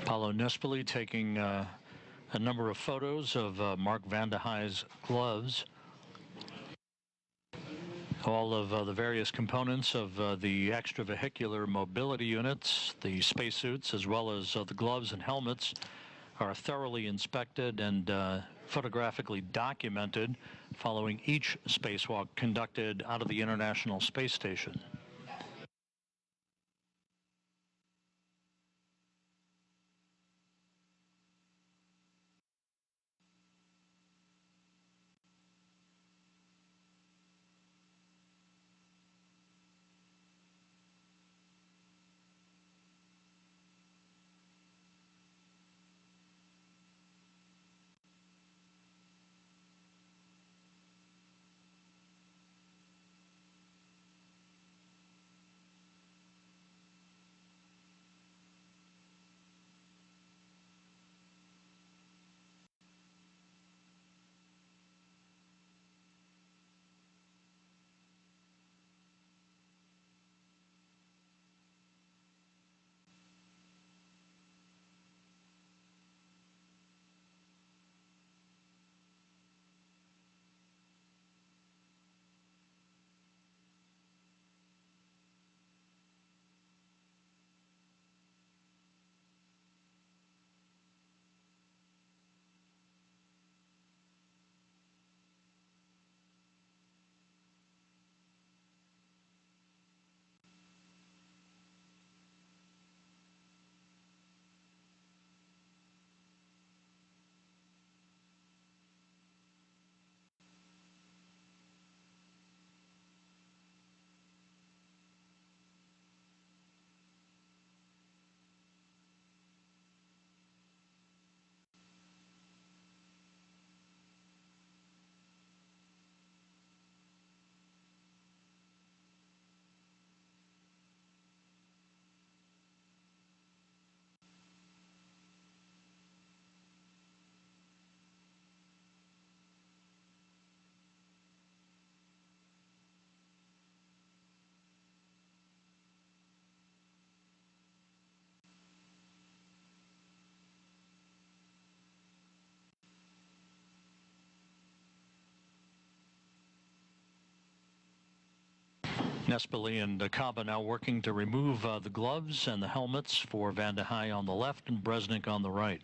Paolo Nespoli taking a number of photos of Mark Vande Hei's gloves. All of the various components of the extravehicular mobility units, the spacesuits, as well as the gloves and helmets, are thoroughly inspected and photographically documented following each spacewalk conducted out of the International Space Station. Nespoli and Kaba now working to remove the gloves and the helmets for Van der Haai on the left and Bresnik on the right.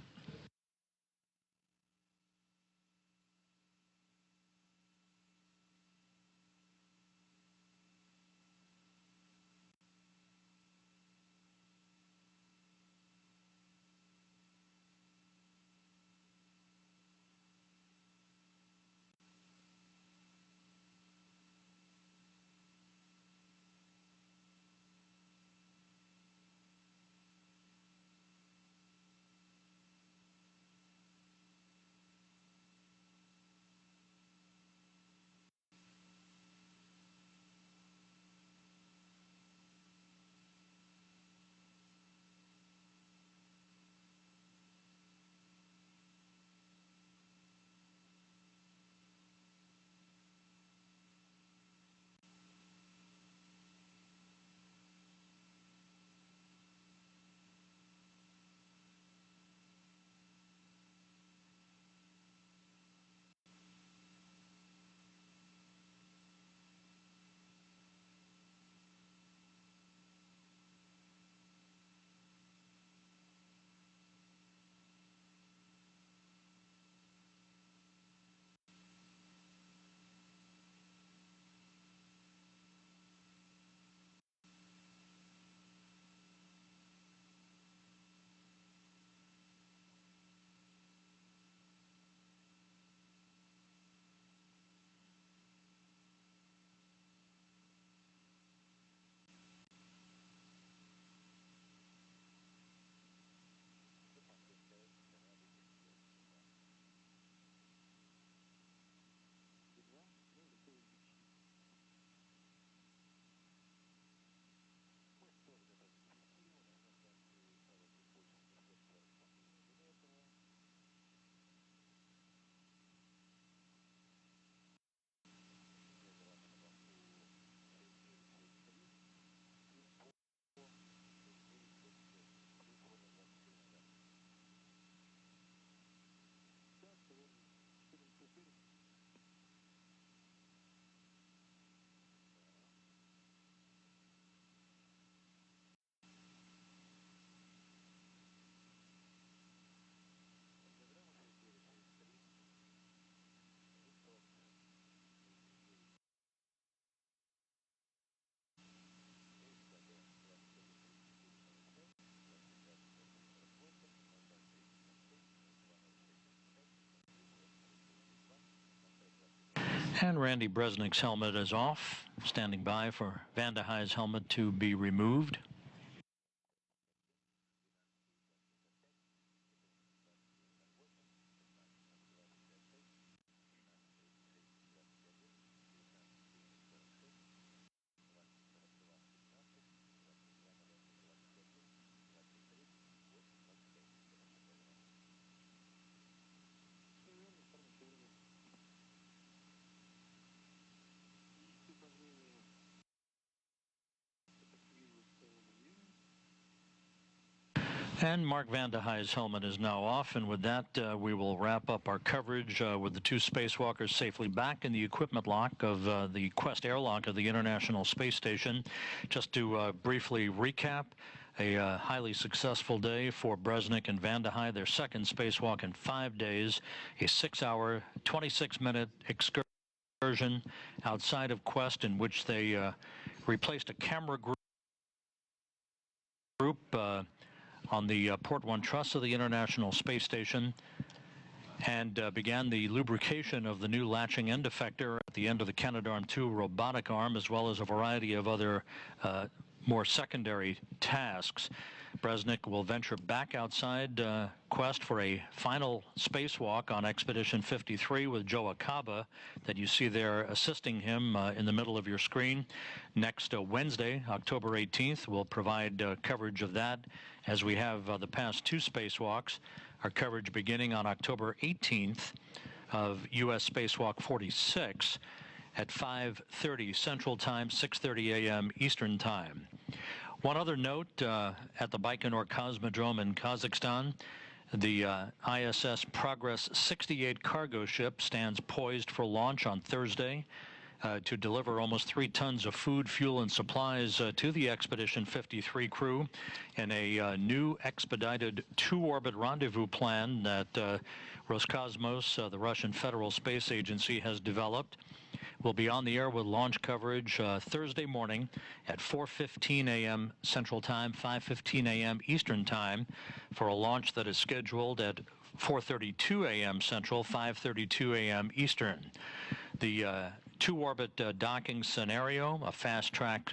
And Randy Bresnik's helmet is off, standing by for Van der Haai's helmet to be removed. And Mark Van der Haai's helmet is now off, and with that, we will wrap up our coverage with the two spacewalkers safely back in the equipment lock of the Quest airlock of the International Space Station. Just to briefly recap, a highly successful day for Bresnik and Van der Haai, their second spacewalk in 5 days, a 6-hour, 26-minute excursion outside of Quest in which they replaced a camera group on the Port 1 truss of the International Space Station, and began the lubrication of the new latching end effector at the end of the Canadarm2 robotic arm, as well as a variety of other more secondary tasks. Bresnik will venture back outside Quest for a final spacewalk on Expedition 53 with Joe Acaba, that you see there assisting him in the middle of your screen. Next Wednesday, October 18th, we'll provide coverage of that, as we have the past two spacewalks. Our coverage beginning on October 18th of U.S. Spacewalk 46 at 5:30 Central Time, 6:30 a.m. Eastern Time. One other note, at the Baikonur Cosmodrome in Kazakhstan, the ISS Progress 68 cargo ship stands poised for launch on Thursday. to deliver almost 3 tons of food, fuel, and supplies to the Expedition 53 crew in a new expedited 2-orbit rendezvous plan that Roscosmos, the Russian Federal Space Agency, has developed. We'll be on the air with launch coverage Thursday morning at 4:15 a.m. Central Time, 5:15 a.m. Eastern Time, for a launch that is scheduled at 4:32 a.m. Central, 5:32 a.m. Eastern. The 2-orbit docking scenario, a fast-track